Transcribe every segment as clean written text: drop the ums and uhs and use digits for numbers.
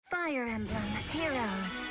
Fire Emblem Heroes.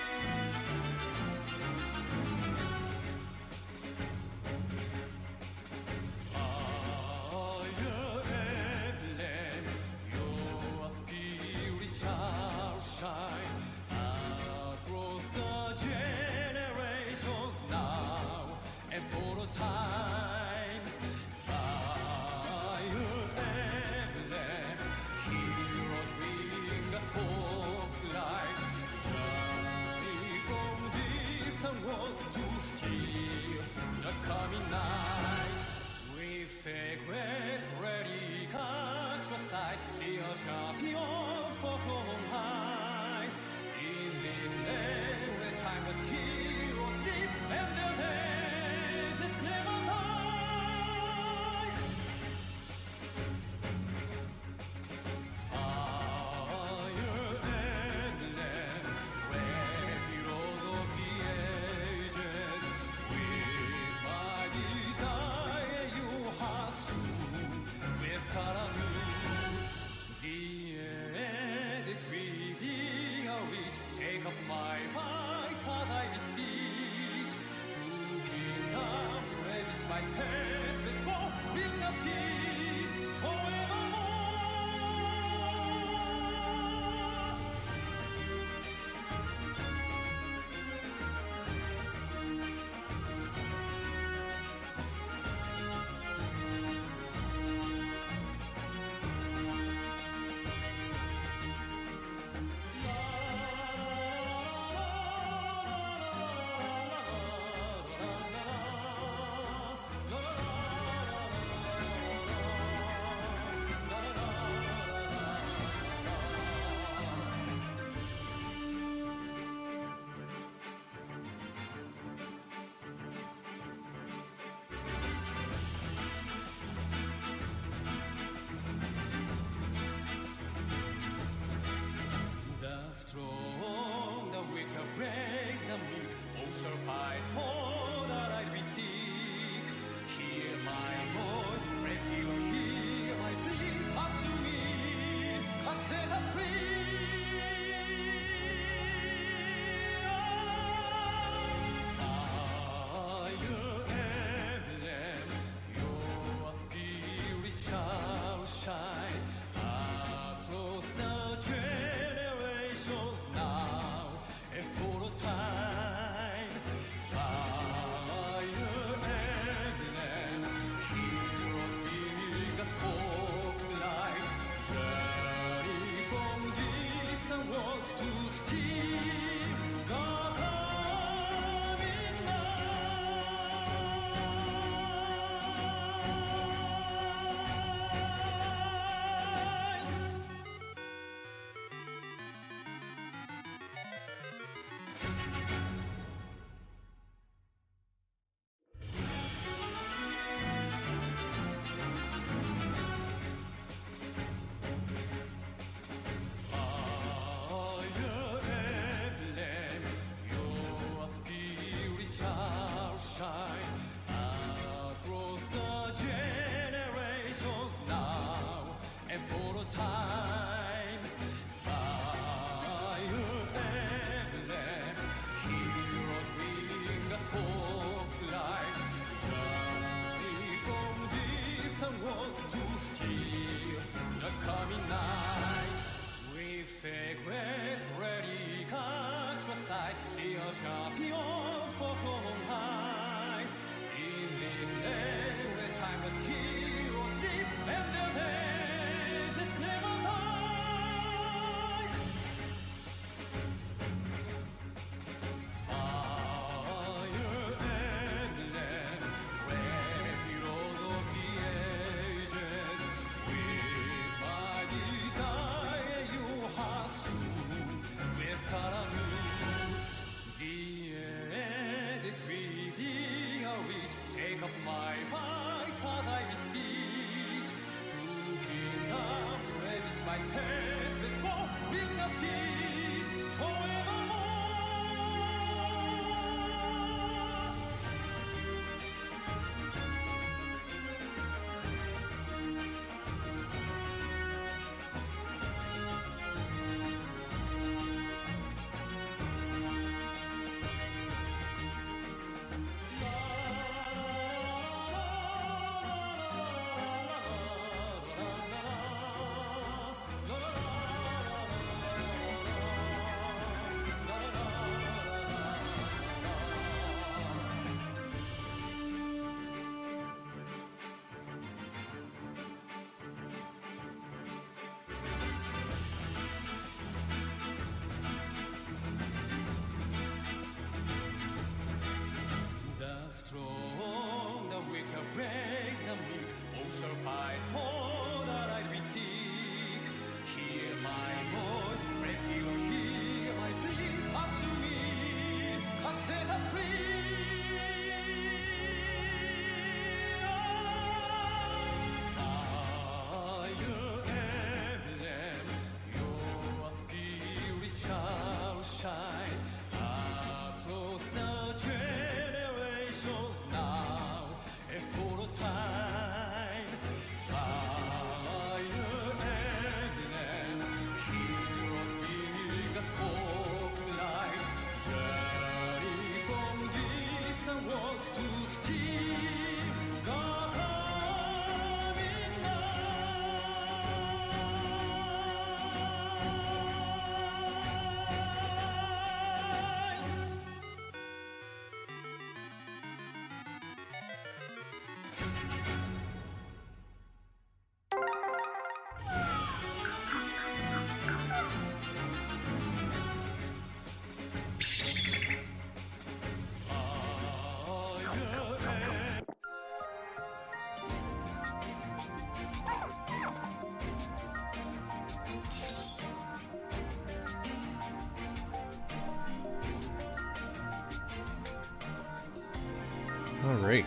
Alright.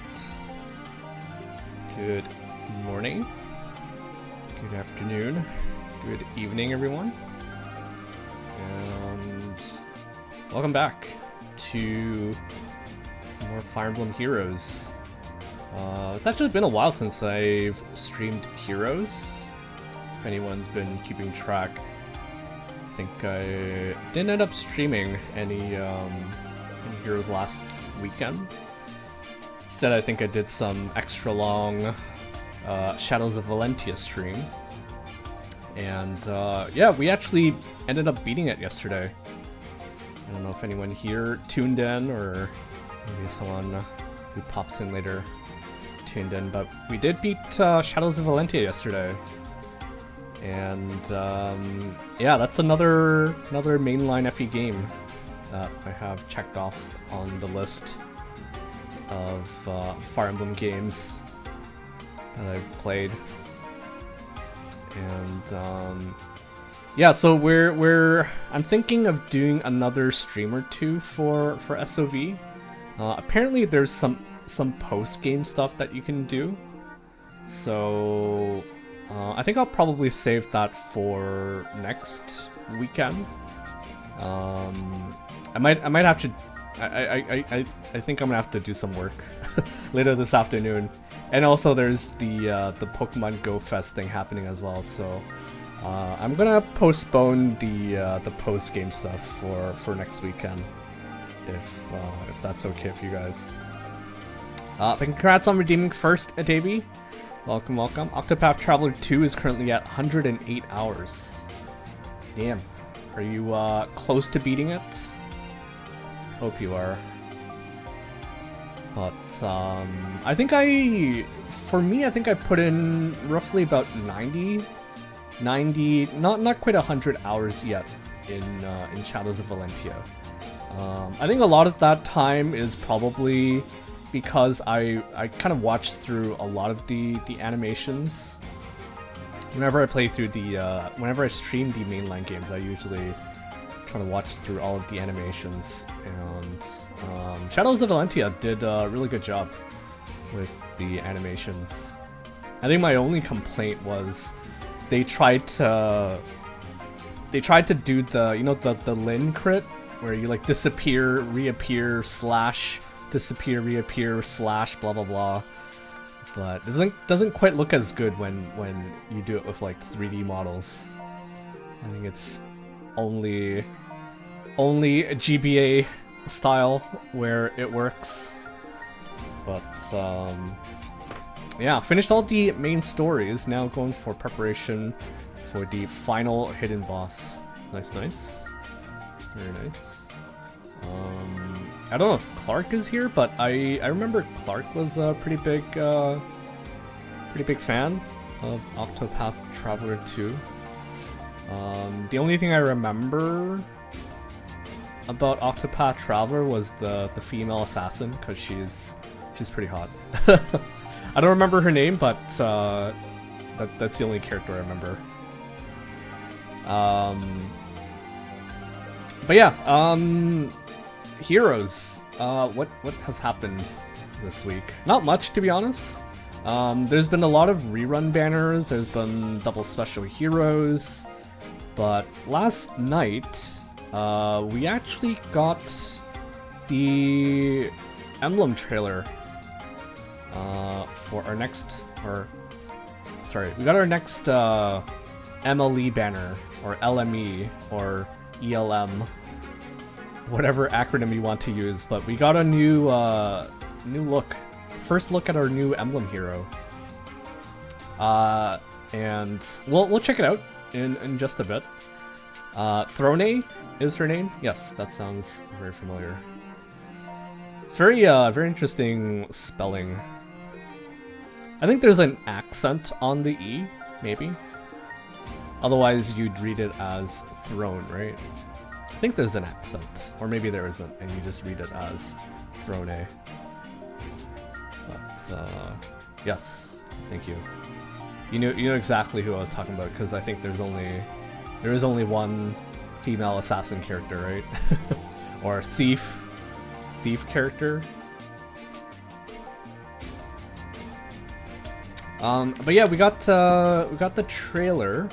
Good morning, good afternoon, good evening, everyone. And welcome back to some more Fire Emblem Heroes. It's actually been a while since I've streamed Heroes. If anyone's been keeping track, I think I didn't end up streaming any Heroes last weekend. Instead, I think I did some extra long Shadows of Valentia stream. And yeah, we actually ended up beating it yesterday. I don't know if anyone here tuned in, or maybe someone who pops in later tuned in, but we did beat Shadows of Valentia yesterday. And yeah, that's another mainline FE game that I have checked off on the list of Fire Emblem games that I've played. And yeah, so I'm thinking of doing another stream or two for SOV. Apparently there's some post-game stuff that you can do, so I think I'll probably save that for next weekend. I might have to. I think I'm gonna have to do some work later this afternoon, and also there's the Pokemon Go Fest thing happening as well. So I'm gonna postpone the post game stuff for next weekend, if that's okay with you guys. But congrats on redeeming first, Davey. Welcome, welcome. Octopath Traveler 2 is currently at 108 hours. Damn. Are you close to beating it? Hope you are. But I think I put in roughly about 90, not quite 100 hours yet in Shadows of Valentia. I think a lot of that time is probably because I kind of watched through a lot of the animations. Whenever I play through whenever I stream the mainline games, I usually try to watch through all of the animations, and Shadows of Valentia did a really good job with the animations. I think my only complaint was they tried to do the Lin crit, where you like disappear, reappear, slash, disappear, reappear, slash, blah blah blah. But it doesn't quite look as good when you do it with like 3D models. I think it's only a GBA style where it works. But yeah, finished all the main stories. Now going for preparation for the final hidden boss. Nice, nice, very nice. I don't know if Clark is here, but I remember Clark was a pretty big fan of Octopath Traveler 2. The only thing I remember about Octopath Traveler was the female assassin, because she's pretty hot. I don't remember her name, but that's the only character I remember. But yeah, Heroes. What has happened this week? Not much, to be honest. There's been a lot of rerun banners. There's been double special heroes. But last night, we actually got the Emblem trailer for our next, we got our next MLE banner, or LME, or ELM, whatever acronym you want to use. But we got a new look, first look at our new Emblem hero, and we'll check it out in just a bit. Throne is her name. Yes, that sounds very familiar. It's very interesting spelling. I think there's an accent on the E, maybe. Otherwise, you'd read it as throne, right? I think there's an accent, or maybe there isn't, and you just read it as throne. But yes, thank you. You know exactly who I was talking about, because I think there is only one female assassin character, right? Or thief character. But yeah, we got the trailer,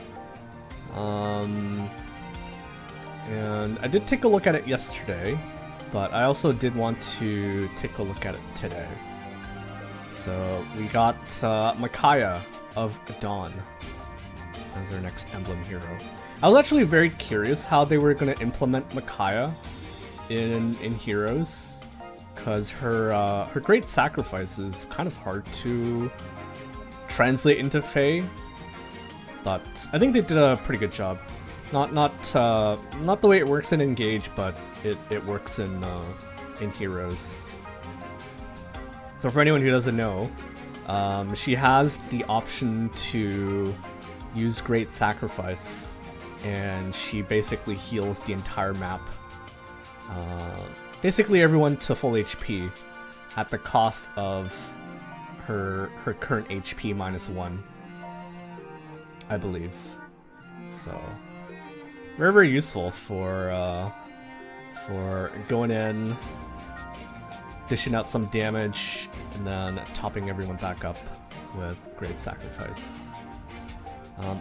and I did take a look at it yesterday, but I also did want to take a look at it today. So we got Micaiah of Dawn as our next Emblem hero. I was actually very curious how they were going to implement Micaiah in Heroes, because her great sacrifice is kind of hard to translate into Fae, but I think they did a pretty good job. Not the way it works in Engage, but it works in Heroes. So for anyone who doesn't know, she has the option to use Great Sacrifice, and she basically heals the entire map. Basically everyone to full HP at the cost of her current HP -1, I believe. So very, very useful for going in, dishing out some damage, and then topping everyone back up with Great Sacrifice.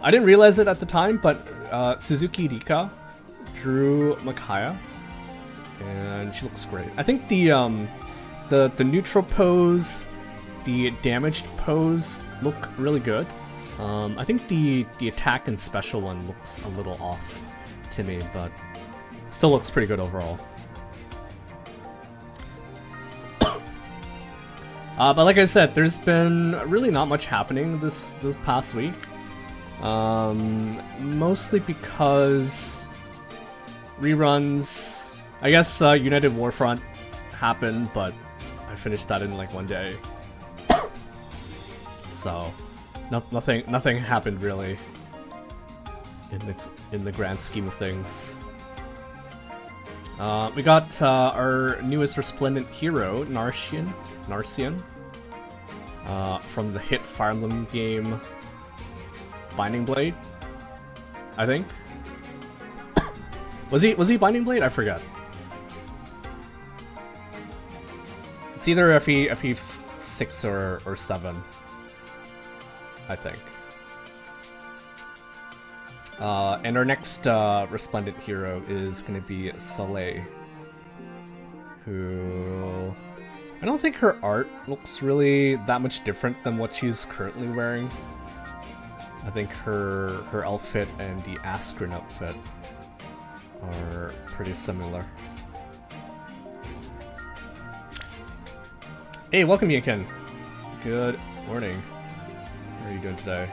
I didn't realize it at the time, but Suzuki Rika drew Micaiah, and she looks great. I think the neutral pose, the damaged pose look really good. I think the attack and special one looks a little off to me, but still looks pretty good overall. But like I said, there's been really not much happening this past week. Mostly because reruns. I guess United Warfront happened, but I finished that in like one day. So nothing happened really in the grand scheme of things. We got our newest resplendent hero, Narcian, from the hit Fire Emblem game Binding Blade, I think. Was he Binding Blade? I forget. It's either FE 6 or 7, I think. And our next resplendent hero is going to be Soleil, who I don't think her art looks really that much different than what she's currently wearing. I think her outfit and the Askren outfit are pretty similar. Hey, welcome Yucca. Good morning. How are you doing today?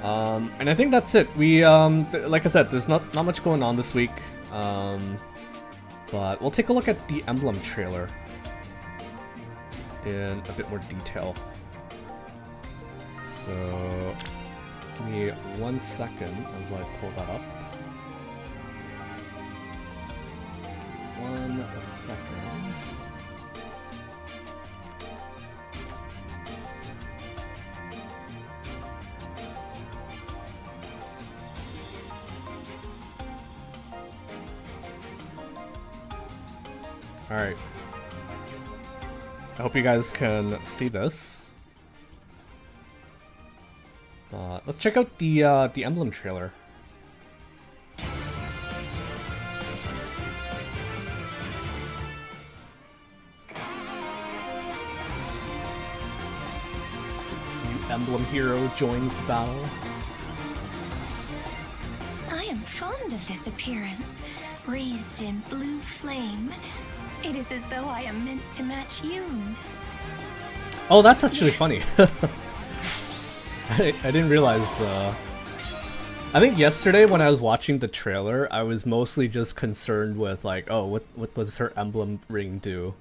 And I think that's it. We like I said, there's not much going on this week. But we'll take a look at the Emblem trailer in a bit more detail. So, give me 1 second as I pull that up. 1 second. Alright. I hope you guys can see this. Let's check out the Emblem trailer. New Emblem hero joins the battle. I am fond of this appearance, wreathed in blue flame. It is as though I am meant to match you. Oh, that's actually funny. I didn't realize. I think yesterday when I was watching the trailer, I was mostly just concerned with like, oh, what does her emblem ring do?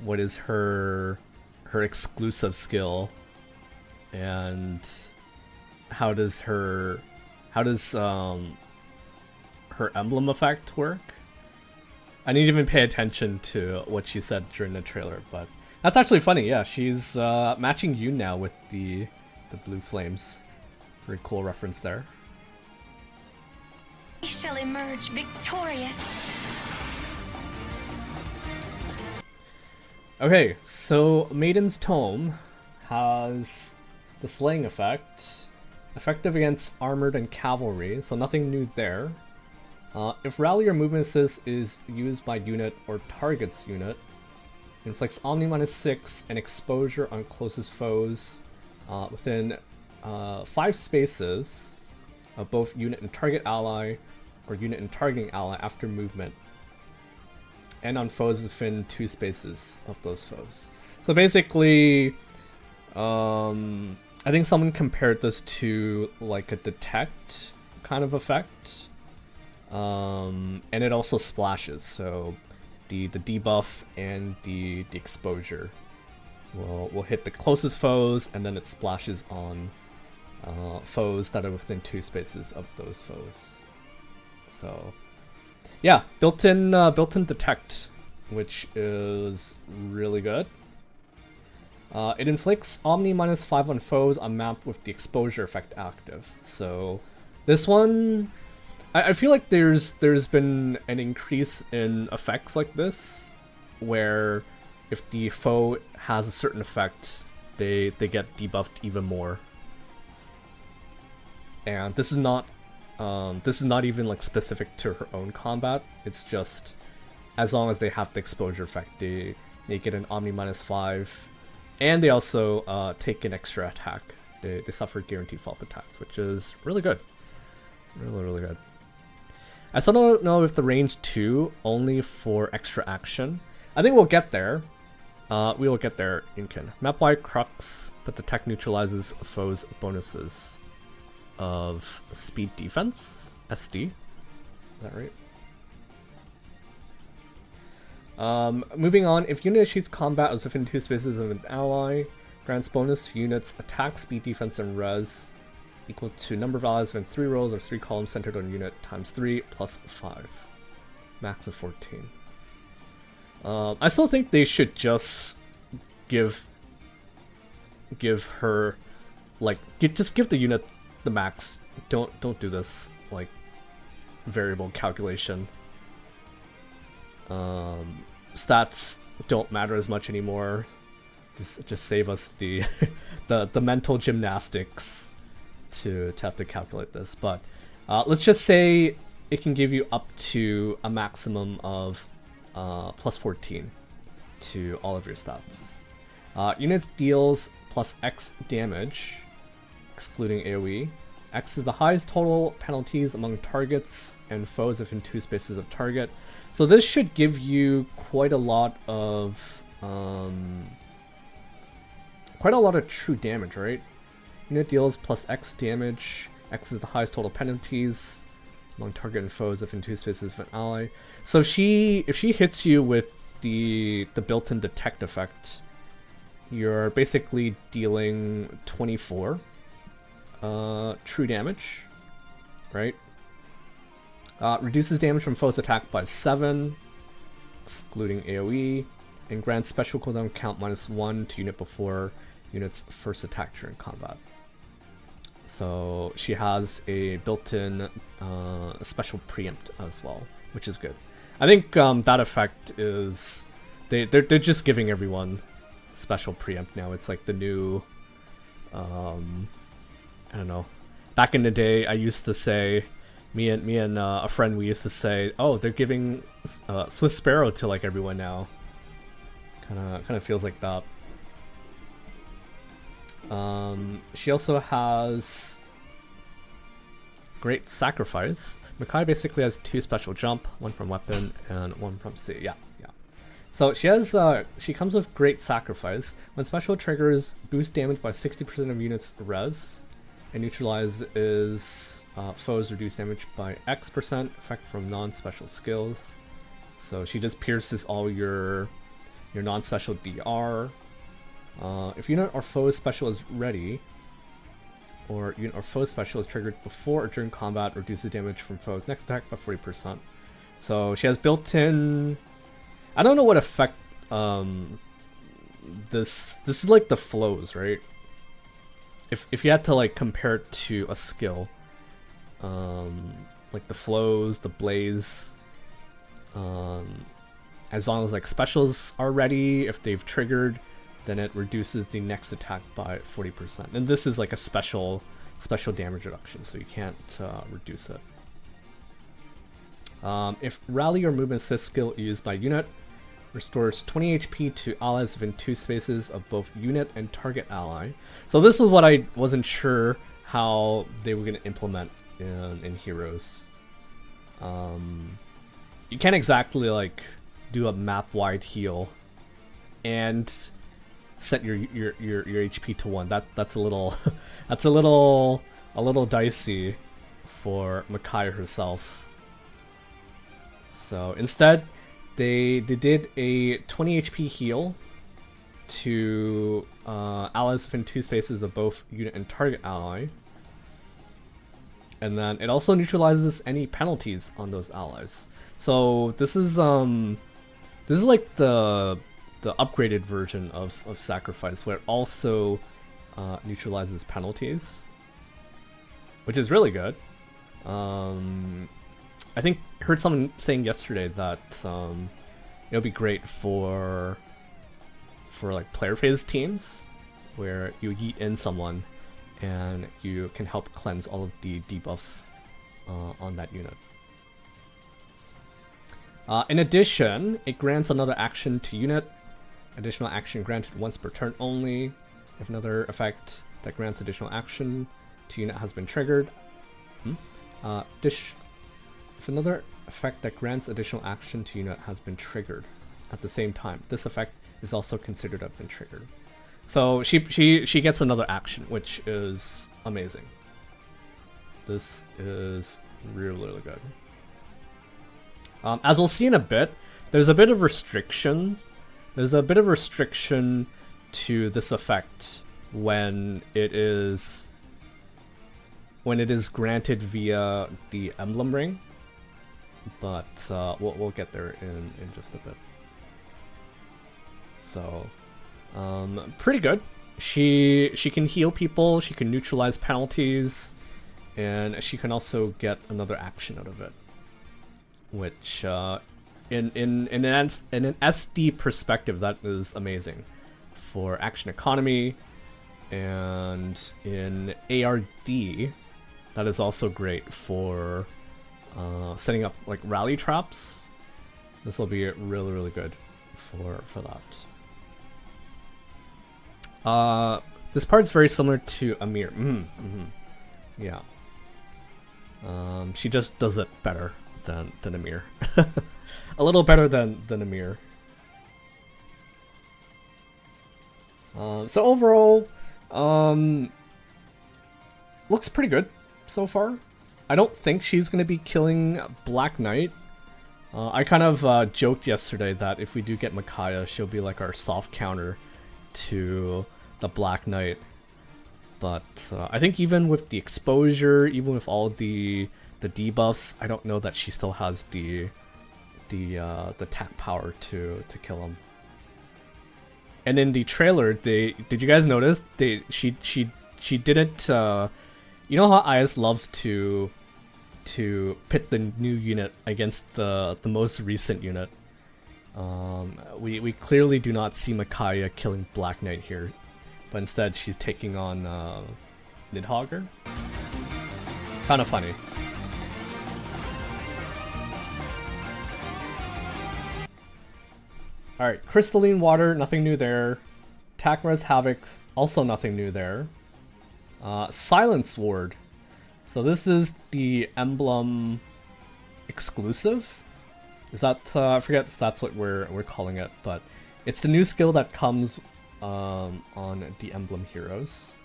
What is her her exclusive skill, and how does her emblem effect work? I didn't even pay attention to what she said during the trailer, but that's actually funny. Yeah, she's matching you now with the blue flames. Very cool reference there. We shall emerge victorious. Okay, so Maiden's Tome has the slaying effect, effective against armored and cavalry, so nothing new there. If rally or movement assist is used by unit or target's unit, inflicts Omni -6 and exposure on closest foes within 5 spaces of both unit and target ally or unit and targeting ally after movement, and on foes within 2 spaces of those foes. So basically, I think someone compared this to like a detect kind of effect. And it also splashes, so the debuff and the exposure will hit the closest foes, and then it splashes on foes that are within 2 spaces of those foes. So yeah, built-in detect, which is really good. It inflicts Omni -5 on foes on map with the exposure effect active. So this one, I feel like there's been an increase in effects like this, where if the foe has a certain effect, they get debuffed even more. And this is not even like specific to her own combat. It's just as long as they have the exposure effect, they get an Omni -5, and they also take an extra attack. They suffer guaranteed follow-up attacks, which is really good, really good. I still don't know if the range 2 only for extra action. I think we'll get there. We will get there, Inkin. Map-wide Crux, but the tech neutralizes foes' bonuses of speed defense, SD. Is that right? Moving on, if unit initiates combat as within 2 spaces of an ally, grants bonus to units attack, speed, defense, and res equal to number of allies within 3 rows or 3 columns centered on unit times 3 plus 5. Max of 14. I still think they should just give her, like, just give the unit the max. Don't do this like variable calculation. Stats don't matter as much anymore. Just save us the the mental gymnastics to have to calculate this. But let's just say it can give you up to a maximum of plus 14 to all of your stats. Units deals plus X damage, excluding AoE. X is the highest total penalties among targets and foes within 2 spaces of target. So this should give you quite a lot of true damage, right? Unit deals plus X damage. X is the highest total penalties among target and foes within 2 spaces of an ally. So if she hits you with the built-in detect effect, you're basically dealing 24 true damage, right? Reduces damage from foes attack by 7, excluding AoE, and grants special cooldown count -1 to unit before unit's first attack during combat. So she has a built-in special preempt as well, which is good. I think that effect is they're just giving everyone special preempt now. It's like the new I don't know. Back in the day, I used to say, me and a friend, we used to say, oh, they're giving Swiss Sparrow to like everyone now. Kind of feels like that. She also has Great Sacrifice. Micaiah basically has 2 special jump, 1 from weapon and 1 from sea. Yeah. So she has she comes with Great Sacrifice. When special triggers, boost damage by 60% of units res, and neutralizes foes, reduce damage by X%, effect from non-special skills. So she just pierces all your non-special DR. If unit or foe special is ready, or unit or foe special is triggered before or during combat, reduces damage from foe's next attack by 40%. So she has built-in... I don't know what effect... This is like the flows, right? If you had to like compare it to a skill, like the flows, the blaze, as long as like specials are ready, if they've triggered, then it reduces the next attack by 40%. And this is like a special damage reduction, so you can't reduce it. If rally or movement assist skill used by unit, restores 20 HP to allies within 2 spaces of both unit and target ally. So this is what I wasn't sure how they were going to implement in Heroes. You can't exactly like do a map-wide heal and set your HP to 1. That's a little that's a little dicey for Micaiah herself. So instead, they did a 20 HP heal to allies within 2 spaces of both unit and target ally. And then it also neutralizes any penalties on those allies. So this is like the upgraded version of Sacrifice, where it also neutralizes penalties, which is really good. I think I heard someone saying yesterday that it'll be great for like player phase teams, where you yeet in someone and you can help cleanse all of the debuffs on that unit. In addition, it grants another action to unit. Additional action granted once per turn only. If another effect that grants additional action to unit has been triggered. If another effect that grants additional action to unit has been triggered at the same time, this effect is also considered to have been triggered. So she gets another action, which is amazing. This is really good. As we'll see in a bit, there's a bit of restrictions. There's a bit of restriction to this effect when it is granted via the Emblem Ring, but we'll get there in just a bit. So, pretty good. She can heal people, she can neutralize penalties, and she can also get another action out of it, which in an SD perspective, that is amazing for action economy, and in ARD, that is also great for setting up like rally traps. This will be really good for that. This part's very similar to Amir. Yeah. She just does it better than Amir. A little better than Amir. So overall, looks pretty good so far. I don't think she's going to be killing Black Knight. I kind of joked yesterday that if we do get Micaiah, she'll be like our soft counter to the Black Knight. But I think even with the exposure, even with all the debuffs, I don't know that she still has the tap power to kill him. And in the trailer, did you guys notice she didn't you know how IS loves to pit the new unit against the most recent unit. We clearly do not see Micaiah killing Black Knight here, but instead she's taking on Nidhogger. Kind of funny. Alright, Crystalline Water, nothing new there. Takara's Havoc, also nothing new there. Silence Ward. So this is the Emblem exclusive. Is that I forget if that's what we're calling it, but it's the new skill that comes on the Emblem Heroes.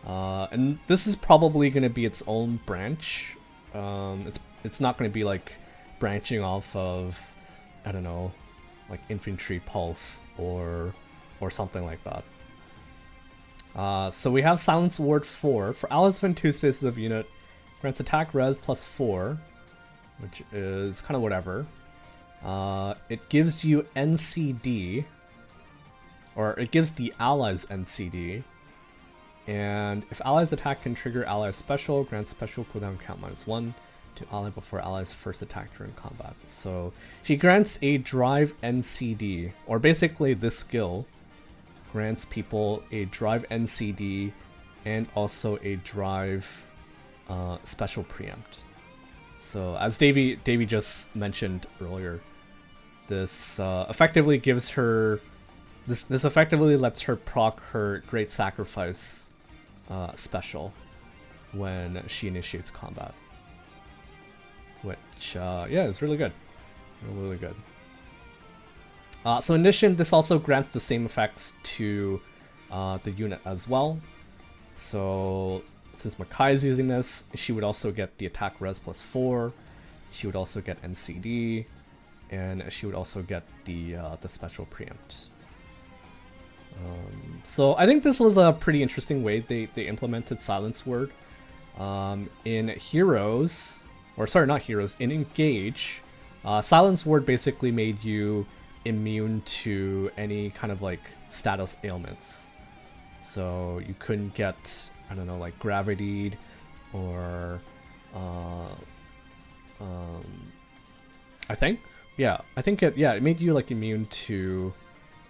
And this is probably going to be its own branch. It's not going to be like branching off of, I don't know, like Infantry Pulse or something like that. So we have Silence Ward 4. For allies within 2 spaces of unit, grants attack res +4, which is kind of whatever. It gives you NCD, or it gives the allies NCD. And if allies attack can trigger ally special, grants special cooldown count -1 to ally before allies first attack during combat. So she grants a drive NCD, or basically this skill grants people a drive NCD and also a drive special preempt. So as Davey just mentioned earlier, this effectively gives her this effectively lets her proc her Great Sacrifice special when she initiates combat, which yeah, is really good, really good. So in addition, this also grants the same effects to the unit as well. So since Micaiah is using this, she would also get the attack res +4. She would also get NCD, and she would also get the special preempt. So I think this was a pretty interesting way they implemented Silence Word. In Heroes, or sorry, not Heroes, in Engage, Silence Word basically made you immune to any kind of like status ailments. So you couldn't get, I don't know, like gravitied, or I think it made you like immune to,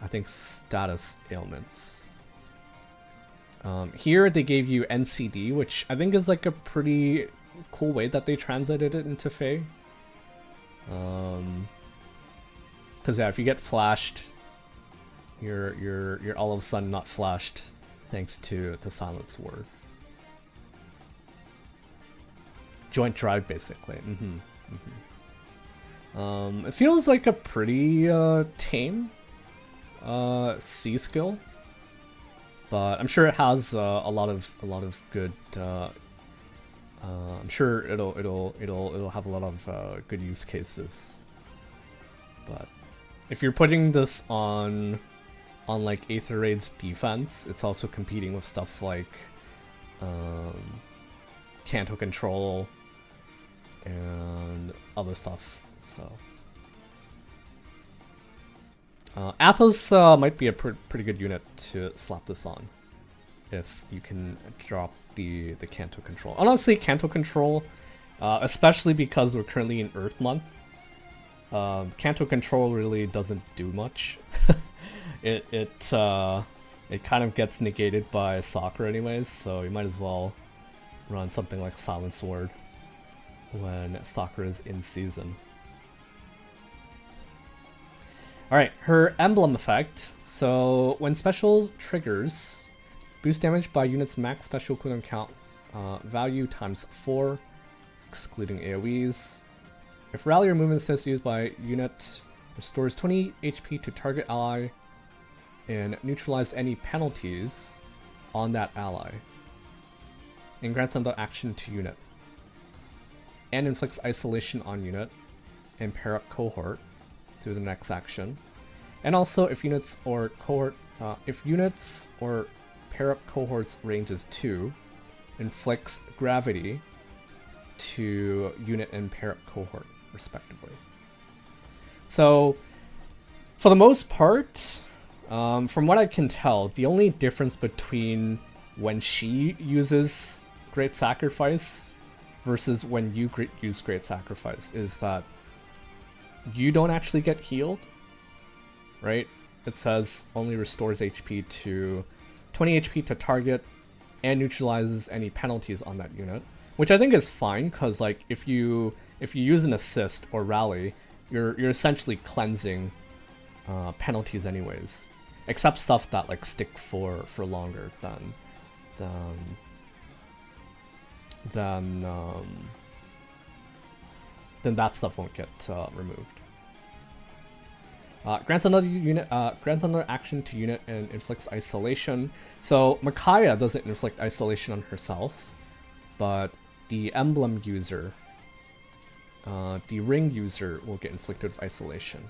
I think, status ailments. Here they gave you NCD, which I think is like a pretty cool way that they translated it into Fae. Because yeah, if you get flashed, you're all of a sudden not flashed thanks to Silence Word. Joint drive, basically. It feels like a pretty tame C skill, but I'm sure it has a lot of good. I'm sure it'll have a lot of good use cases. But if you're putting this on like Aether Raids defense, it's also competing with stuff like Canto Control and other stuff. So Athos might be a pretty good unit to slap this on if you can drop the Canto Control. Honestly, Canto Control, especially because we're currently in Earth Month, Canto Control really doesn't do much. It kind of gets negated by Sakura anyways, so you might as well run something like Silence Word when Sakura is in season. Alright, her emblem effect. So when special triggers, boost damage by unit's max special cooldown count value ×4, excluding AoEs. If rally or movement assist used by unit, restores 20 HP to target ally and neutralize any penalties on that ally. And grants another action to unit. And inflicts isolation on unit and pair up cohort through the next action. And also if units or pair up cohorts ranges 2, inflicts gravity to unit and pair up cohort respectively. So for the most part, from what I can tell, the only difference between when she uses Great Sacrifice versus when you use Great Sacrifice is that you don't actually get healed, right? It says only restores HP to 20 HP to target and neutralizes any penalties on that unit, which I think is fine because like if you use an assist or rally, you're essentially cleansing penalties anyways, except stuff that like stick for longer than that stuff won't get removed. Grants another action to unit and inflicts isolation. So Micaiah doesn't inflict isolation on herself, but the emblem user, the ring user, will get inflicted with isolation.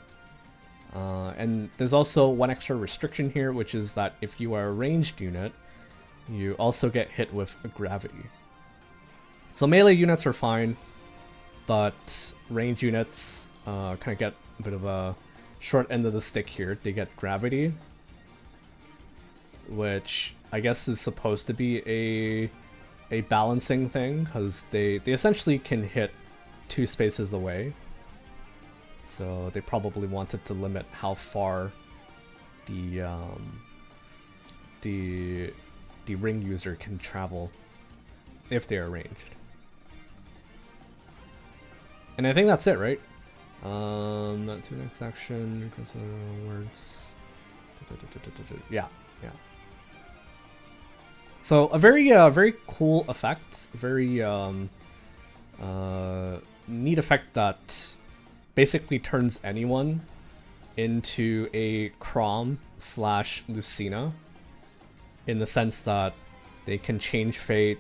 And there's also one extra restriction here, which is that if you are a ranged unit, you also get hit with gravity. So melee units are fine, but range units kind of get a bit of a short end of the stick here. They get gravity, which I guess is supposed to be a balancing thing, because they essentially can hit 2 spaces away. So they probably wanted to limit how far the ring user can travel if they're ranged. And I think that's it, right? Not to next action, words. Yeah. So a very cool effect, very neat effect that basically turns anyone into a Crom / Lucina, in the sense that they can change fate,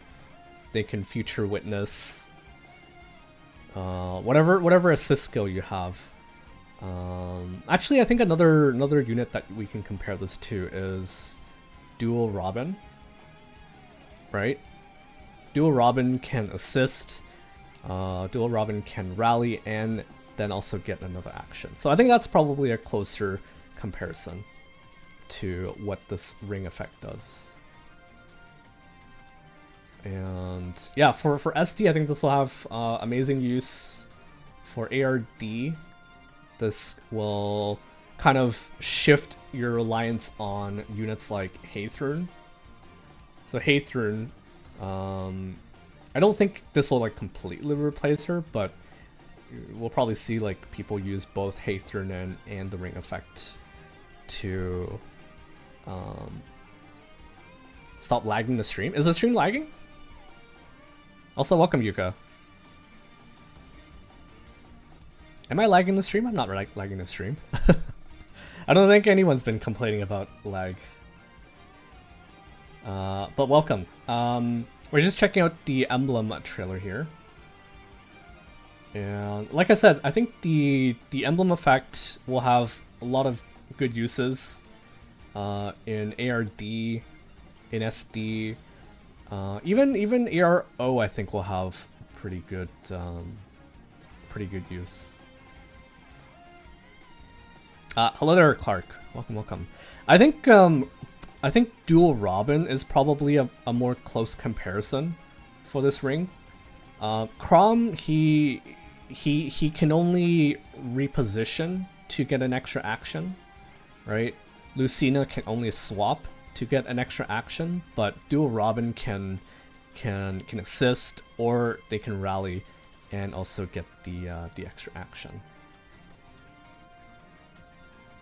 they can future witness, whatever assist skill you have. Actually, I think another unit that we can compare this to is Dual Robin. Right? Dual Robin can assist, Dual Robin can rally, and then also get another action. So I think that's probably a closer comparison to what this ring effect does. And yeah, for SD, I think this will have amazing use. For ARD, this will kind of shift your reliance on units like Hathorn. So Hathorn, I don't think this will like completely replace her, but we'll probably see like people use both Hathorn and the ring effect to stop lagging the stream. Is the stream lagging? Also, welcome Yucca. Am I lagging the stream? I'm not lagging the stream. I don't think anyone's been complaining about lag. But welcome. We're just checking out the Emblem trailer here. And like I said, I think the Emblem effect will have a lot of good uses in ARD, in SD, even ARO I think will have pretty good use. Hello there, Clark. Welcome. I think Dual Robin is probably a more close comparison for this ring. Crom, he can only reposition to get an extra action, right? Lucina can only swap to get an extra action, but Dual Robin can assist, or they can rally and also get the extra action.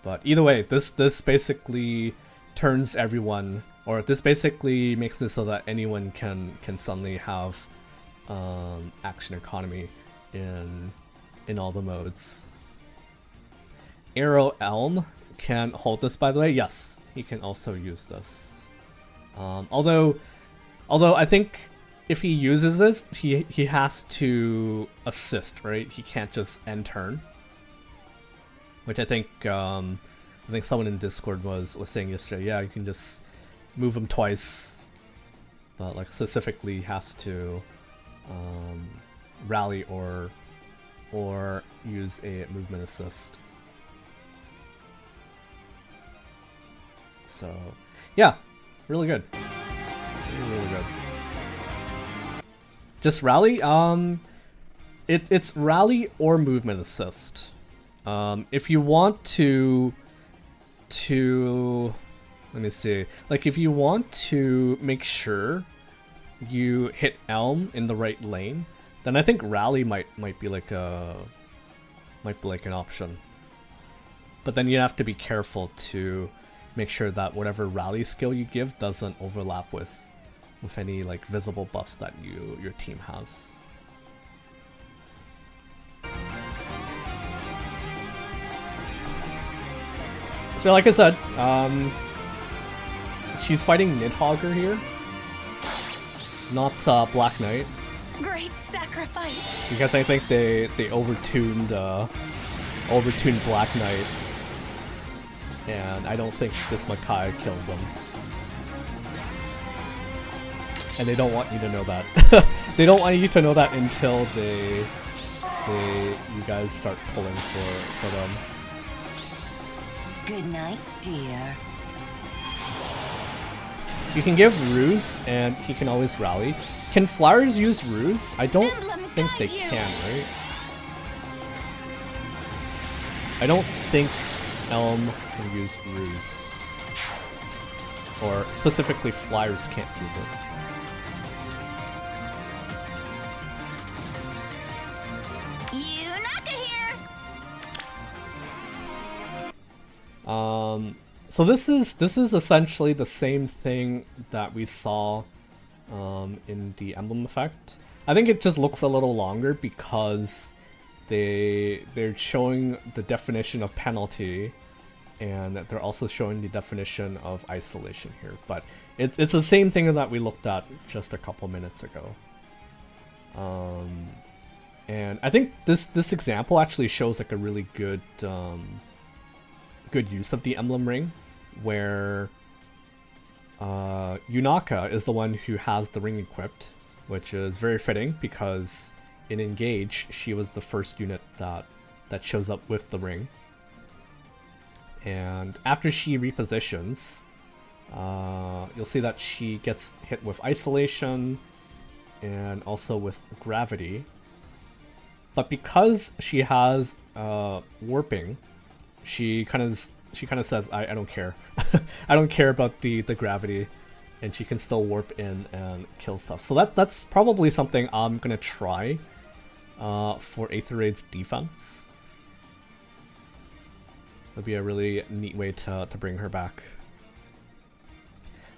But either way, this basically turns everyone, or this basically makes it so that anyone can suddenly have action economy in all the modes. Arrow Elm can hold this, by the way. Yes, he can also use this. Although I think if he uses this, he has to assist, right? He can't just end turn. Which I think someone in Discord was saying yesterday. Yeah, you can just move him twice, but like specifically has to rally or use a movement assist. So yeah, really good. Really good. Just rally. It's rally or movement assist. If you want to let me see, like if you want to make sure you hit Elm in the right lane, then I think rally might be like an option. But then you have to be careful to make sure that whatever rally skill you give doesn't overlap with any like visible buffs that your team has. So like I said, she's fighting Nidhogger here, not Black Knight. Great sacrifice. Because I think they overtuned Black Knight, and I don't think this Micaiah kills them. and they don't want you to know that. They don't want you to know that until you guys start pulling for them. Good night, dear. You can give Ruse, and he can always rally. Can Flowers use Ruse? I don't think they can, right? I don't think Elm can use Ruse. Or specifically, Flyers can't use it. So this is essentially the same thing that we saw in the Emblem effect. I think it just looks a little longer because they're showing the definition of penalty, and they're also showing the definition of isolation here. But it's the same thing that we looked at just a couple minutes ago. And I think this example actually shows like a really good good use of the Emblem Ring, where Yucca is the one who has the ring equipped, which is very fitting because in Engage she was the first unit that shows up with the ring. And after she repositions, you'll see that she gets hit with isolation and also with gravity. But because she has warping, she kind of says, I don't care. I don't care about the gravity, and she can still warp in and kill stuff. So that's probably something I'm gonna try for Aether Raids defense. That'd be a really neat way to bring her back.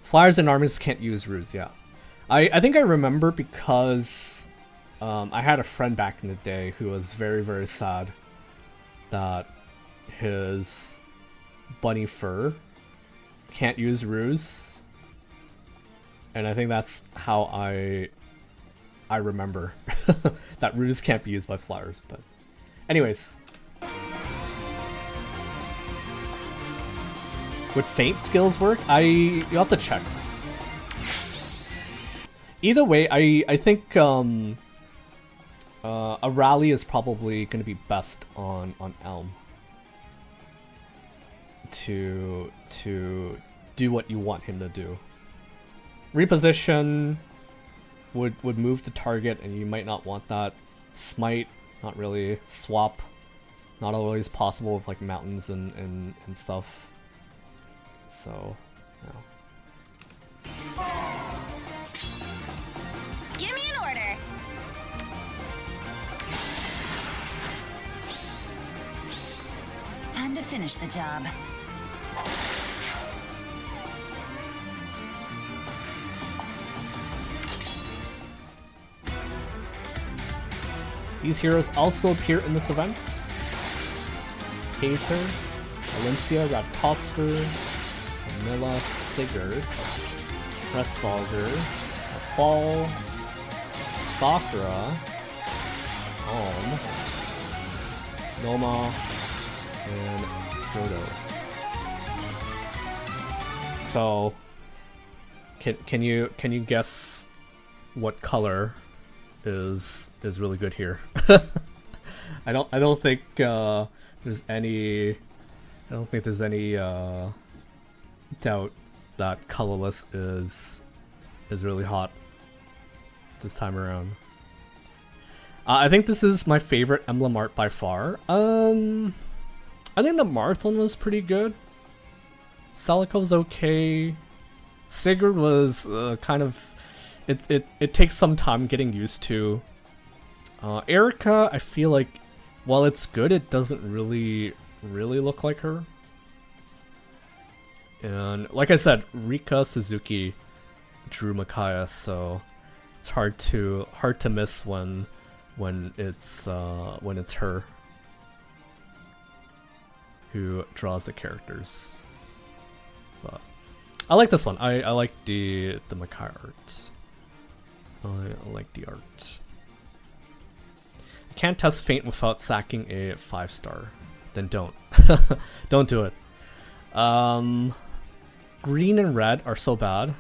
Flyers and armies can't use Ruse, yeah. I think I remember because I had a friend back in the day who was very, very sad that his bunny fur can't use Ruse, and I think that's how I remember that Ruse can't be used by Flyers. But anyways, would Feint skills work? You'll have to check. Either way, I think a rally is probably going to be best on Elm to do what you want him to do. Reposition would move the target, and you might not want that. Smite, not really. Swap, not always possible with like mountains and stuff. So, no. Give me an order. Time to finish the job. These heroes also appear in this event. Aether, Valencia, Rattosker, Camilla, Sigurd, Crestfalger, Fall, Sakura, Alm, Noma, and Frodo. So, can you guess what color is really good here? I don't think there's any doubt that colorless is really hot this time around. I think this is my favorite emblem art by far. I think the Marthon was pretty good. Selikov's okay. Sigurd was kind of... It takes some time getting used to. Erica, I feel like while it's good, it doesn't really look like her. And like I said, Rika Suzuki drew Micaiah, so it's hard to miss when it's her who draws the characters. But I like this one. I like the Micaiah art. I like the art. I can't test Feint without sacking a 5-star. Then don't. Don't do it. Green and red are so bad.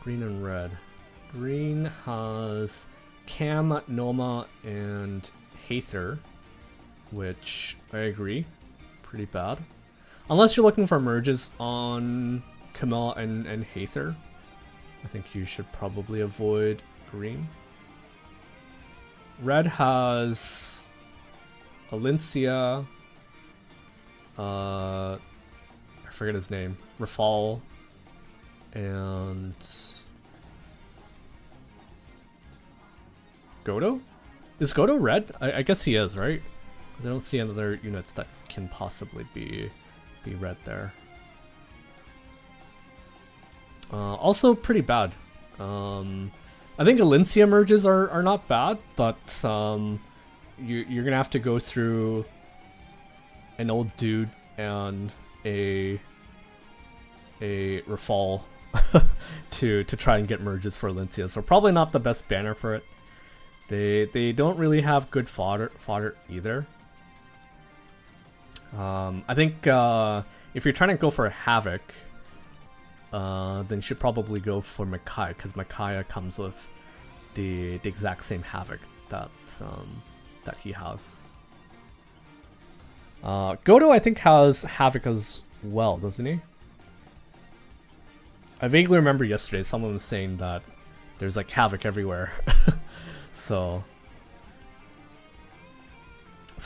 Green and red. Green has Cam, Noma, and Aether, which I agree, pretty bad. Unless you're looking for merges on Camilla and Aether, I think you should probably avoid green. Red has Alincia, I forget his name, Rafal, and Godo? Is Godo red? I guess he is, right? 'Cause I don't see any other units that can possibly be red there. Also pretty bad. I think Alincia merges are not bad, but you're gonna have to go through an old dude and a Rafal to try and get merges for Alincia, so probably not the best banner for it. They don't really have good fodder either. I think if you're trying to go for a Havoc, then you should probably go for Micaiah, because Micaiah comes with the exact same Havoc that he has. Godo, I think, has Havoc as well, doesn't he? I vaguely remember yesterday someone was saying that there's like Havoc everywhere. So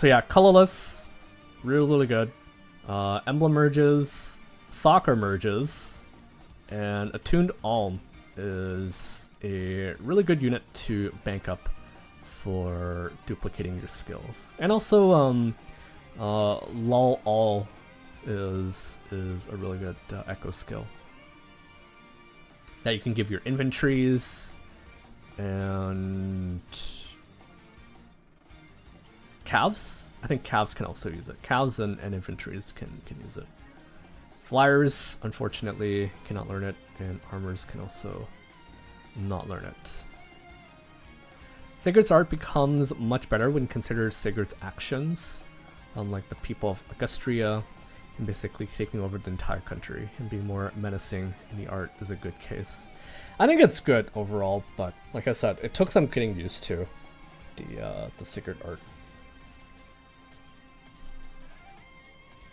yeah, colorless, really good. Emblem merges, soccer merges, and attuned Alm is a really good unit to bank up for duplicating your skills. And also Lol All is a really good echo skill that you can give your inventories. And calves? I think calves can also use it. Calves and inventories can use it. Flyers, unfortunately, cannot learn it, and armors can also not learn it. Sigurd's art becomes much better when considered Sigurd's actions, unlike the people of Augustria, and basically taking over the entire country and being more menacing in the art is a good case. I think it's good overall, but like I said, it took some getting used to the Sigurd art.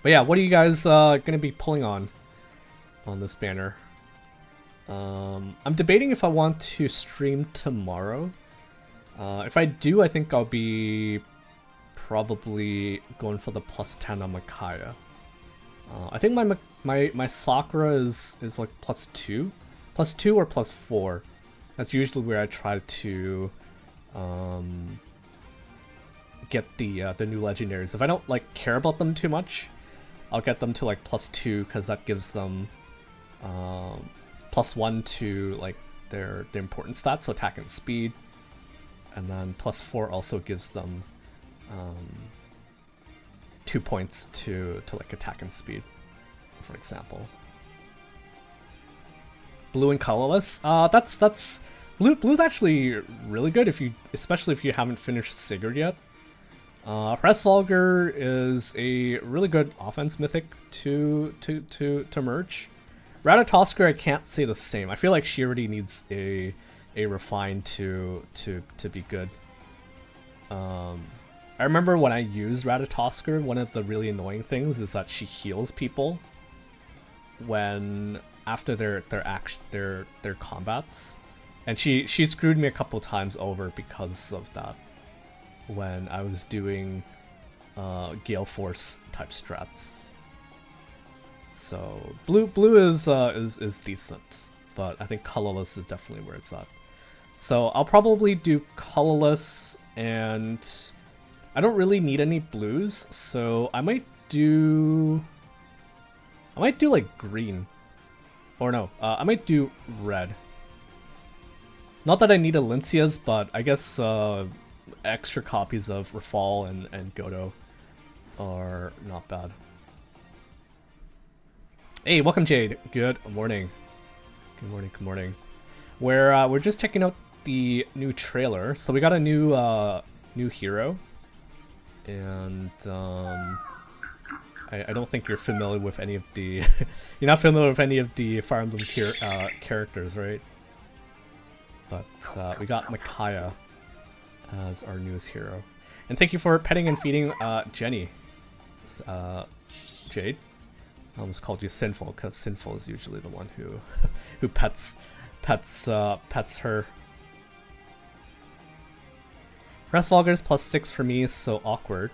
But yeah, what are you guys gonna be pulling on this banner? I'm debating if I want to stream tomorrow. If I do, I think I'll be probably going for the +10 on Micaiah. I think my Sakura is like +2 or +4. That's usually where I try to get the new legendaries. If I don't like care about them too much, I'll get them to like +2, because that gives them +1 to like their important stats, so attack and speed, and then +4 also gives them 2 points to like attack and speed, for example. Blue and colorless. That's blue's actually really good especially if you haven't finished Sigurd yet. Hresvalgar is a really good offense mythic to merge. Ratatoskr, I can't say the same. I feel like she already needs a refine to be good. I remember when I used Ratatoskr, one of the really annoying things is that she heals people after their combats, and she screwed me a couple times over because of that when I was doing Gale Force type strats. So blue is decent, but I think colorless is definitely where it's at. So I'll probably do colorless, and I don't really need any blues, so I might do like green. Or no, I might do red. Not that I need Alincias, but I guess extra copies of Rafal and Godo are not bad. Hey, welcome Jade. Good morning. Good morning, good morning. We're just checking out the new trailer. So we got a new hero. And I don't think you're familiar with any of the you're not familiar with any of the Fire Emblem characters, right? but we got Micaiah as our newest hero. And thank you for petting and feeding Jenny. Jade. I almost called you Sinful because Sinful is usually the one who who pets her. Restvalger's +6 for me is so awkward.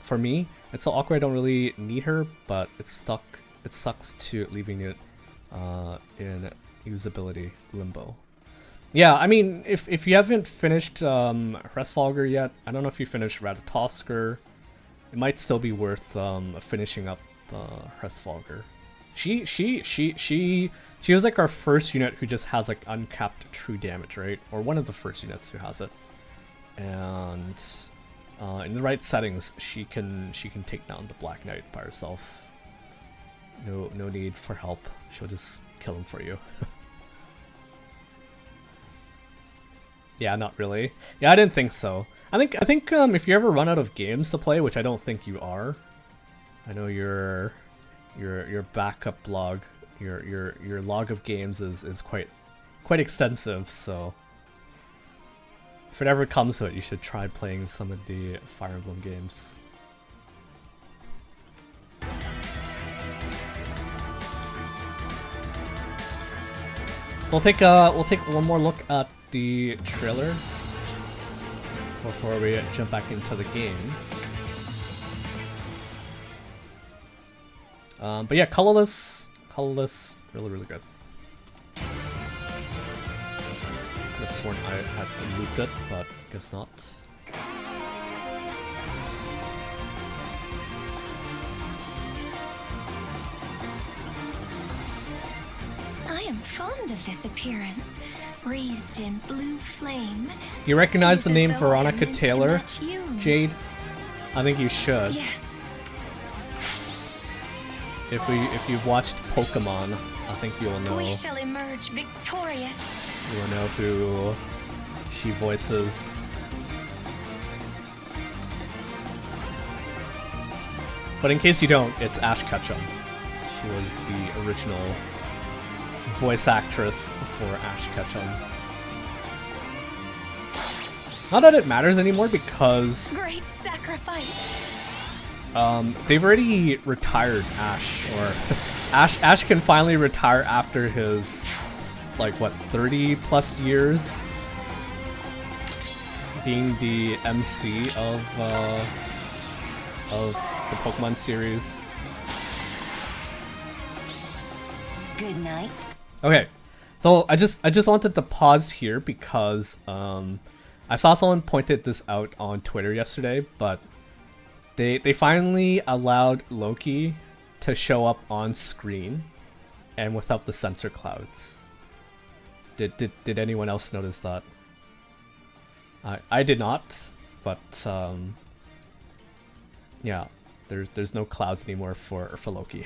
For me, it's so awkward I don't really need her, but it's stuck. It sucks to leaving it in usability limbo. Yeah, I mean, if you haven't finished Restvalger yet, I don't know if you finished Ratatosker. It might still be worth finishing up Restvalger. She was like our first unit who just has like uncapped true damage, right? Or one of the first units who has it. And in the right settings, she can take down the Black Knight by herself. No need for help. She'll just kill him for you. Yeah, not really. Yeah, I didn't think so. I think if you ever run out of games to play, which I don't think you are. I know your backup log, your log of games is quite extensive, so if it ever comes to it, you should try playing some of the Fire Emblem games. So we'll take one more look at the trailer before we jump back into the game. But yeah, colorless, really good. Could have sworn I had looped it, but guess not. I am fond of this appearance, wreathed in blue flame. Do you recognize the It is name as though I am Veronica meant to Taylor, match you. Jade? I think you should. Yes. If you've watched Pokemon, I think you'll know. We shall emerge victorious. You'll know who she voices. But in case you don't, it's Ash Ketchum. She was the original voice actress for Ash Ketchum. Not that it matters anymore because Great sacrifice. they've already retired Ash, or Ash can finally retire after his, like, what, 30 plus years being the MC of the Pokemon series. Good night. Okay, so I just wanted to pause here because I saw someone pointed this out on Twitter yesterday, but they finally allowed Loki to show up on screen and without the sensor clouds. Did anyone else notice that? I did not, but yeah, there's no clouds anymore for Loki.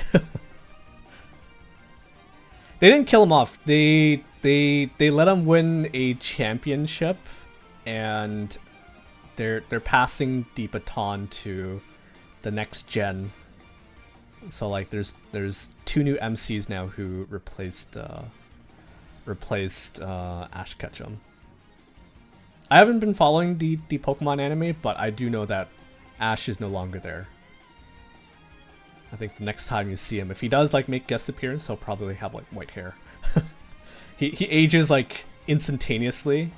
They didn't kill him off. They let him win a championship, and they're passing the baton to the next gen. So like there's 2 new MCs now who replaced Ash Ketchum. I haven't been following the Pokemon anime, but I do know that Ash is no longer there. I think the next time you see him, if he does like make guest appearance, he'll probably have like white hair. he ages like instantaneously.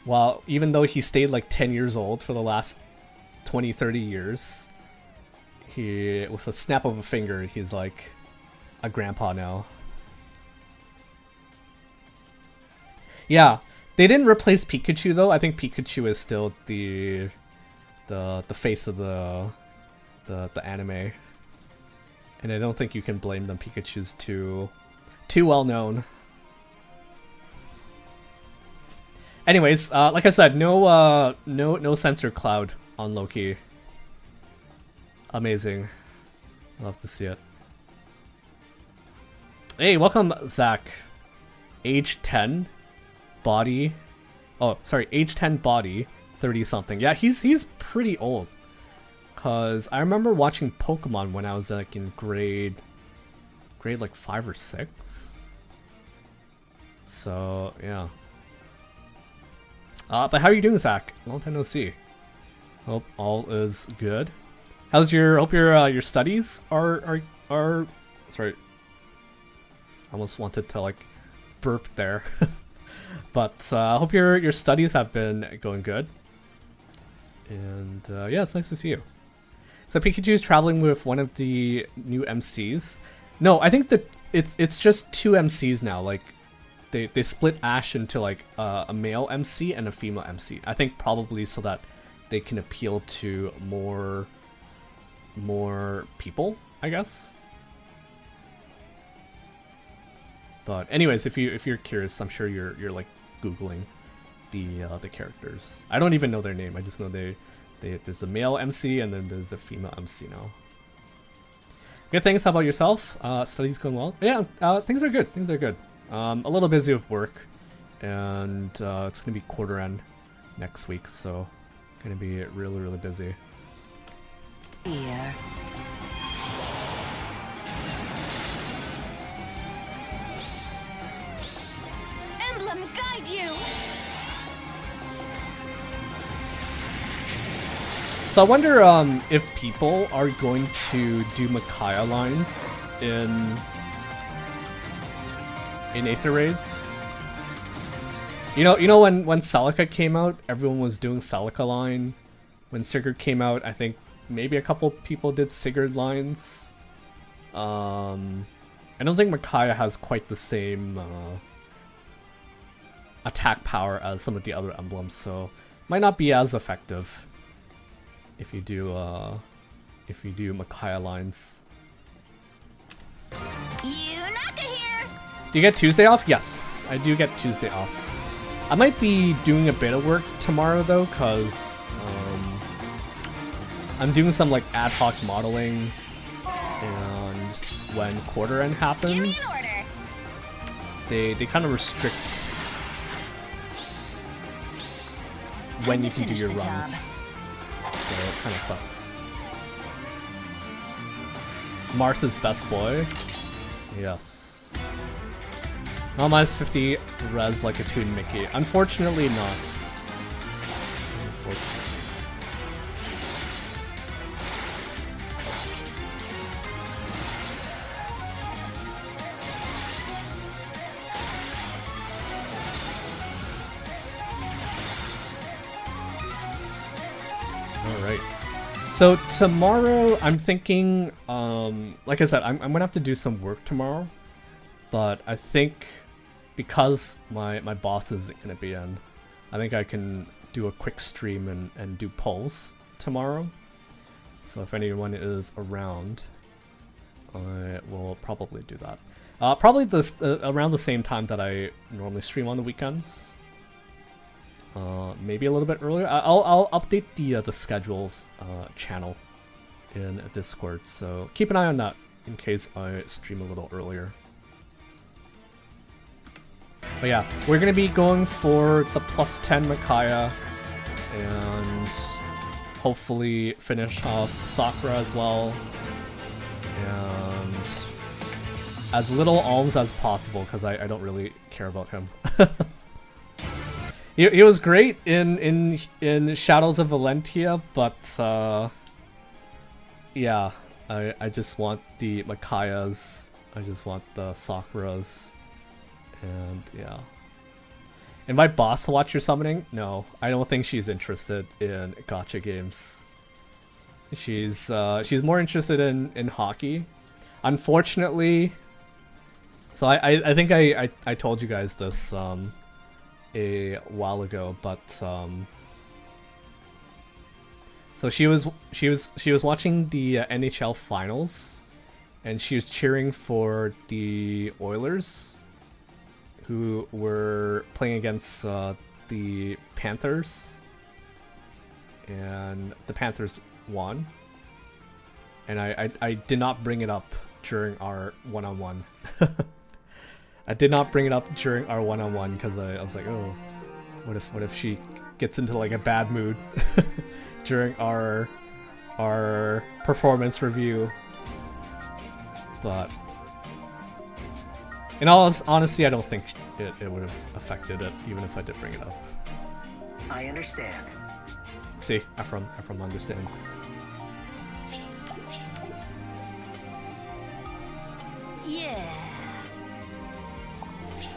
While even though he stayed like 10 years old for the last 20-30 years, he, with a snap of a finger, he's like a grandpa now. Yeah, they didn't replace Pikachu though. I think Pikachu is still the face of the anime, and I don't think you can blame them. Pikachu's too well known. Anyways, like I said, no sensor cloud on Loki. Amazing. Love to see it. Hey, welcome Zach. Age 10, body. Oh, sorry, age 10 body, 30 something. Yeah, he's pretty old. Cause I remember watching Pokemon when I was like in grade like 5 or 6. So yeah. But how are you doing, Zach? Long time no see. Hope all is good. How's your? Hope your studies are. Sorry. I almost wanted to like burp there, but I hope your studies have been going good. And yeah, it's nice to see you. So Pikachu's traveling with one of the new MCs. No, I think that it's just two MCs now. Like they split Ash into like a male MC and a female MC. I think probably so that they can appeal to more people, I guess. But anyways, if you're curious, I'm sure you're like googling the characters. I don't even know their name. I just know there's a male MC and then there's a female MC now. Good things. How about yourself? Studies going well? Yeah, things are good. Things are good. A little busy with work, and it's gonna be quarter end next week, so gonna be really busy. Here. Emblem guide you! So I wonder if people are going to do Micaiah lines in Aether Raids. You know when Celica came out, everyone was doing Celica line. When Sigurd came out, I think maybe a couple people did Sigurd lines. I don't think Micaiah has quite the same attack power as some of the other emblems, so might not be as effective if you do Micaiah lines. Yucca here! Do you get Tuesday off? Yes, I do get Tuesday off. I might be doing a bit of work tomorrow though, cause I'm doing some like ad hoc modeling, and when quarter end happens, Give me an order. they kind of restrict when you can do your runs. So it kind of sucks. Martha's best boy. Yes. Oh, minus 50 res like a Toon Mickey. Unfortunately not. Unfortunately. Alright. So tomorrow I'm thinking, like I said, I'm gonna have to do some work tomorrow. But I think because my boss is gonna be in, I think I can do a quick stream and do polls tomorrow. So if anyone is around, I will probably do that. Probably this around the same time that I normally stream on the weekends. Maybe a little bit earlier. I'll update the schedules channel in Discord, so keep an eye on that in case I stream a little earlier. But yeah, we're gonna be going for the plus 10 Micaiah and hopefully finish off Sakura as well. And as little alms as possible, because I don't really care about him. He was great in Shadows of Valentia, but yeah, I just want the Micaiahs, I just want the Sakuras, and yeah. Invite boss to watch your summoning? No, I don't think she's interested in gacha games. She's more interested in hockey. Unfortunately, so I think I told you guys this a while ago, but so she was watching the NHL finals, and she was cheering for the Oilers, who were playing against the Panthers, and the Panthers won. And I did not bring it up during our one-on-one. I did not bring it up during our one-on-one because I was like, oh, what if she gets into like a bad mood during our performance review. But in all honesty, I don't think it would have affected it, even if I did bring it up. I understand. See, Ephraim understands. Yeah.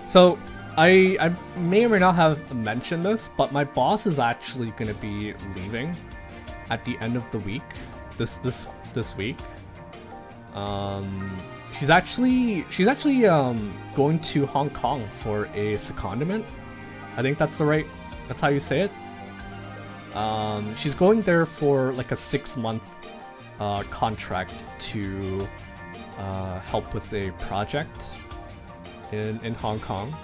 So, I may or may not have mentioned this, but my boss is actually going to be leaving at the end of the week. This week. She's actually going to Hong Kong for a secondment. I think that's how you say it. She's going there for like a 6-month contract to help with a project in Hong Kong.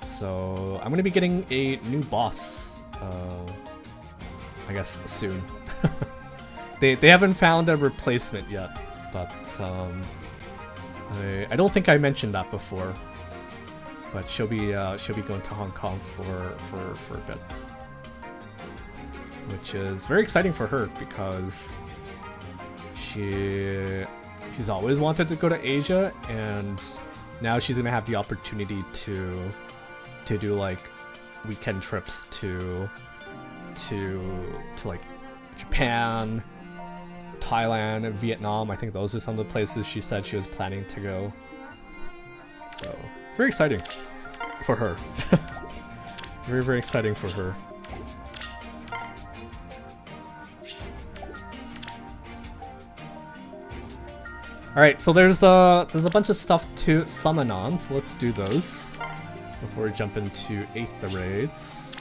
So I'm gonna be getting a new boss, I guess soon. They haven't found a replacement yet, but I don't think I mentioned that before. But she'll be going to Hong Kong for a bit, which is very exciting for her because she's always wanted to go to Asia, and now she's gonna have the opportunity to do like weekend trips to like Japan, Thailand, and Vietnam. I think those are some of the places she said she was planning to go. So very exciting for her. Very, very exciting for her. Alright, so there's a bunch of stuff to summon on, so let's do those before we jump into Aether Raids.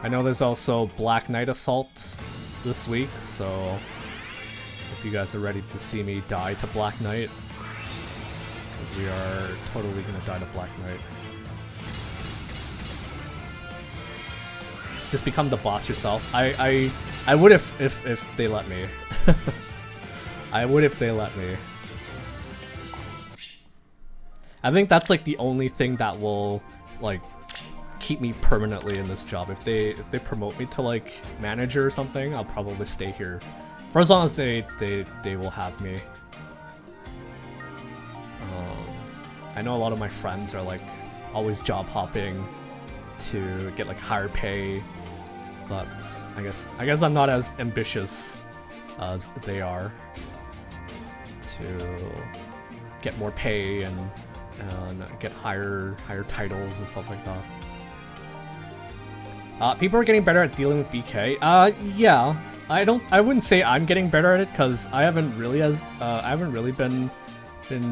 I know there's also Black Knight Assault this week, so hope you guys are ready to see me die to Black Knight, because we are totally gonna die to Black Knight. Just become the boss yourself. I would if they let me. I would if they let me. I think that's like the only thing that will like keep me permanently in this job. If they promote me to like manager or something, I'll probably stay here for as long as they will have me. I know a lot of my friends are like always job hopping to get like higher pay, but I guess I'm not as ambitious as they are to get more pay and get higher titles and stuff like that. People are getting better at dealing with BK. Yeah, I wouldn't say I'm getting better at it because I haven't really been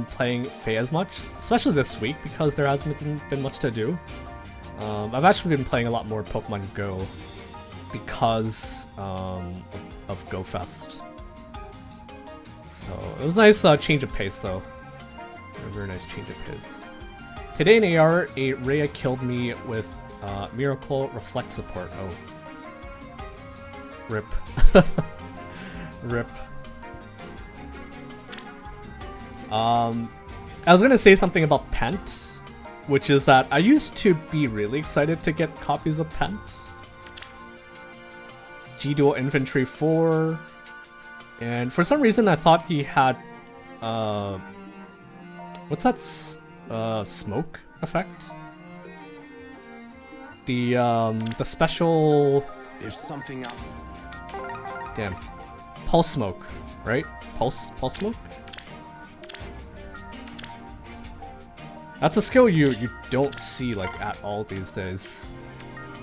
playing Fae as much, especially this week because there hasn't been much to do. I've actually been playing a lot more Pokemon Go because of Go Fest. So it was a nice change of pace though. A very nice change of pace. Today in AR, a Rhea killed me with Miracle Reflect Support. Oh. Rip. Rip. I was gonna say something about Pent, which is that I used to be really excited to get copies of Pent. G-Dual Infantry 4. And for some reason I thought he had what's that smoke effect? The special, There's something up. Damn. Pulse smoke, right? Pulse smoke? That's a skill you don't see like at all these days.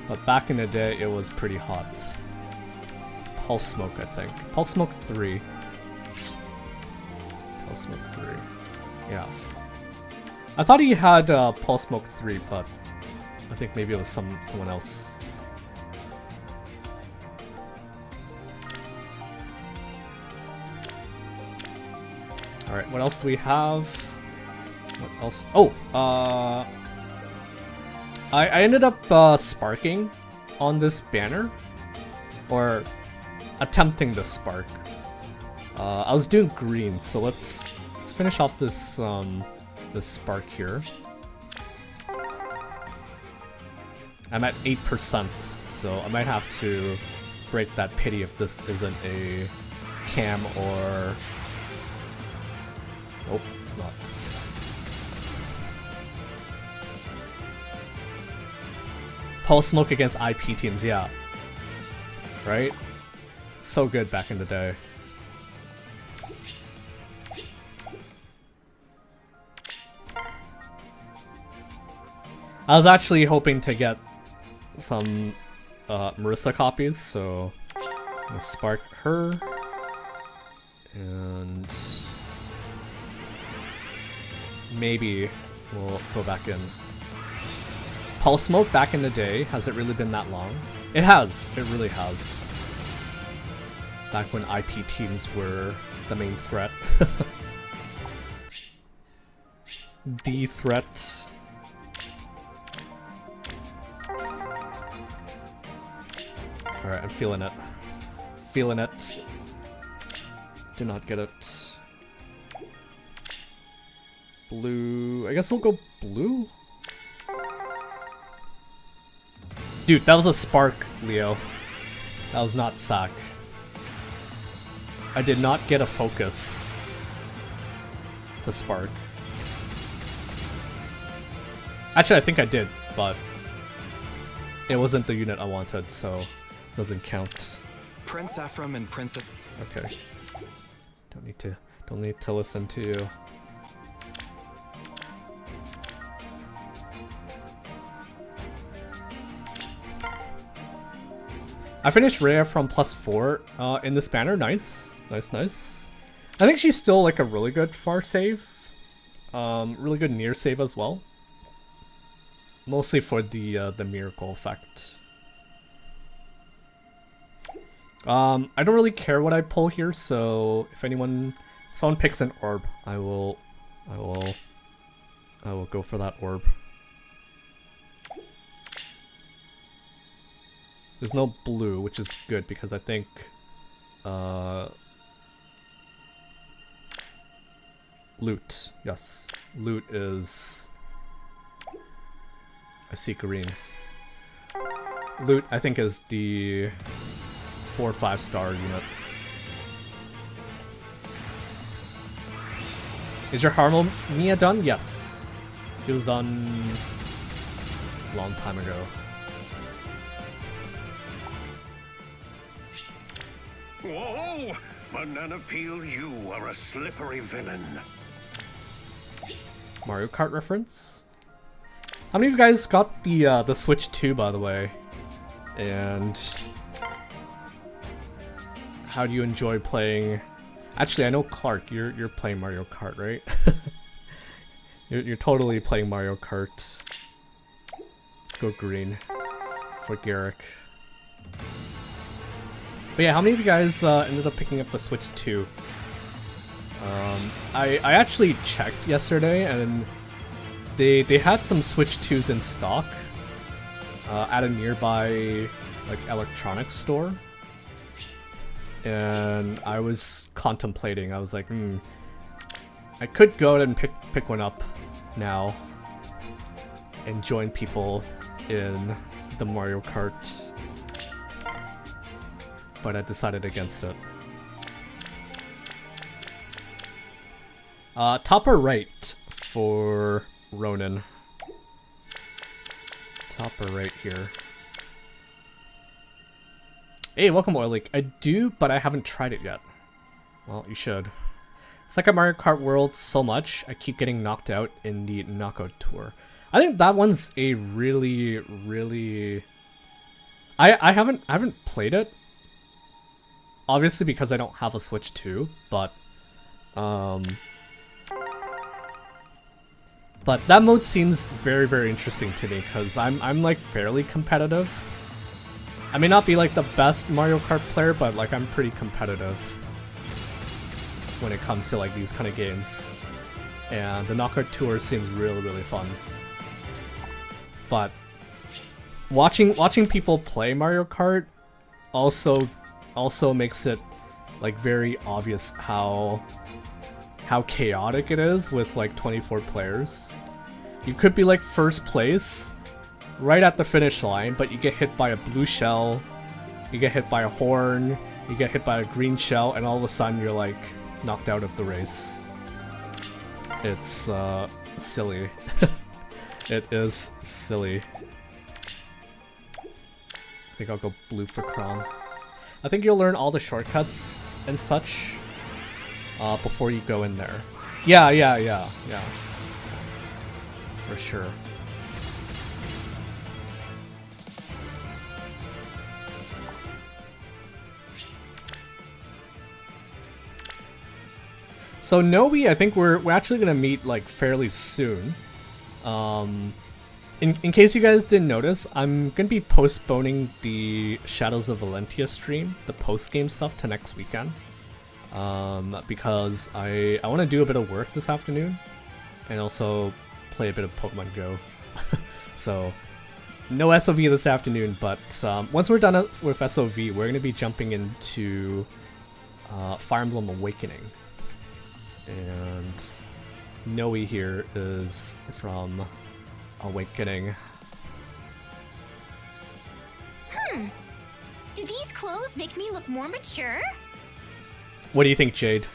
But back in the day it was pretty hot. Pulse smoke, I think. Pulse smoke 3. Pulse smoke 3. Yeah. I thought he had Pulse smoke 3, but I think maybe it was someone else. Alright, what else do we have? What else? Oh! I ended up sparking on this banner. Or attempting to spark. I was doing green, so let's finish off this this spark here. I'm at 8%, so I might have to break that pity if this isn't a cam or... Oh, it's not. Pulse Smoke against IP teams, yeah. Right? So good back in the day. I was actually hoping to get some Marissa copies, so I'm gonna spark her. And maybe we'll go back in. Pulse Smoke back in the day, has it really been that long? It has, it really has. Back when IP teams were the main threat. D threat. Alright, I'm feeling it. Feeling it. Did not get it. Blue. I guess we'll go blue? Dude, that was a spark, Leo. That was not sack. I did not get a focus to spark. Actually, I think I did, but it wasn't the unit I wanted, so it doesn't count. Prince Ephraim and Princess. Okay. Don't need to listen to you. I finished Rhea from +4 in this banner. Nice. Nice. I think she's still like a really good far save. Really good near save as well. Mostly for the miracle effect. I don't really care what I pull here, so if someone picks an orb, I will go for that orb. There's no blue, which is good because I think loot. Yes, loot is. I see green. Loot, I think, is the 4 or 5 star unit. Is your Harmonia done? Yes. It was done a long time ago. Whoa! Banana Peel, you are a slippery villain. Mario Kart reference? How many of you guys got the Switch 2, by the way? And how do you enjoy playing? Actually, I know Clark, you're playing Mario Kart, right? you're totally playing Mario Kart. Let's go green for Garrick. But yeah, how many of you guys ended up picking up the Switch 2? I actually checked yesterday, and they had some Switch 2s in stock at a nearby like electronics store. And I was contemplating. I was like, I could go and pick one up now and join people in the Mario Kart. But I decided against it. Top or right for Ronin? Top or right here? Hey, welcome Oil Leak. I do, but I haven't tried it yet. Well, you should. It's like a Mario Kart World so much, I keep getting knocked out in the Knockout Tour. I think that one's a really, really... I haven't played it. Obviously because I don't have a Switch 2, but that mode seems very, very interesting to me because I'm like fairly competitive. I may not be like the best Mario Kart player, but like I'm pretty competitive when it comes to like these kind of games. And the Knockout Tour seems really, really fun. But watching people play Mario Kart also makes it like very obvious how chaotic it is with like 24 players. You could be like first place right at the finish line, but you get hit by a blue shell, you get hit by a horn, you get hit by a green shell, and all of a sudden you're like knocked out of the race. It's silly. It is silly. I think I'll go blue for crown. I think you'll learn all the shortcuts and such before you go in there. Yeah. For sure. So Noe, I think we're actually gonna meet like fairly soon. In case you guys didn't notice, I'm gonna be postponing the Shadows of Valentia stream, the post-game stuff, to next weekend. Because I want to do a bit of work this afternoon, and also play a bit of Pokemon Go. So no SOV this afternoon, but once we're done with SOV, we're gonna be jumping into Fire Emblem Awakening. And Noe here is from Awakening. Do these clothes make me look more mature? What do you think, Jade?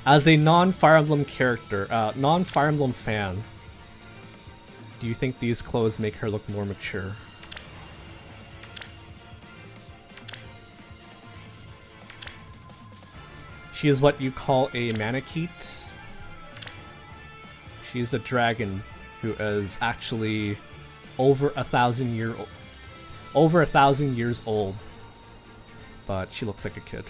As a non-Fire Emblem character, non-Fire Emblem fan, do you think these clothes make her look more mature? She is what you call a Manakete. She's a dragon who is actually over 1,000 years old, but she looks like a kid.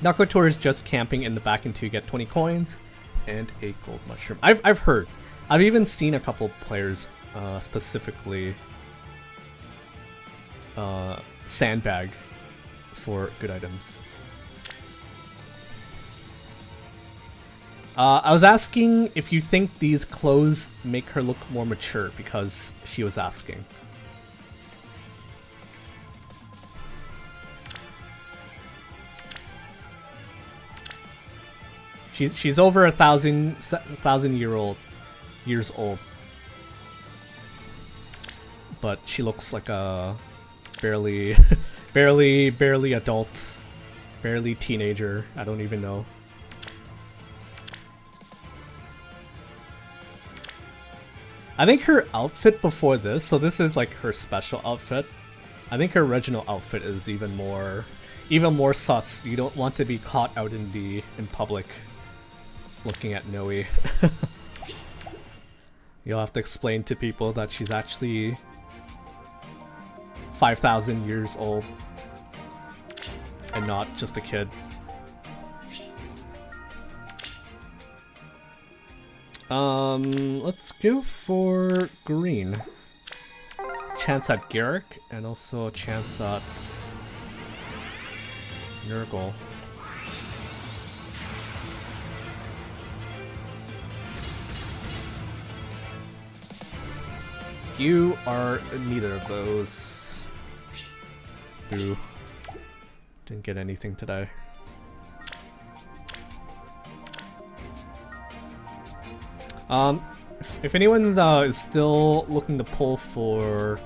Nakotor is just camping in the back to get 20 coins and a gold mushroom. I've heard. I've even seen a couple players specifically sandbag for good items. I was asking if you think these clothes make her look more mature, because she was asking. She's over 1,000 years old, but she looks like a barely adult, barely teenager. I don't even know. I think her outfit before this, so this is like her special outfit. I think her original outfit is even more sus. You don't want to be caught out in public looking at Noe. You'll have to explain to people that she's actually 5,000 years old and not just a kid. Let's go for green. Chance at Garrick and also a chance at Nurgle. You are neither of those. Boo. Didn't get anything today. If anyone is still looking to pull for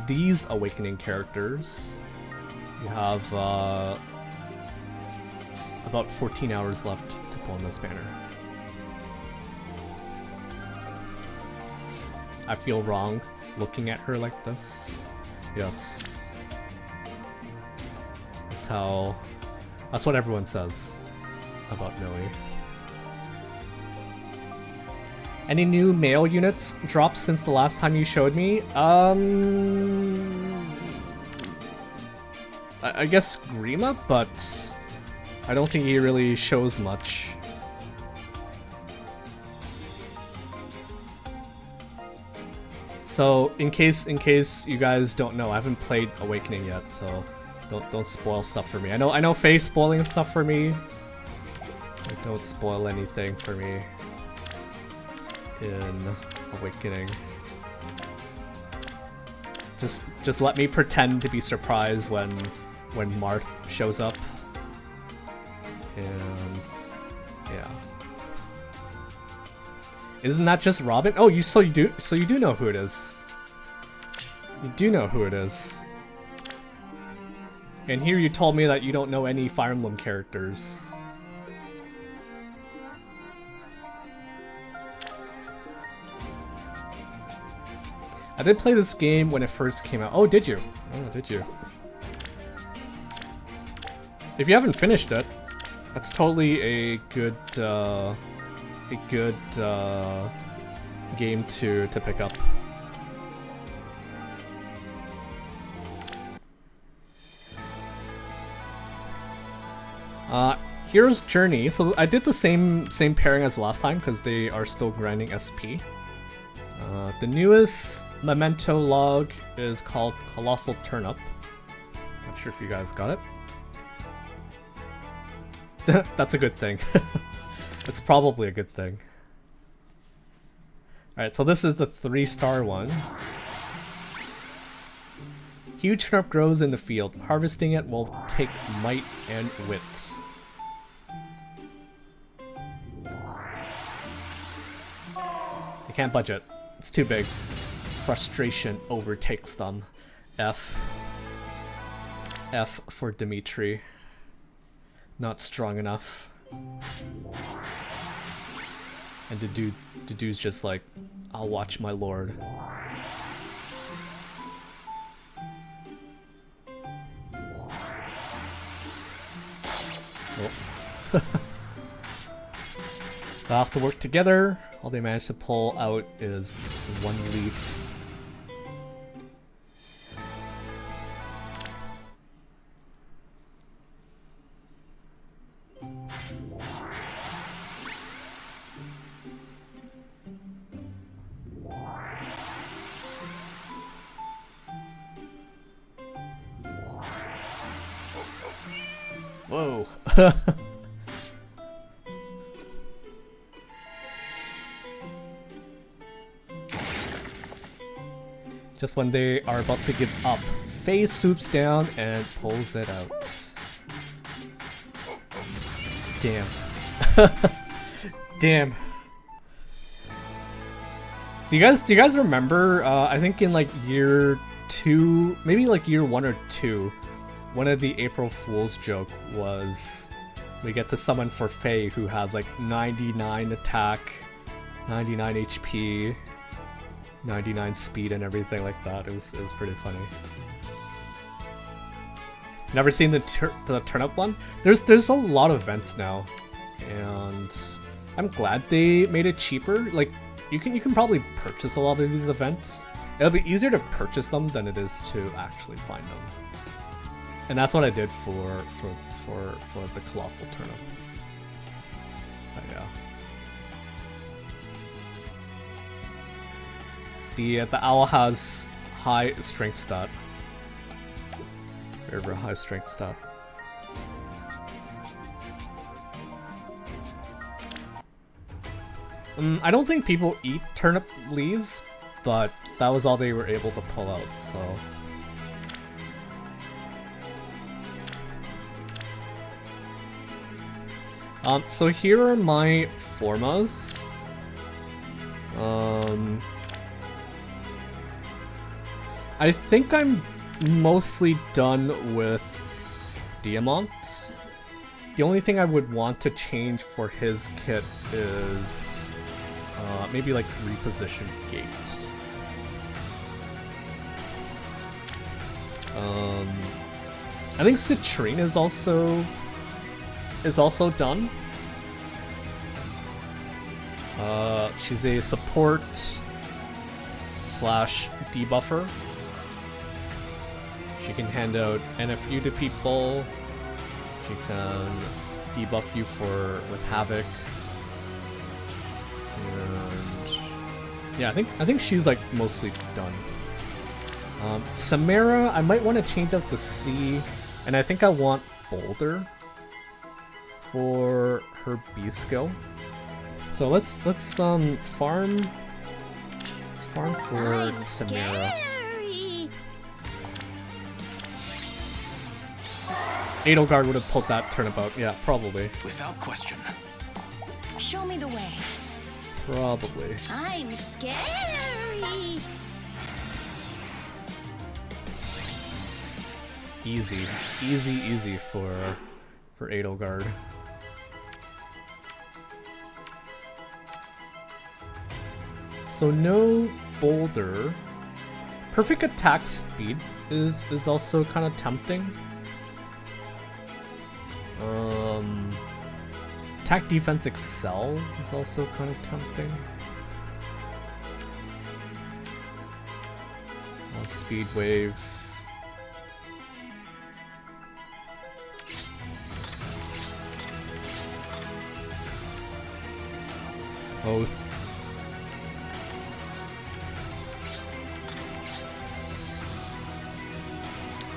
these Awakening characters, you have about 14 hours left to pull in this banner. I feel wrong looking at her like this. Yes. That's what everyone says about Noe. Any new male units dropped since the last time you showed me? I guess Grima, but I don't think he really shows much. So in case you guys don't know, I haven't played Awakening yet, so don't spoil stuff for me. I know Faye's spoiling stuff for me. Like, don't spoil anything for me in Awakening. Just let me pretend to be surprised when Marth shows up. And yeah. Isn't that just Robin? Oh, you do know who it is. You do know who it is. And here you told me that you don't know any Fire Emblem characters. I did play this game when it first came out. Oh, did you? Oh, did you? If you haven't finished it, that's totally a good game to pick up. Hero's Journey. So I did the same pairing as last time because they are still grinding SP. The newest memento log is called Colossal Turnip. Not sure if you guys got it. That's a good thing. It's probably a good thing. Alright, so this is the 3-star one. Huge turnip grows in the field. Harvesting it will take might and wit. They can't budget. It's too big. Frustration overtakes them. F for Dimitri. Not strong enough. And the dude's just like, I'll watch my lord. Oh. They'll have to work together. All they managed to pull out is 1 leaf. Whoa. Just when they are about to give up, Faye swoops down and pulls it out. Damn. Damn. Do you guys remember, I think in like year 2, maybe like year 1 or 2, one of the April Fool's joke was we get to summon for Faye who has like 99 attack, 99 HP, 99 speed and everything like that. It was pretty funny. Never seen the Turnip one? There's a lot of events now, and I'm glad they made it cheaper. Like you can probably purchase a lot of these events. It'll be easier to purchase them than it is to actually find them. And that's what I did for the Colossal Turnip. But yeah. The owl has high strength stat. Very high strength stat. I don't think people eat turnip leaves, but that was all they were able to pull out, so. So here are my formas. I think I'm mostly done with Diamant. The only thing I would want to change for his kit is maybe like reposition gate. I think Citrine is also done. She's a support / debuffer. She can hand out NFU to people. She can debuff you with Havoc. And yeah, I think she's like mostly done. Samara, I might want to change out the C, and I think I want Boulder for her B skill. So let's farm. Let's farm for Samara. Edelgard would have pulled that turnip out. Yeah, probably. Without question. Show me the way. Probably. I'm scary. Easy for Edelgard. So no Boulder. perfect attack speed is also kind of tempting. Attack defense excel is also kind of tempting. Speed wave. Oath.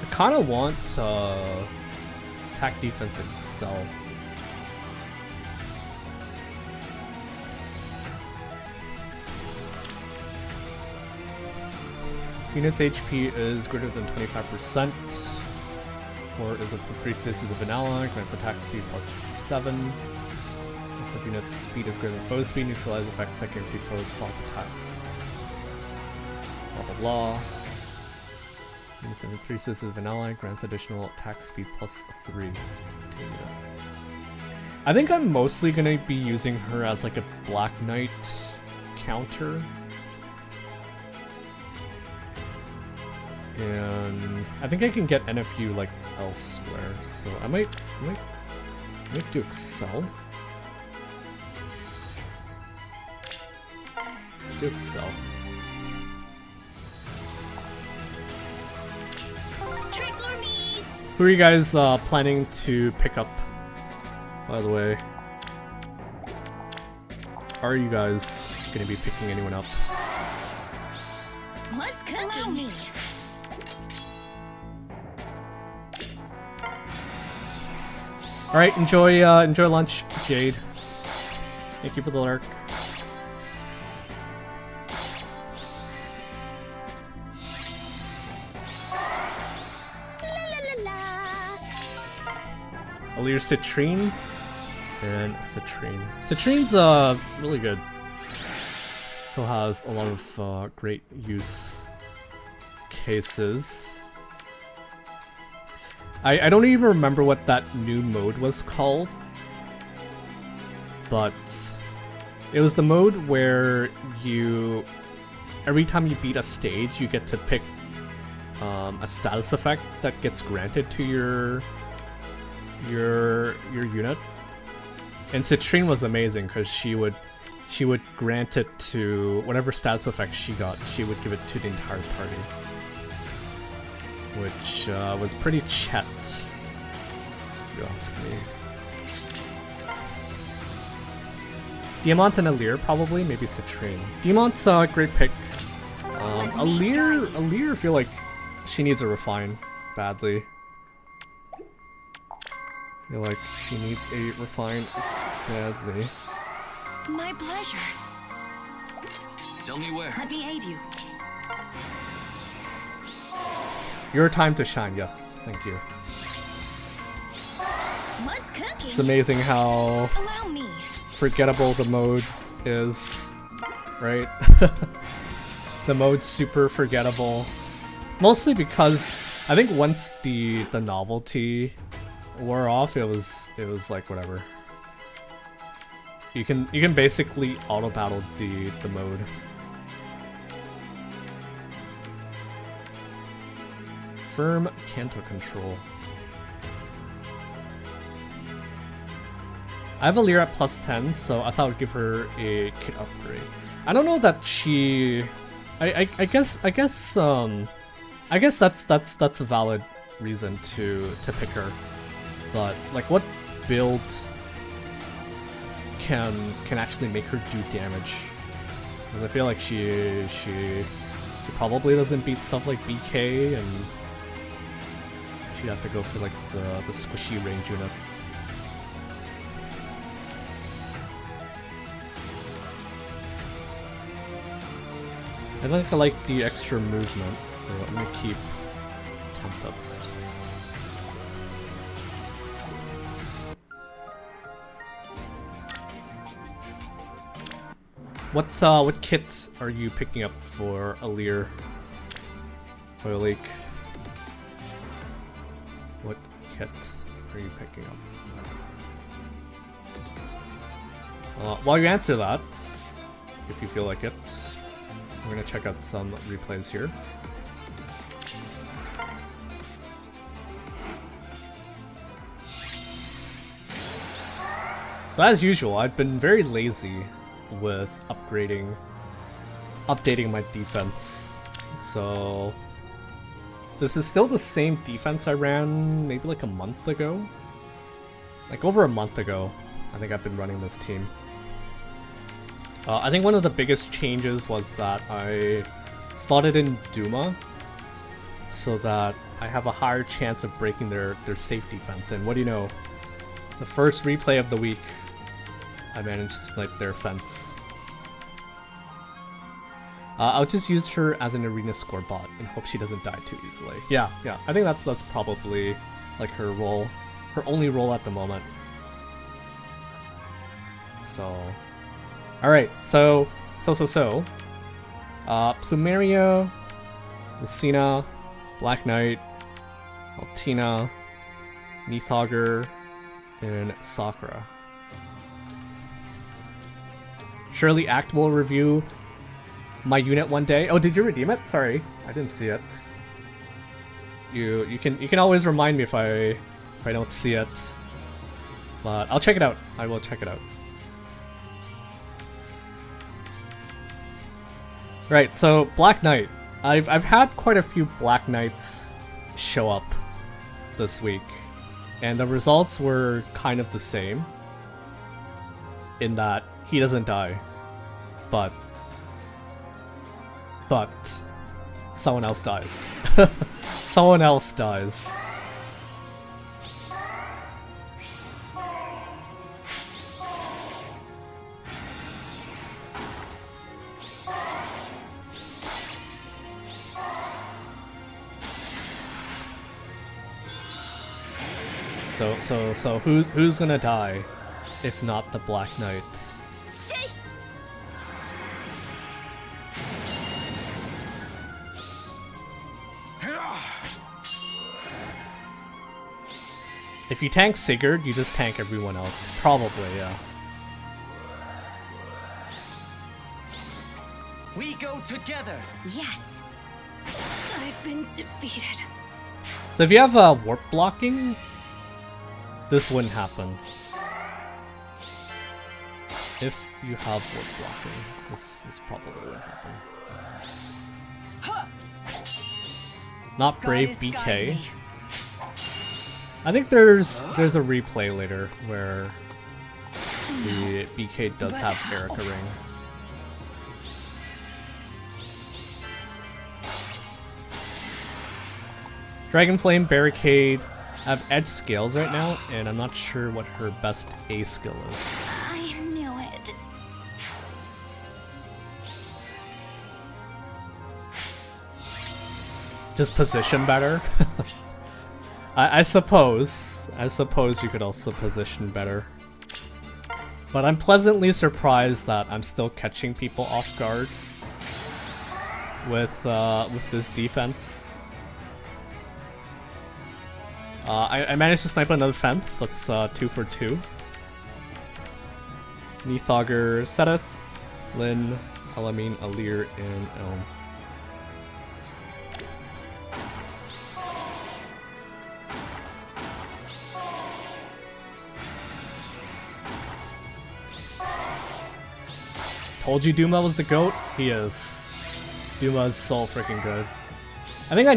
I kind of want attack defense excel. Unit's HP is greater than 25%, or is up to 3 spaces of an ally, grants attack speed plus 7. Also, if unit's speed is greater than foe speed, neutralize effects that guarantee foes fall attacks. Blah blah blah. Units in 3 spaces of an ally, grants additional attack speed plus 3. I think I'm mostly gonna be using her as like a Black Knight counter. And I think I can get NFU like elsewhere, so I might do Excel. Let's do Excel. Trick or meat. Who are you guys planning to pick up, by the way? Are you guys gonna be picking anyone up? What's cooking? All right, enjoy lunch, Jade. Thank you for the lurk. Alir Citrine and Citrine. Citrine's really good. Still has a lot of great use cases. I don't even remember what that new mode was called, but it was the mode where you, every time you beat a stage, you get to pick a status effect that gets granted to your unit. And Citrine was amazing because she would grant it to whatever status effect she got. She would give it to the entire party, which was pretty chet, if you ask me. Diamant and Alir, probably, maybe Citrine. Diamant's a great pick. Alir, I feel like she needs a refine badly. I feel like she needs a refine badly. My pleasure. Tell me where. Let me aid you. Your time to shine, yes, thank you. What's cooking? It's amazing how Allow me. forgettable the mode is, right? The mode's super forgettable. Mostly because I think once the novelty wore off, it was like whatever. You can basically auto battle the mode. Firm Canto control. I have Alir at plus 10, so I thought I would give her a kit upgrade. I don't know that she. I guess that's a valid reason to pick her, but like what build can actually make her do damage? Because I feel like she probably doesn't beat stuff like BK, and she'd have to go for like the squishy range units. I think I like the extra movement, so I'm gonna keep Tempest. What kit are you picking up for Alir? Oil Leak. What kit are you picking up? While you answer that, if you feel like it, we're gonna check out some replays here. So as usual, I've been very lazy with updating my defense. So this is still the same defense I ran maybe like a month ago. Like over a month ago, I think I've been running this team. I think one of the biggest changes was that I slotted in Duma so that I have a higher chance of breaking their safe defense. And what do you know? The first replay of the week, I managed to snipe their fence. I'll just use her as an arena score bot and hope she doesn't die too easily. Yeah. I think that's probably like her role, her only role at the moment. So, all right. So. Plumeria, Lucina, Black Knight, Altina, Neathauger, and Sakura. Surely Act will review my unit one day. Oh, did you redeem it? Sorry, I didn't see it. You can always remind me if I don't see it. But I'll check it out. I will check it out. Right, so Black Knight. I've had quite a few Black Knights show up this week, and the results were kind of the same. In that he doesn't die, but someone else dies. Someone else dies. So who's gonna die if not the Black Knight? If you tank Sigurd, you just tank everyone else. Probably, yeah. We go together. Yes. I've been defeated. So if you have warp blocking, this wouldn't happen. If you have warp blocking, this probably wouldn't happen. Not Brave BK. I think there's a replay later where the BK does have Erica Ring. Dragonflame, Barricade. I have Edge Scales right now, and I'm not sure what her best A skill is. I knew it. Just position better. I suppose you could also position better. But I'm pleasantly surprised that I'm still catching people off guard with this defense. I managed to snipe another fence. That's 2 for 2. Neathauger, Seteth, Lyn, Elamine, Alir, and Elm. Told you Duma was the GOAT? He is. Duma is so freaking good. I think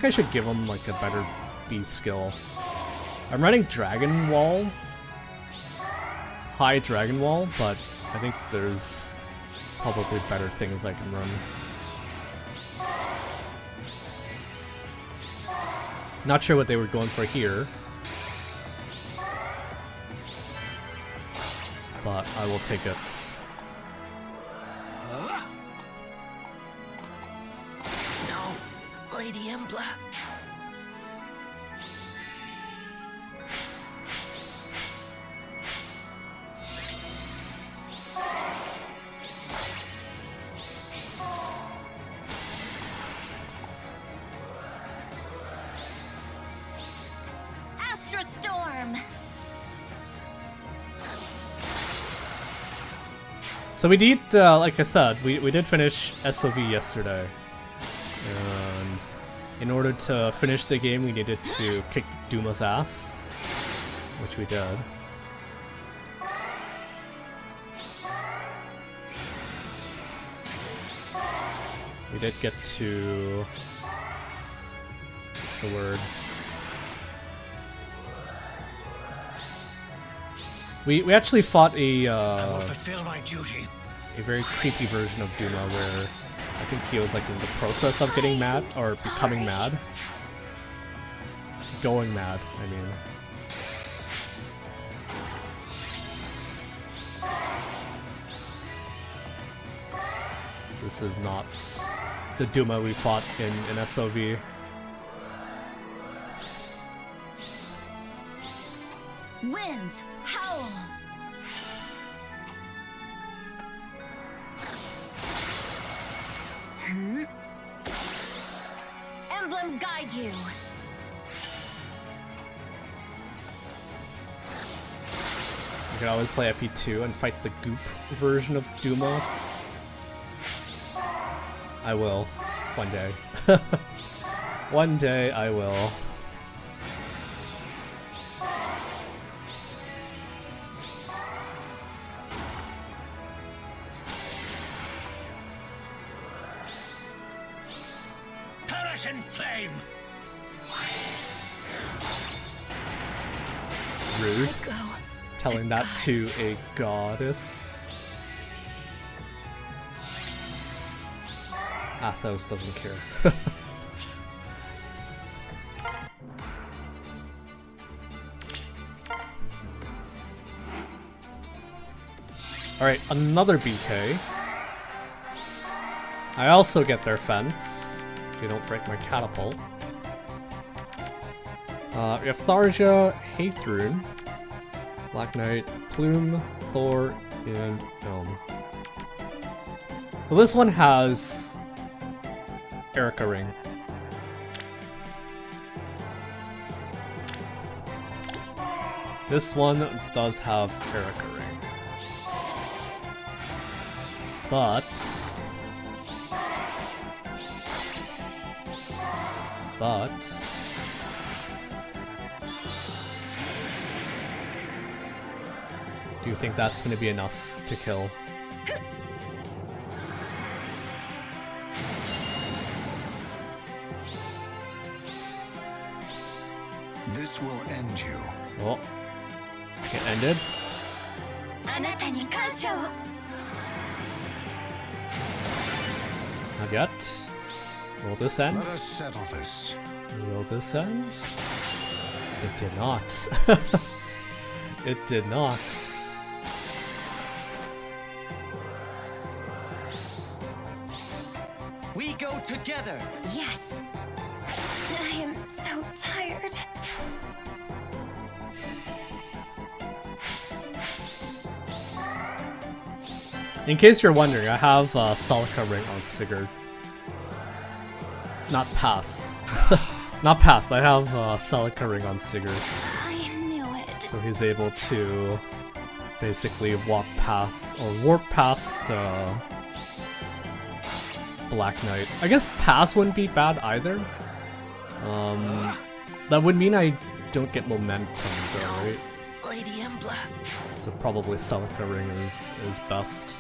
I should give him like a better B skill. I'm running Dragon Wall. High Dragon Wall, but I think there's probably better things I can run. Not sure what they were going for here. But I will take it. No, Lady Embla. So we did, like I said, we did finish SOV yesterday. And in order to finish the game, we needed to kick Duma's ass, which we did. We did get to... what's the word? We actually fought a I will fulfill my duty. a very creepy version of Duma where I think he was like in the process of getting mad or becoming mad. Going mad, I mean. This is not the Duma we fought in SOV. Winds, howl! Emblem guide you! You can always play FE2 and fight the goop version of Duma. I will. One day. One day I will. Perish in flame! Rude. Go. Telling that to a goddess. Athos doesn't care. Alright, another BK. I also get their fence. They don't break my catapult. We have Tharja, Haithrun, Black Knight, Plume, Thor, and Elm. So this one has Erica Ring. This one does have Erica Ring. But do you think that's going to be enough to kill? This will end you. Oh, it ended. あなたに感謝を Not yet. Will this end? Let us settle this. Will this end? It did not. It did not. We go together. Yes. I am so tired. In case you're wondering, I have Celica Ring on Sigurd. Not pass. Not pass, I have Celica Ring on Sigurd. I knew it. So he's able to basically walk past, or warp past Black Knight. I guess pass wouldn't be bad either. That would mean I don't get momentum though, right? Lady Embla. So probably Celica Ring is best.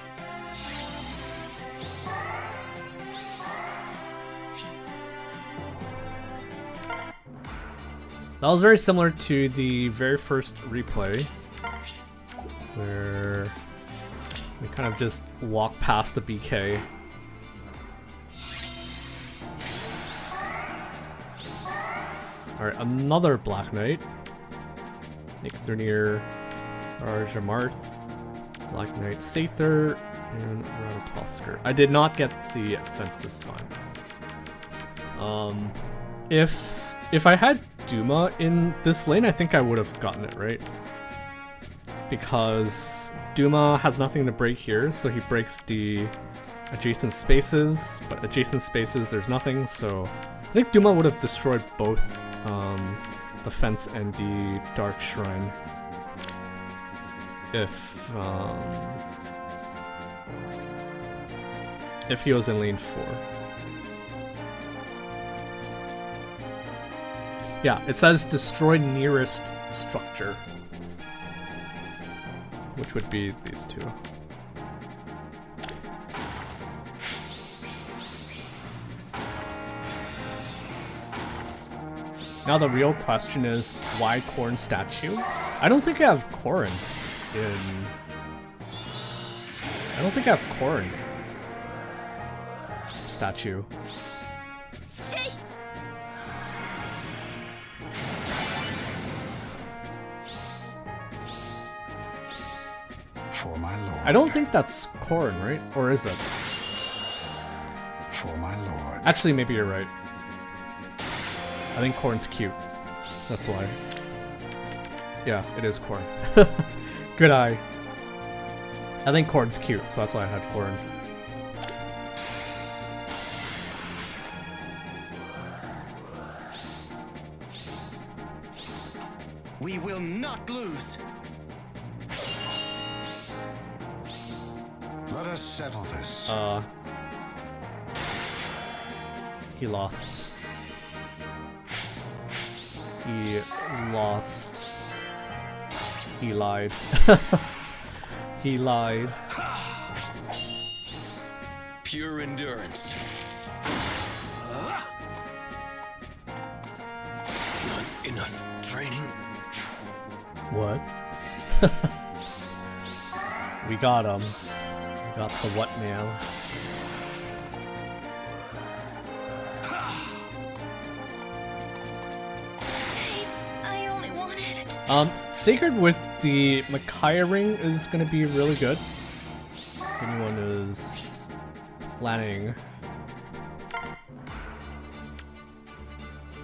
That was very similar to the very first replay, where we kind of just walk past the BK. Alright, another Black Knight. Nickthurnir, Arjamarth, Black Knight Sather, and Ratatosker. I did not get the fence this time. If I had Duma in this lane, I think I would have gotten it, right? Because Duma has nothing to break here, so he breaks the adjacent spaces, but adjacent spaces there's nothing, so I think Duma would have destroyed both the fence and the Dark Shrine if he was in lane 4. Yeah, it says destroy nearest structure, which would be these two. Now the real question is, why Corn statue? I don't think I have Corn in... I don't think I have Corn statue. For my lord. I don't think that's Corn, right? Or is it? For my lord. Actually, maybe you're right. I think Corn's cute. That's why. Yeah, it is Corn. Good eye. I think Corn's cute, so that's why I had Corn. We will not lose. Let us settle this. He lost. He lost. He lied. He lied. Pure endurance. Not enough training. What? We got him. We got the what now? I only wanted. Sacred with the Micaiah ring is gonna be really good. If anyone is planning,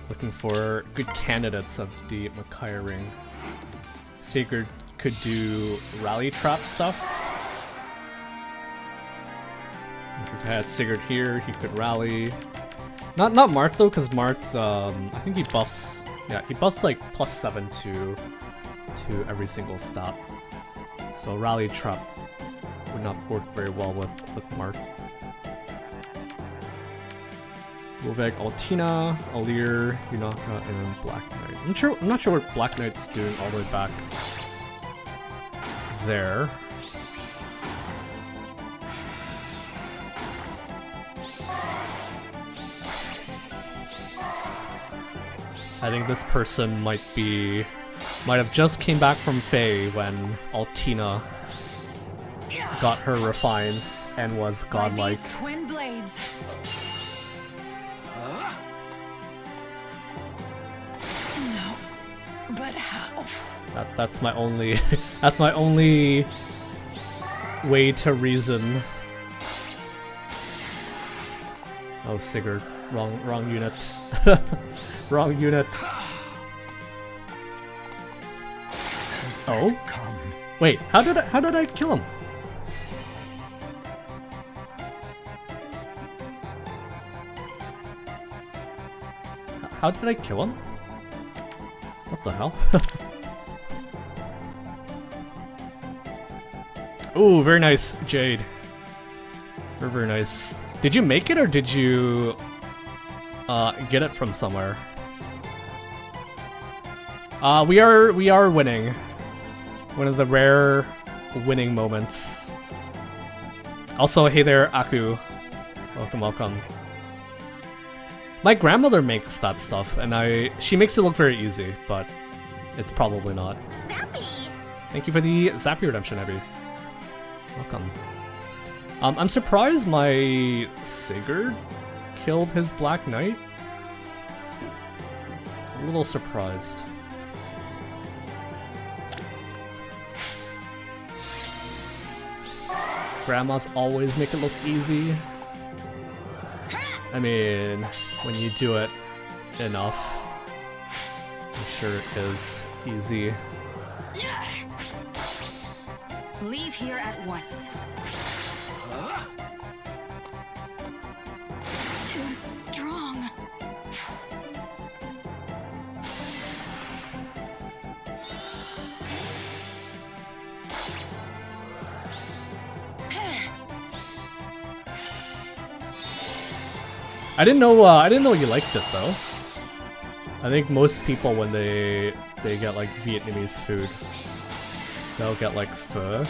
looking for good candidates of the Micaiah ring. Sacred could do rally trap stuff. If we had Sigurd here, he could rally. Not Marth though, because Marth, I think he buffs. Yeah, he buffs like +7 to every single stat. So rally trap would not work very well with Marth. Wolveg, Altina, Alir, Yucca, and Black Knight. I'm not sure what Black Knight's doing all the way back there. I think this person might have just came back from Fae when Altina got her refined and was godlike. These twin blades. No, but how? That's my only that's my only way to reason. Oh, Sigurd, wrong unit. Wrong unit. Oh, wait, how did I kill him? How did I kill him? What the hell? Ooh, very nice, Jade. Very nice. Did you make it or did you get it from somewhere? We are winning. One of the rare winning moments. Also, hey there, Aku. Welcome. My grandmother makes that stuff, and she makes it look very easy, but it's probably not. Zappy! Thank you for the Zappy redemption, Abby. Welcome. I'm surprised my Sigurd killed his Black Knight. A little surprised. Grandmas always make it look easy. I mean, when you do it enough, I'm sure it is easy. Leave here at once. Too strong. I didn't know you liked it though. I think most people when they get like Vietnamese food, they'll get like pho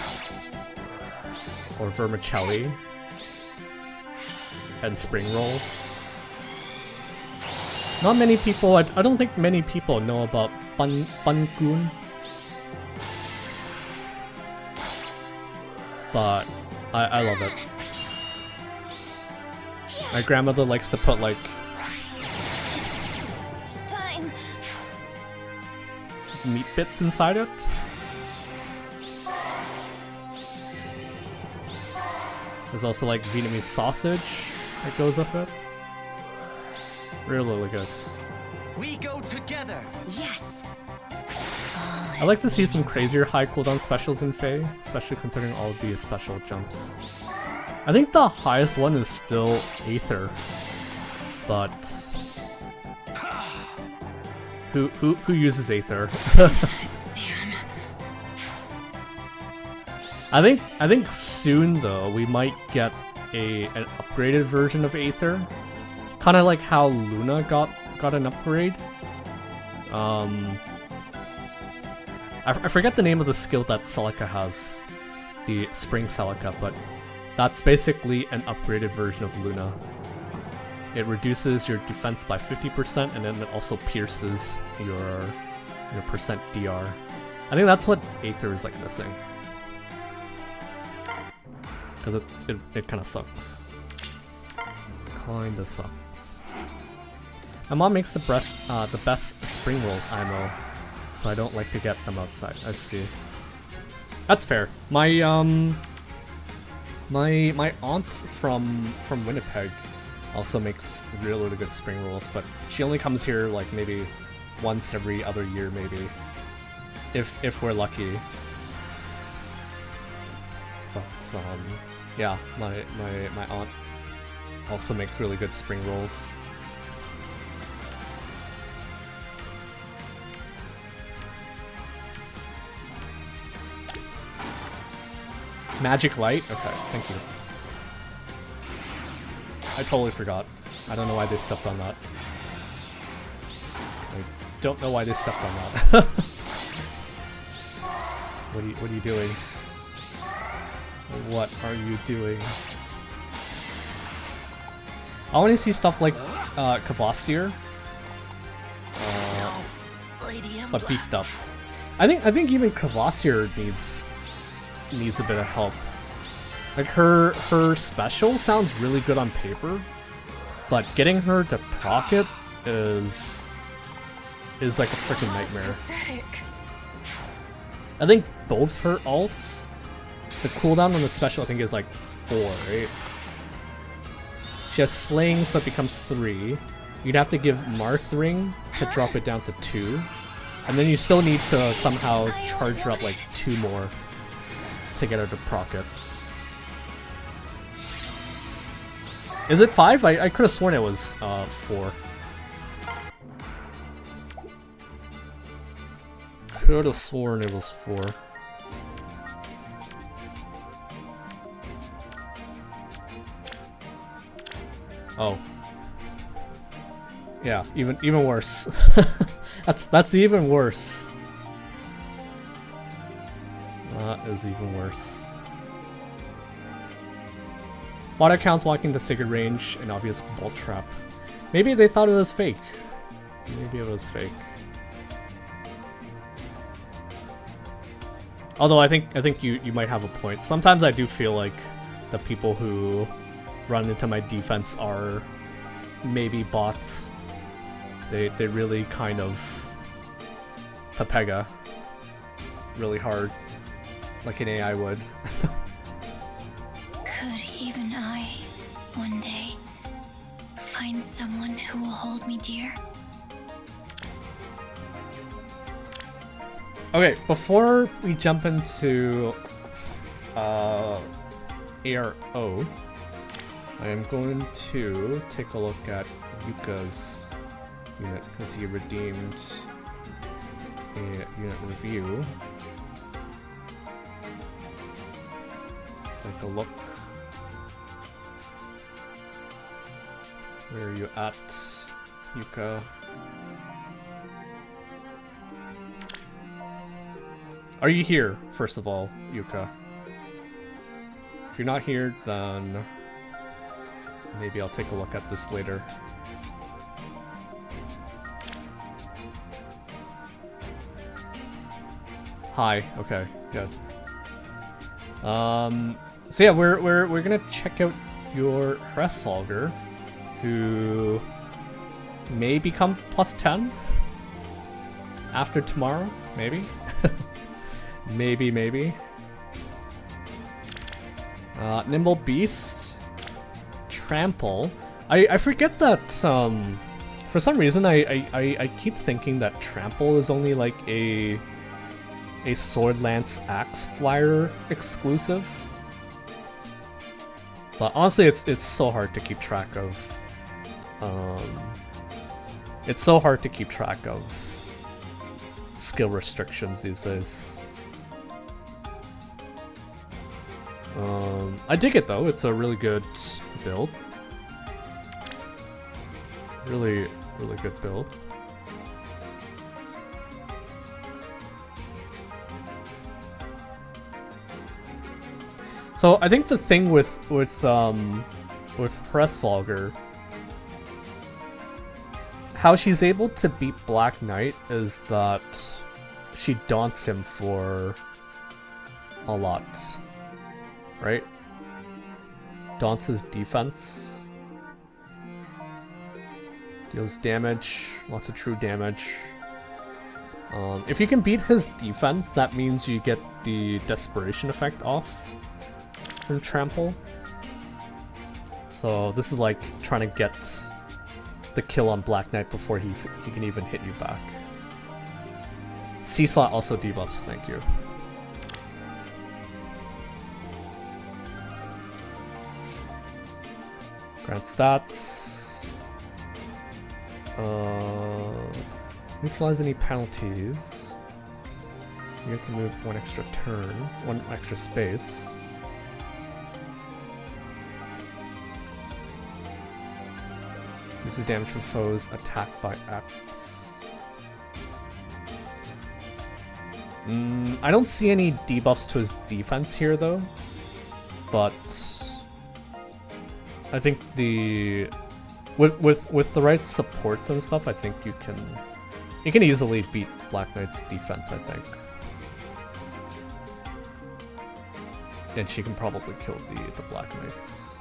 or vermicelli and spring rolls. Not many people, I don't think many people know about Bankun. But I love it. My grandmother likes to put like Time. meat bits inside it. There's also like Vietnamese sausage that goes with it. Really good. We go together. Yes. I like to see some crazier high cooldown specials in Fae, especially considering all of the special jumps. I think the highest one is still Aether, but who uses Aether? Damn. I think soon though we might get an upgraded version of Aether, kind of like how Luna got an upgrade. I forget the name of the skill that Celica has, the Spring Celica, but that's basically an upgraded version of Luna. It reduces your defense by 50%, and then it also pierces your percent DR. I think that's what Aether is like missing, because it kind of sucks. Kinda sucks. My mom makes the best spring rolls IMO, so I don't like to get them outside. I see. That's fair. My my aunt from Winnipeg also makes really good spring rolls, but she only comes here like maybe once every other year, maybe, if we're lucky. But yeah, my aunt also makes really good spring rolls. Magic light? Okay, thank you. I totally forgot. I don't know why they stepped on that. I don't know why they stepped on that. What are you doing? What are you doing? I want to see stuff like Kvasir, but beefed up. I think even Kvasir needs a bit of help. Like her special sounds really good on paper, but getting her to proc it is like a freaking nightmare. I think both her alts, the cooldown on the special I think is like 4, right? She has slaying, so it becomes 3. You'd have to give Marthring to drop it down to 2. And then you still need to somehow charge her up like 2 more to get her to proc it. Is it 5? I could have sworn it was 4. Could have sworn it was 4. Oh. Yeah, even worse. That's even worse. That is even worse. Bot accounts walking the sacred range, an obvious bolt trap. Maybe they thought it was fake. Maybe it was fake. Although I think you might have a point. Sometimes I do feel like the people who run into my defense are maybe bots. They really kind of Pepega really hard, like an AI would. Could even I, one day, find someone who will hold me dear? Okay, before we jump into ARO, I am going to take a look at Yucca's unit because he redeemed a unit review. Let's take a look. Where are you at, Yucca? Are you here, first of all, Yucca? If you're not here, then maybe I'll take a look at this later. Hi. Okay, good. So yeah, we're gonna check out your Hresvolger, who may become +10 after tomorrow, maybe. maybe. Nimble Beast, Trample. I forget that for some reason I keep thinking that Trample is only like a Sword Lance Axe Flyer exclusive. But honestly, it's so hard to keep track of. It's so hard to keep track of skill restrictions these days. I dig it though. It's a really good build. Really good build. So I think the thing with Hresvolger, how she's able to beat Black Knight is that she daunts him for a lot, right? Daunts his defense, deals damage, lots of true damage. If you can beat his defense, that means you get the desperation effect off from Trample. So this is like trying to get the kill on Black Knight before he can even hit you back. C-Slot also debuffs, thank you. Grant stats. Neutralize any penalties. You can move one extra turn, one extra space. Uses damage from foes attacked by X. I don't see any debuffs to his defense here though, but I think with the right supports and stuff, I think you can easily beat Black Knight's defense, I think. And she can probably kill the Black Knights.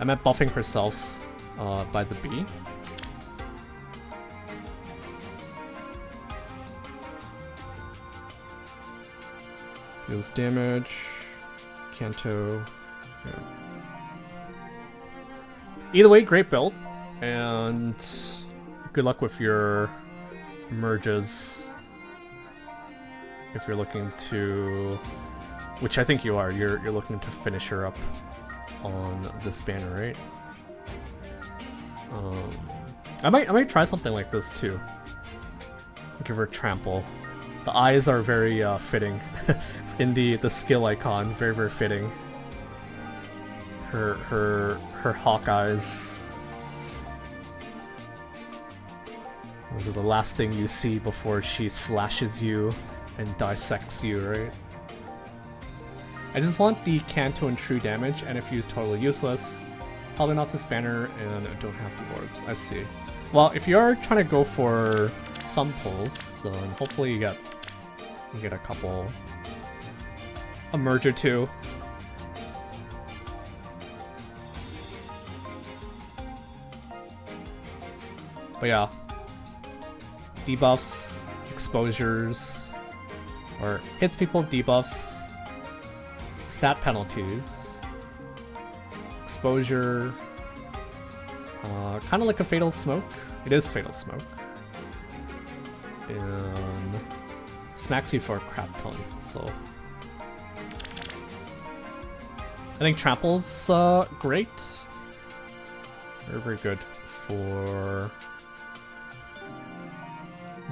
I meant buffing herself by the B. Deals damage. Kanto. Yeah. Either way, great build. And good luck with your merges. If you're looking to... Which I think you are. You're looking to finish her up on this banner, right? I might try something like this too. Give her Trample. The eyes are very fitting in the skill icon. Very fitting. Her hawk eyes. Those are the last thing you see before she slashes you and dissects you, right? I just want the Kanto and true damage, and if used, totally useless. Probably not this banner, and I don't have the orbs. I see. Well, if you are trying to go for some pulls, then hopefully you get a couple, a merge or two. But yeah, debuffs, exposures, or hits people with debuffs. Stat penalties, exposure, kind of like a Fatal Smoke. It is Fatal Smoke, and smacks you for a crap ton. So I think Trample's great, very good for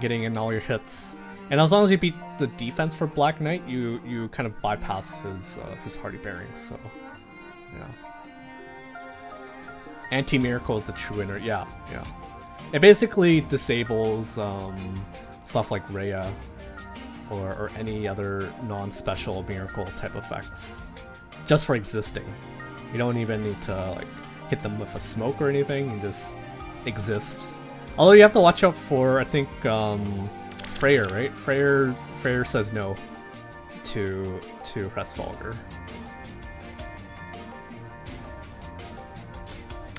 getting in all your hits. And as long as you beat the defense for Black Knight, you kind of bypass his Hardy Bearings, so yeah. Anti-Miracle is the true winner, yeah. It basically disables stuff like Rhea or any other non-special Miracle type effects, just for existing. You don't even need to like hit them with a smoke or anything, you just exist. Although you have to watch out for, I think, Freyr, right? Freyr says no to Hresvalgar.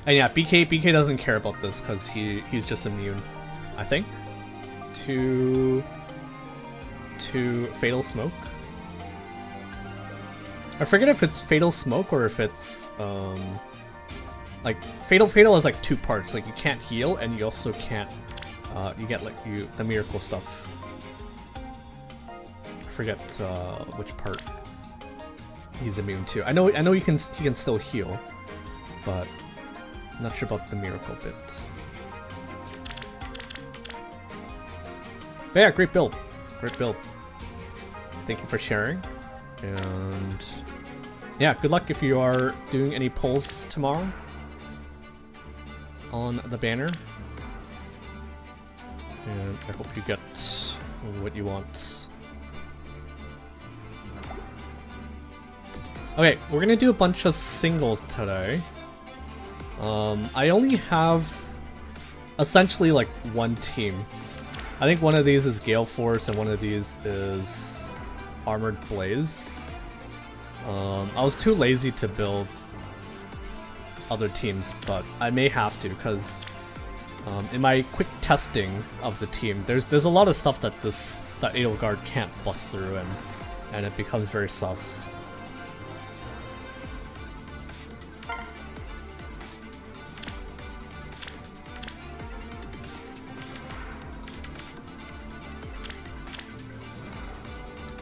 And yeah, BK doesn't care about this because he's just immune, I think, to Fatal Smoke. I forget if it's Fatal Smoke or if it's like Fatal is like 2 parts. Like you can't heal and you also can't you get like the miracle stuff. I forget which part he's immune to. I know he can still heal, but I'm not sure about the miracle bit. But yeah, great build. Great build. Thank you for sharing. And yeah, good luck if you are doing any polls tomorrow on the banner. And I hope you get what you want. Okay, we're gonna do a bunch of singles today. I only have essentially like 1 team. I think one of these is Gale Force and one of these is Armored Blaze. I was too lazy to build other teams, but I may have to because in my quick testing of the team, there's a lot of stuff that Edelgard can't bust through, and it becomes very sus.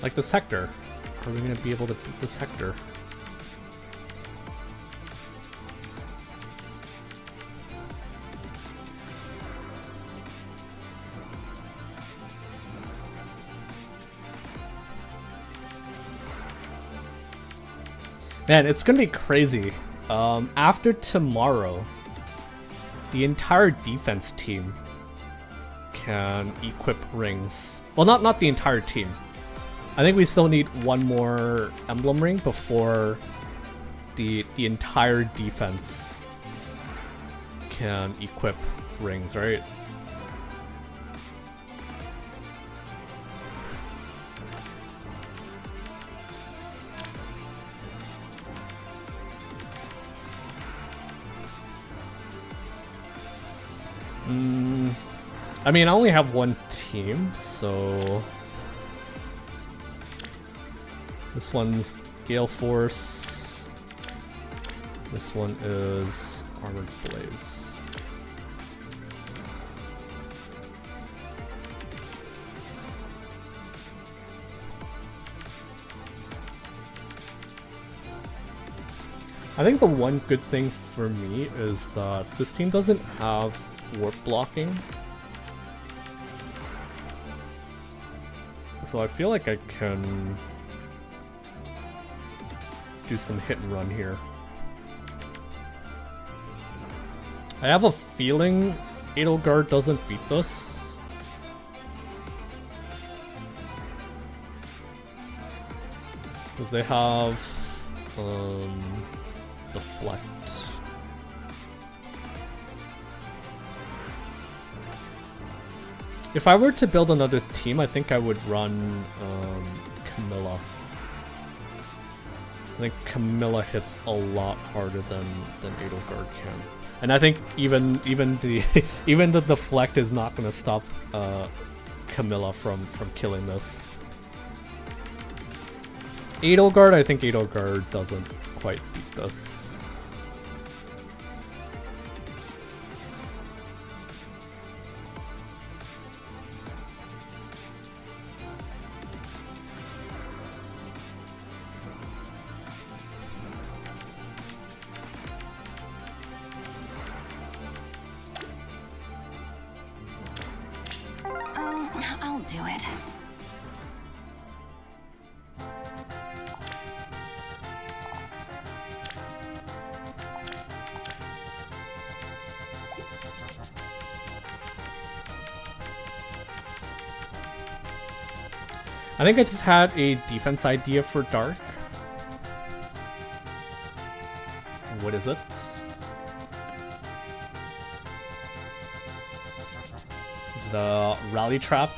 Like this Hector. Are we gonna be able to beat this Hector? Man, it's gonna be crazy. After tomorrow, the entire defense team can equip rings. Well, not the entire team. I think we still need 1 more emblem ring before the entire defense can equip rings, right? I mean, I only have 1 team, so this one's Gale Force. This one is Armored Blaze. I think the one good thing for me is that this team doesn't have warp blocking. So I feel like I can do some hit and run here. I have a feeling Edelgard doesn't beat this. Because they have deflect. If I were to build another team, I think I would run Camilla. I think Camilla hits a lot harder than Edelgard can, and I think even the deflect is not gonna stop Camilla from killing this. Edelgard, I think Edelgard doesn't quite beat this. I'll do it. I think I just had a defense idea for Dark. What is it? the rally trap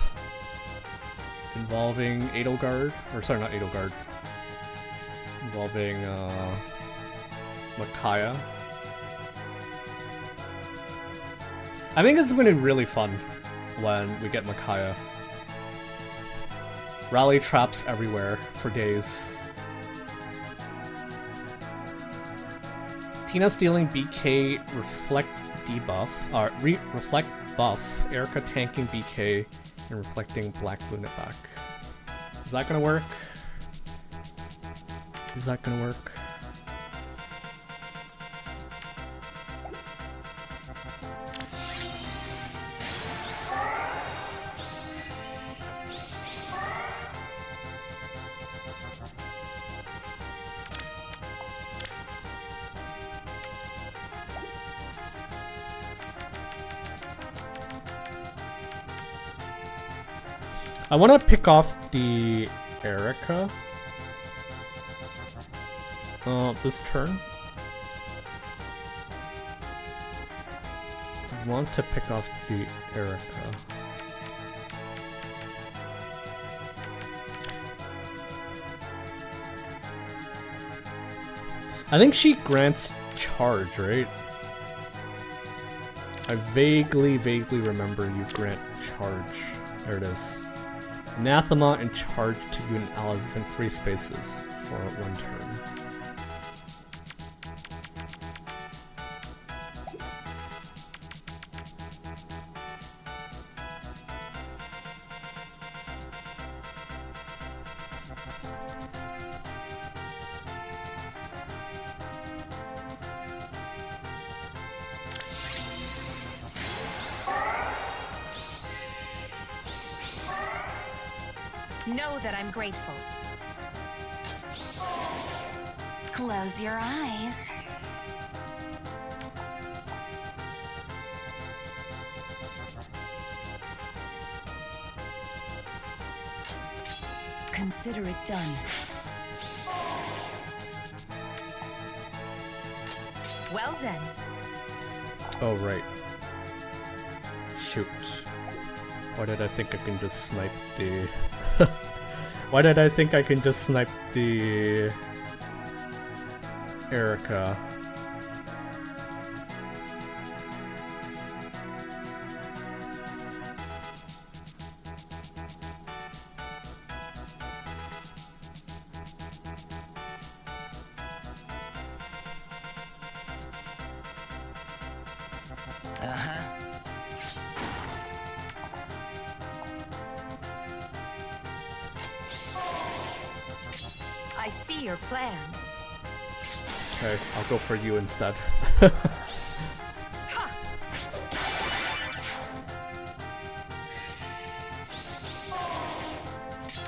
involving Edelgard, or sorry, not Edelgard, involving Micaiah. I think it's going to be really fun when we get Micaiah. Rally traps everywhere for days. Tina stealing BK reflect debuff, reflect buff. Erica tanking BK and reflecting Black Luna back. Is that gonna work? Is that gonna work? I want to pick off the Erica this turn. I want to pick off the Erica. I think she grants charge, right? I vaguely remember you grant charge. There it is. Anathema and charge to you and allies within 3 spaces for 1 turn. Know that I'm grateful. Close your eyes. Consider it done. Well then. Oh, right. Shoot. Why did I think I can just snipe the... Why did I think I can just snipe the... Erica? I see your plan. Okay, I'll go for you instead.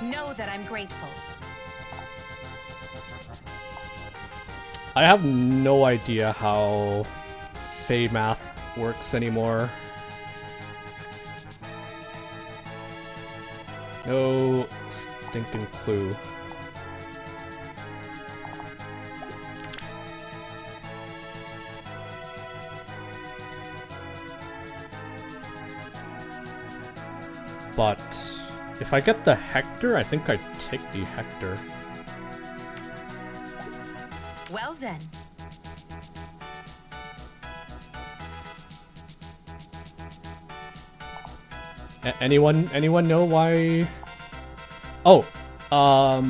Know that I'm grateful. I have no idea how Fey math works anymore. No stinking clue. But if I get the Hector, I think I take the Hector. Well then. Anyone know why? Oh, I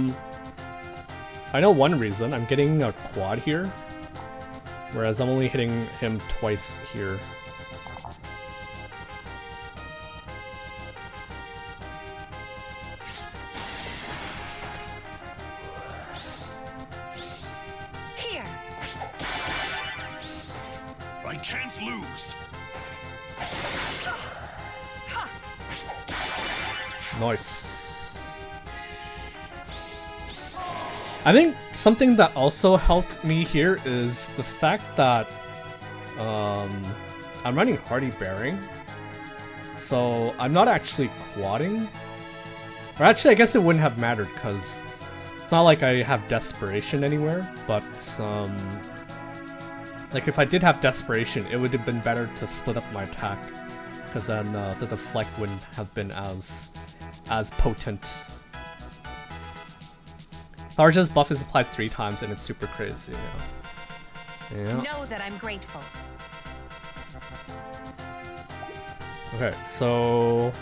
know one reason. I'm getting a quad here, whereas I'm only hitting him twice here. I can't lose. Nice. I think something that also helped me here is the fact that I'm running Hardy Bearing, so I'm not actually quadding. Or actually, I guess it wouldn't have mattered because it's not like I have Desperation anywhere, but like if I did have Desperation, it would have been better to split up my attack because then the deflect wouldn't have been as potent. Tharja's buff is applied 3 times and it's super crazy. Yeah. Know that I'm grateful. Okay, so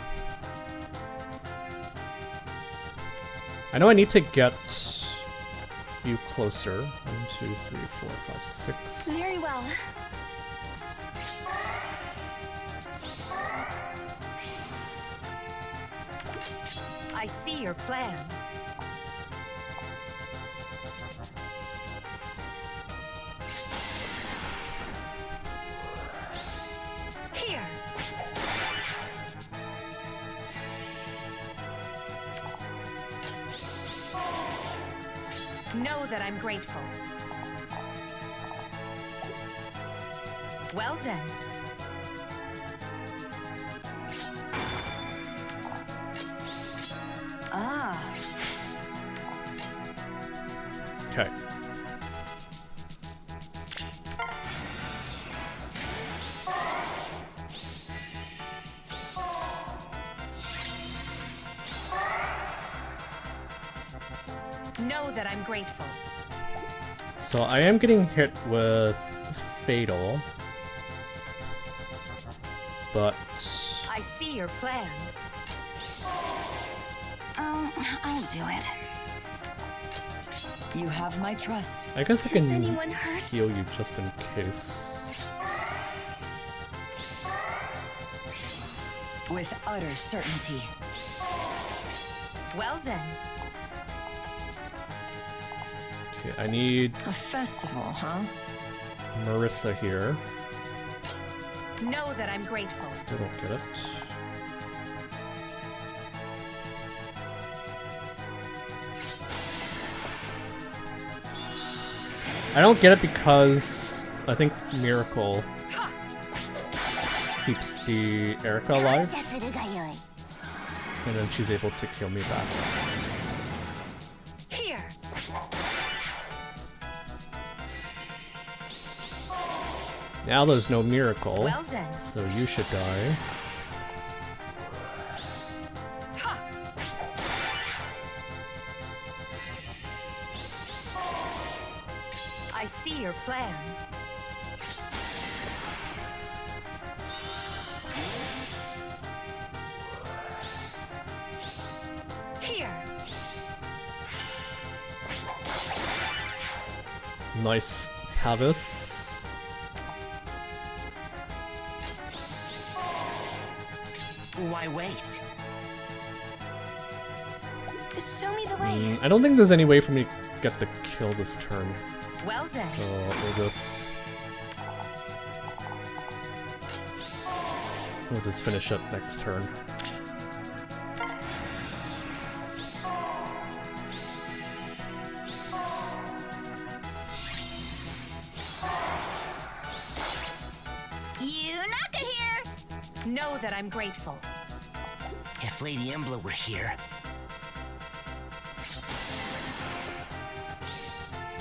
I know I need to get you closer. 1, 2, 3, 4, 5, 6. Very well. I see your plan. Here. Know that I'm grateful. Well then. Ah. Okay. Know that I'm grateful. So I am getting hit with Fatal, but I see your plan. I'll do it. You have my trust. I guess I Does can anyone hurt? heal you just in case. With utter certainty. Well then. Okay, I need A festival, huh? Marissa here. Know that I'm grateful. Still don't get it. I don't get it because I think Miracle keeps the Erica alive, and then she's able to kill me back. Here. Now there's no Miracle, Well then. so you should die. I see your plan. Here. Nice Pavis. Why wait? Show me the way. I don't think there's any way for me to get the kill this turn, Well then. so we'll just finish it next turn. Yucca here. Know that I'm grateful. If Lady Embla were here.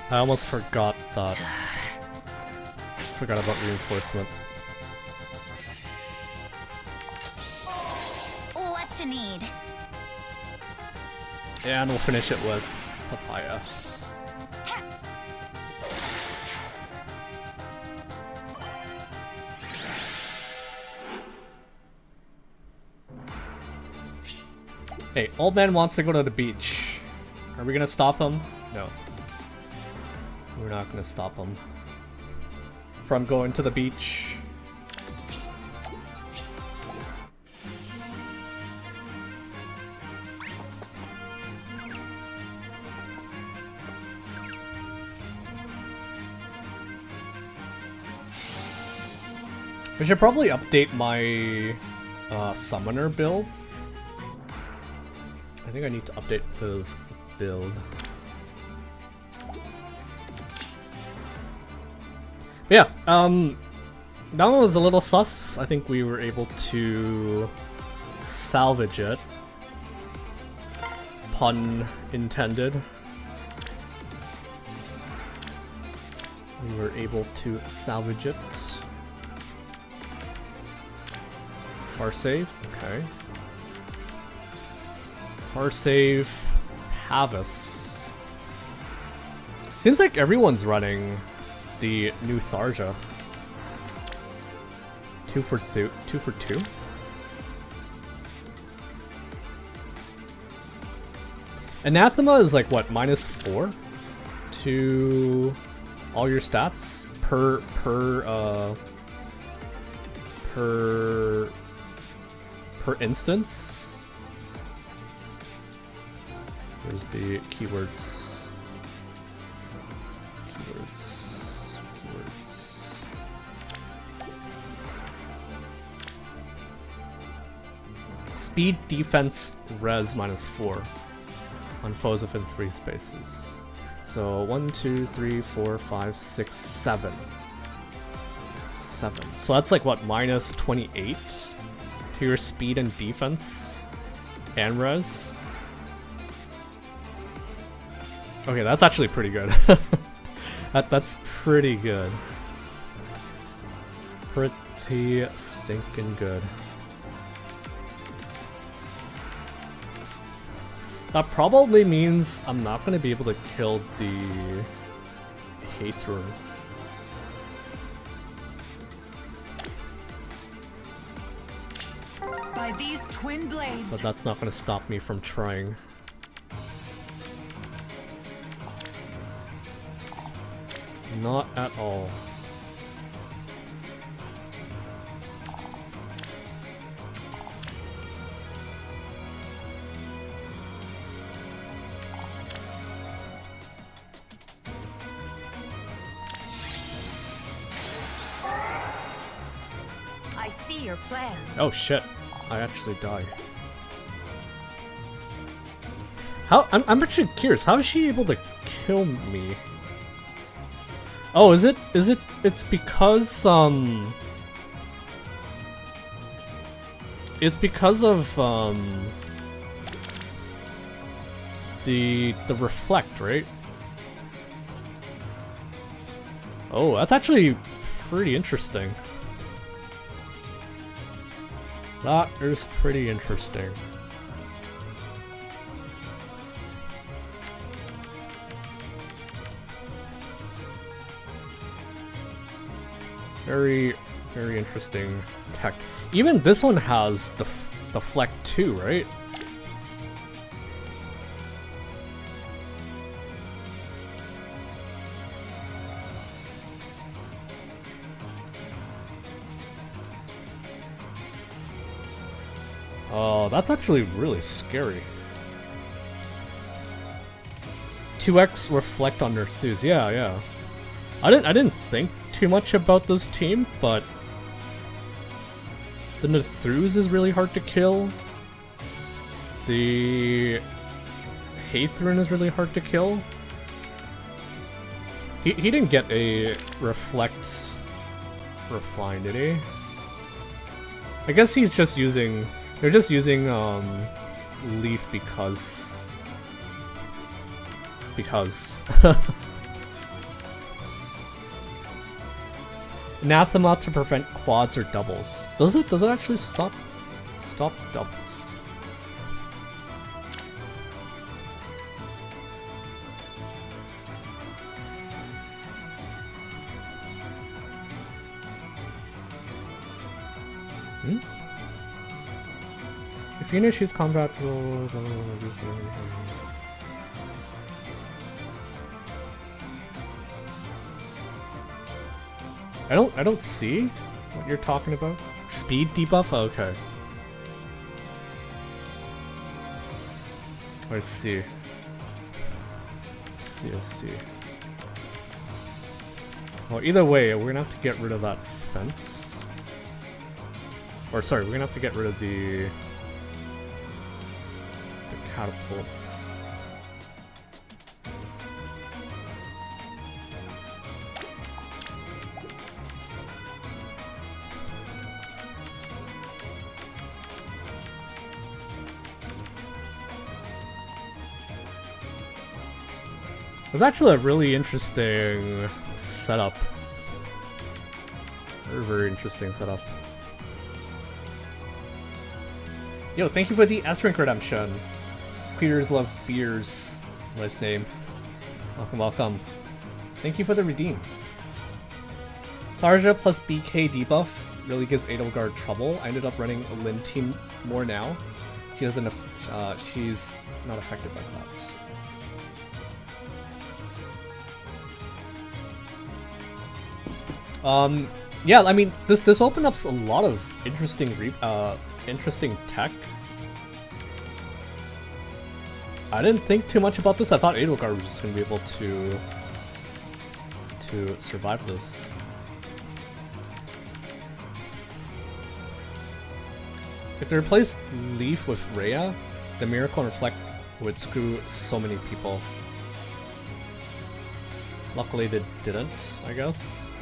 I almost forgot that. Forgot about reinforcement. What you need? And we'll finish it with Papaya. Hey, old man wants to go to the beach. Are we gonna stop him? No. We're not gonna stop him from going to the beach. I should probably update my summoner build. I think I need to update his build. But yeah, that one was a little sus. I think we were able to salvage it. Pun intended. We were able to salvage it. Far save, okay. Far save, Pavis. Seems like everyone's running the new Tharja. 2 for 2. Anathema is like what, -4 to all your stats per instance. Where's the keywords? Keywords. Speed, defense, res -4 on foes within 3 spaces. So 1, 2, 3, 4, 5, 6, 7. 7. So that's like what, -28 to your speed and defense and res. Okay, that's actually pretty good. That's pretty good. Pretty stinking good. That probably means I'm not going to be able to kill the Aether. By these twin blades. But that's not going to stop me from trying. Not at all. I see your plan. Oh shit, I actually died. I'm actually curious, how is she able to kill me? Oh, it's because it's because of the reflect, right? Oh, that's actually pretty interesting. That is pretty interesting. Very, very interesting tech. Even this one has the Fleck too, right? Oh, that's actually really scary. 2x reflect on Nerthus. Yeah. I didn't think too much about this team, but the Nerthus is really hard to kill. The Hathrin is really hard to kill. He didn't get a reflect refine, did he? I guess he's just using. They're just using Leaf because Anathema to prevent quads or doubles. Does it actually stop doubles? If you initiate combat, I don't see what you're talking about. Speed debuff? Oh, okay. I see. I see. Well, either way, we're gonna have to get rid of that fence. Or sorry, we're gonna have to get rid of the catapult. It's actually a really interesting setup. Very, very interesting setup. Yo, thank you for the S-Rank redemption. Queers love beers. Nice name. Welcome, welcome. Thank you for the redeem. Tharja plus BK debuff really gives Edelgard trouble. I ended up running a Lin team more now. She doesn't. She's not affected by that. Yeah, I mean, this opens up a lot of interesting tech. I didn't think too much about this. I thought Edelgard was just gonna be able to survive this. If they replaced Leaf with Rhea, the Miracle and Reflect would screw so many people. Luckily they didn't, I guess.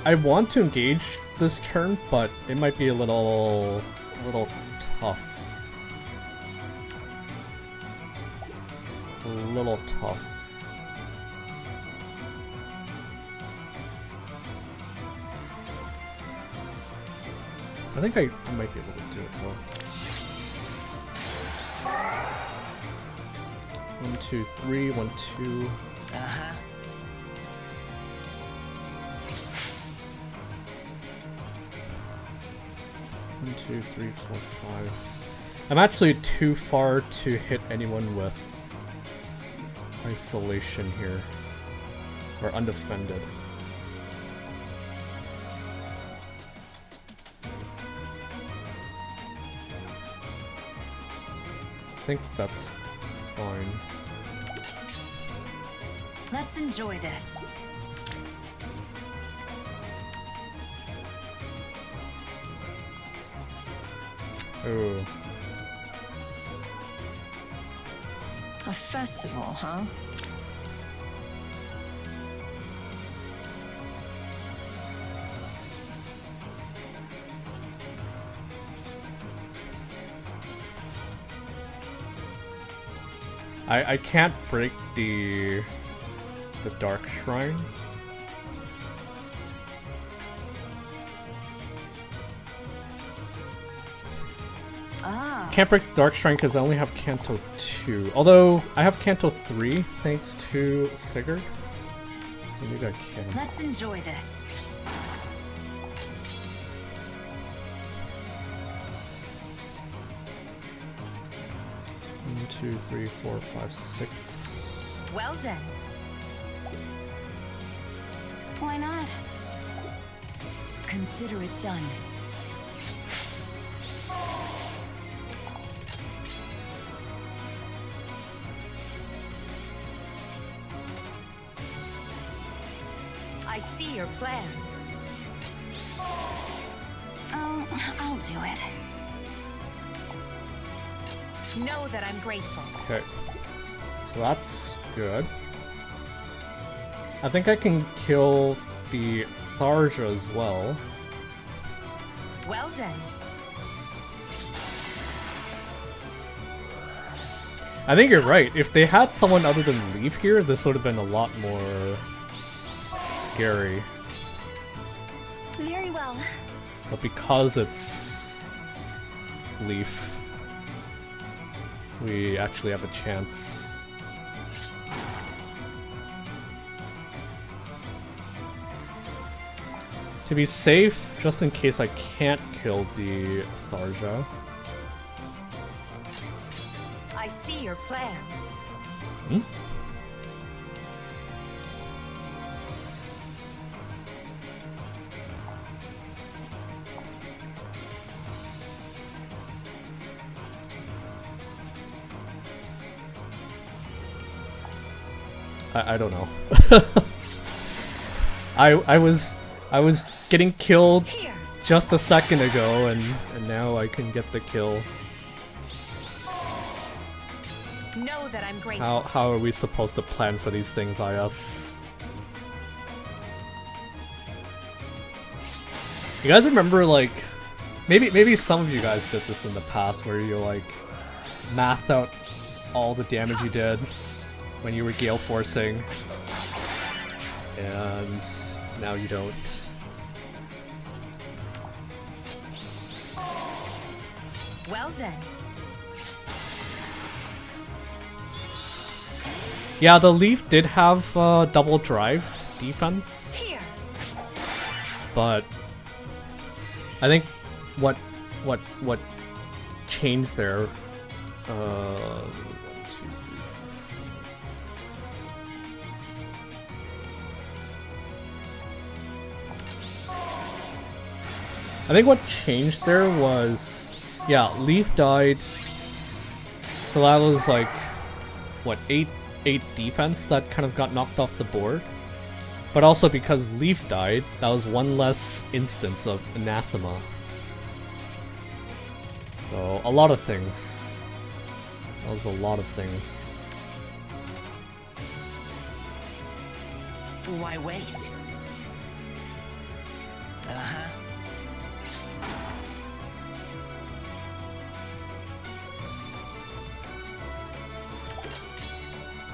I want to engage this turn, but it might be a little tough. A little tough. I think I might be able to do it though. 1, 2, 3, 1, 2. Uh-huh. 1, 2, 3, 4, 5. I'm actually too far to hit anyone with isolation here. Or undefended. I think that's fine. Let's enjoy this. Ooh. A festival, huh? I can't break the Dark Shrine. Can't break Dark Shrine because I only have Canto 2. Although I have Canto 3 thanks to Sigurd. So maybe I can. Let's enjoy this. One, 2, 3, 4, 5, 6. Well then. Why not? Consider it done. I see your plan. I'll do it. Know that I'm grateful. Okay. So that's good. I think I can kill the Tharja as well. Well then. I think you're right. If they had someone other than Leaf here, this would have been a lot more scary. Very well. But because it's Leaf, we actually have a chance. To be safe, just in case I can't kill the Tharja. I see your plan. Hmm? I don't know. I was getting killed Here. just a second ago, and now I can get the kill. Know that I'm grateful. How are we supposed to plan for these things, IS? You guys remember, like, maybe some of you guys did this in the past, where you like mathed out all the damage you did when you were gale forcing, and now you don't. Well then. Yeah, the Leaf did have double drive defense, Here. but I think what changed there? 1, 2, 3, 4, 5. I think what changed there was, yeah, Leaf died, so that was like what, 8 defense that kind of got knocked off the board. But also because Leaf died, that was one less instance of Anathema. So, a lot of things. That was a lot of things. Why wait? Uh-huh.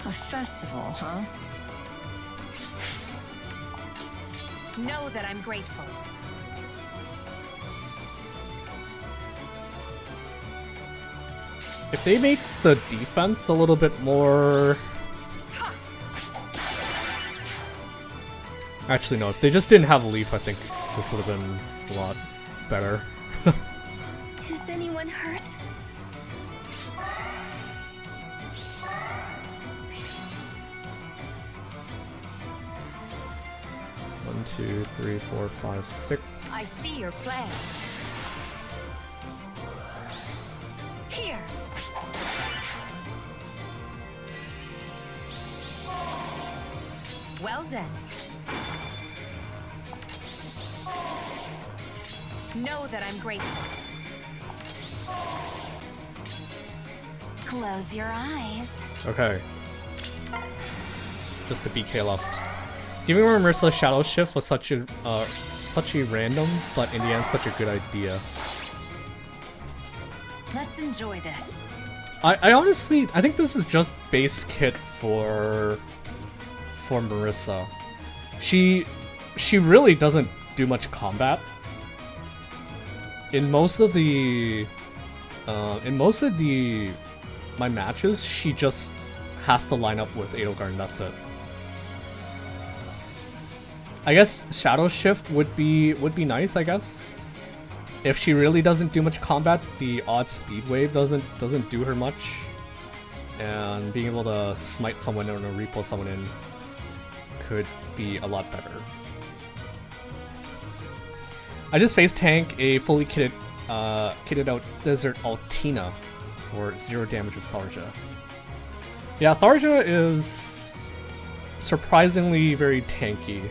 A festival, huh? Know that I'm grateful. If they make the defense a little bit more... Actually, no, if they just didn't have Leaf, I think this would have been a lot better. Is anyone hurt? One, 2, 3, 4, 5, 6. I see your plan. Here. Well then. Know that I'm grateful. Close your eyes. Okay. Just the BK left. Giving Marissa Shadow Shift was such a random, but in the end such a good idea. Let's enjoy this. I honestly, I think this is just base kit for Marissa. She really doesn't do much combat. In most of my matches, she just has to line up with Edelgard and that's it. I guess Shadow Shift would be nice, I guess. If she really doesn't do much combat, the odd speed wave doesn't do her much. And being able to smite someone or repo someone in could be a lot better. I just face tank a fully kitted out Desert Altina for 0 damage with Tharja. Yeah, Tharja is surprisingly very tanky.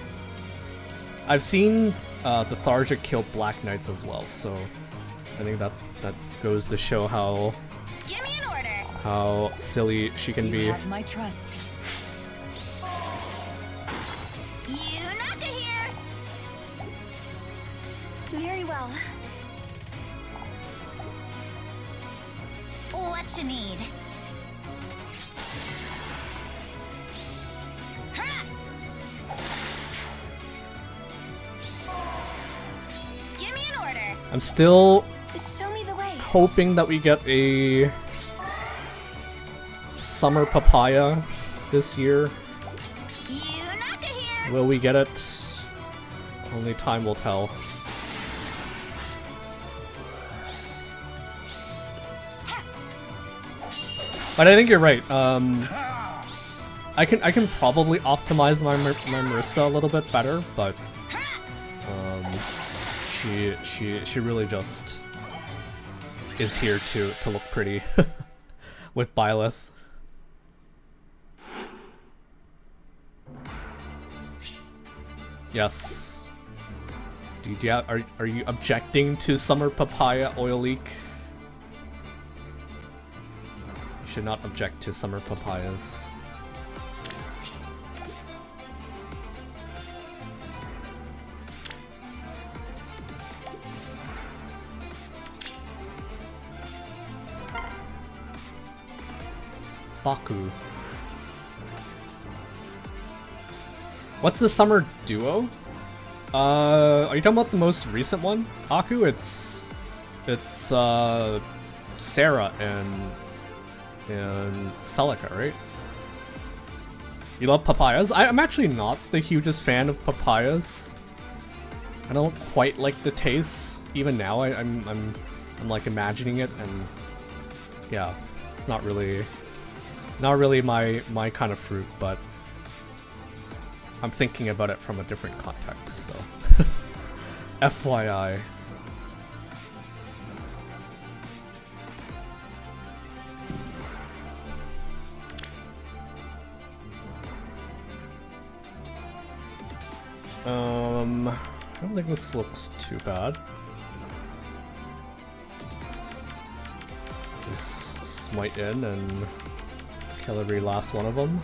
I've seen the Tharja kill Black Knights as well, so I think that goes to show how Give me an order. how silly she can be. You have my trust. Yucca here. Very well. What you need? Ha! Give me an order. I'm still Show me the way. hoping that we get a Summer Papaya this year. Yucca here. Will we get it? Only time will tell. But I think you're right. I can probably optimize my Marissa a little bit better, but she really just is here to look pretty with Byleth. Yes. Are you objecting to summer papaya oil leak? You should not object to summer papayas. Baku. What's the summer duo? Are you talking about the most recent one? Baku? It's Sarah and Celica, right? You love papayas? I'm actually not the hugest fan of papayas. I don't quite like the taste. Even now, I'm like imagining it, and yeah, it's not really my kind of fruit, but I'm thinking about it from a different context, so FYI. I don't think this looks too bad. Just smite in and kill every last one of them.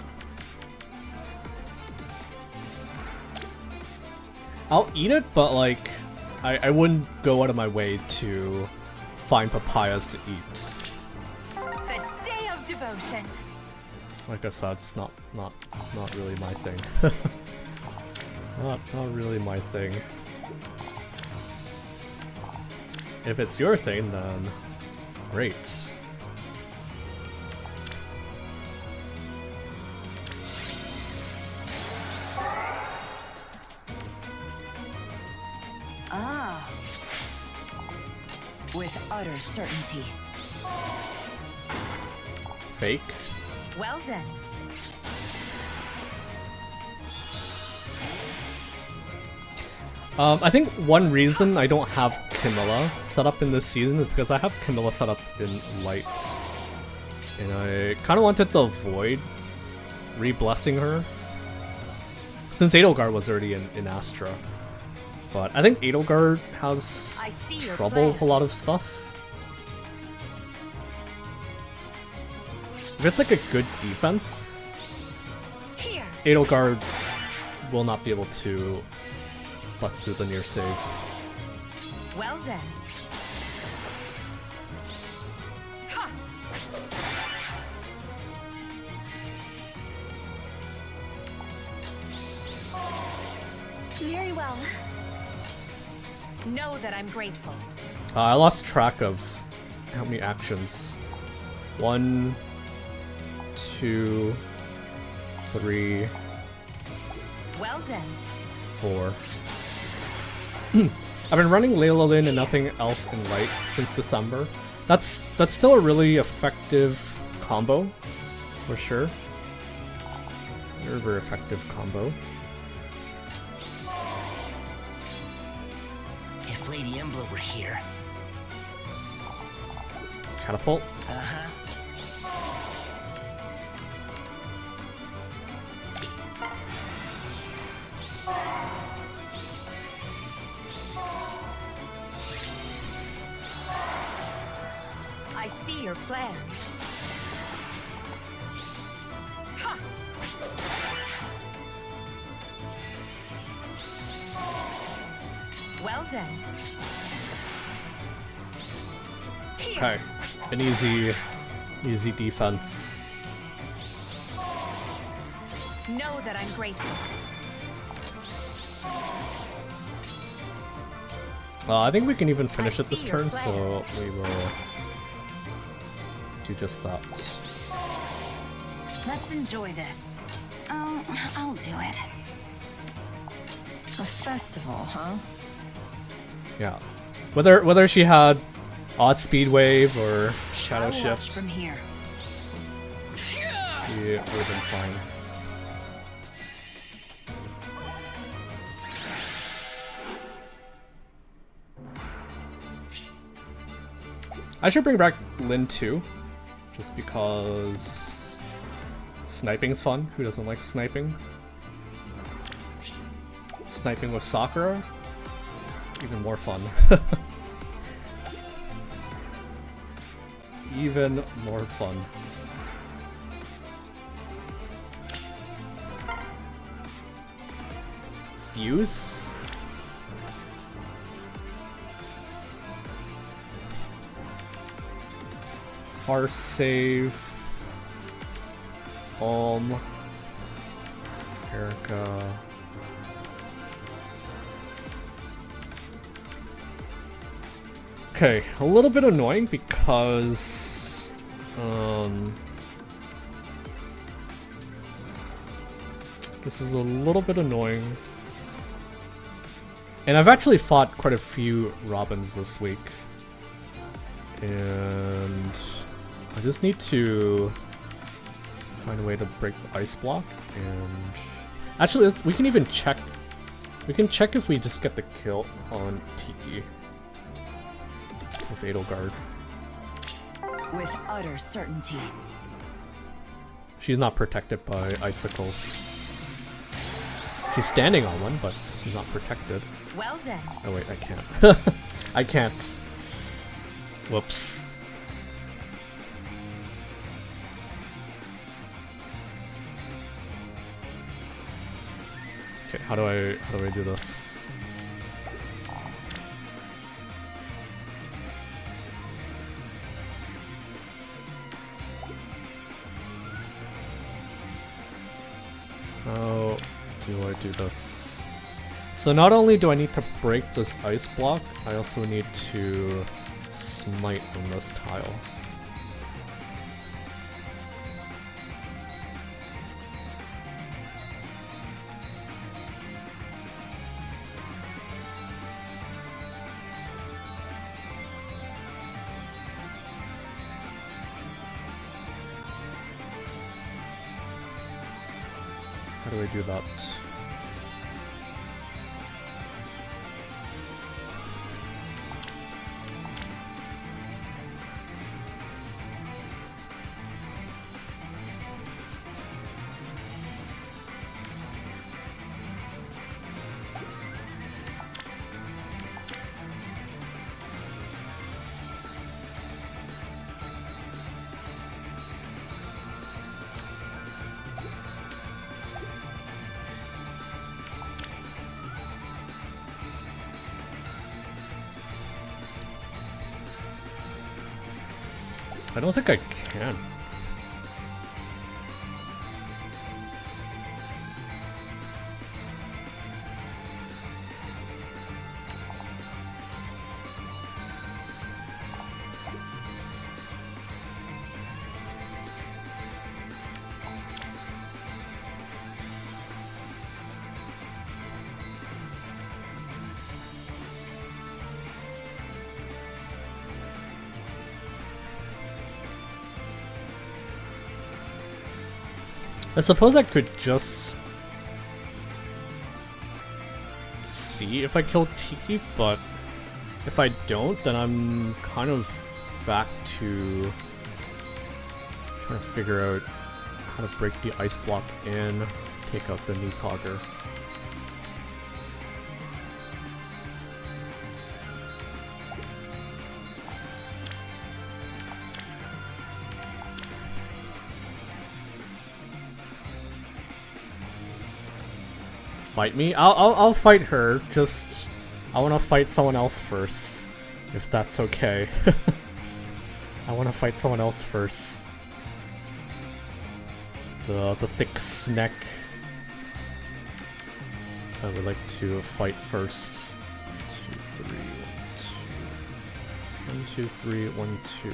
I'll eat it, but like, I wouldn't go out of my way to find papayas to eat. The day of devotion. Like I said, it's not really my thing. not really my thing. If it's your thing, then great. Ah. With utter certainty. Fake. Well then. I think one reason I don't have Camilla set up in this season is because I have Camilla set up in light. And I kind of wanted to avoid re-blessing her, since Edelgard was already in Astra. But I think Edelgard has trouble with a lot of stuff. If it's like a good defense, Edelgard will not be able to bust through the near save. Well then. Ha! Very well. Know that I'm grateful. I lost track of how many actions. 1, 2, 3. Well then. 4. I've been running Layla Lin and nothing else in light since December. That's still a really effective combo, for sure. Very, very effective combo. If Lady Emblem were here. Catapult. Uh-huh. I see your plan. Ha! Well then. Okay, an easy defense. Know that I'm grateful. I think we can even finish it this turn, so we will do just that. Let's enjoy this. I'll do it. A festival, huh? Yeah. Whether she had Odd Speed Wave or Shadow I'll Shift, watch from here. it would have been fine. I should bring back Lin too, just because sniping's fun. Who doesn't like sniping? sniping with Sakura. Even more fun. Even more fun. Fuse? Far save. Erica. Okay, a little bit annoying because this is a little bit annoying. And I've actually fought quite a few Robins this week. And I just need to find a way to break the ice block. And actually, we can even check. We can check if we just get the kill on Tiki with Edelgard. With utter certainty. She's not protected by icicles. She's standing on one, but she's not protected. Well then. Oh wait, I can't. I can't. Whoops. Okay, how do I do this? How do I do this? So not only do I need to break this ice block, I also need to smite on this tile. How do I do that? I don't think I can. I suppose I could just see if I kill Tiki, but if I don't, then I'm kind of back to trying to figure out how to break the ice block and take out the Nithauger. Fight me? I'll fight her. Just I want to fight someone else first, if that's okay. I want to fight someone else first. The thick snack. I would like to fight first. 2, 3, 1, 2. 1, 2, 3, 1, 2.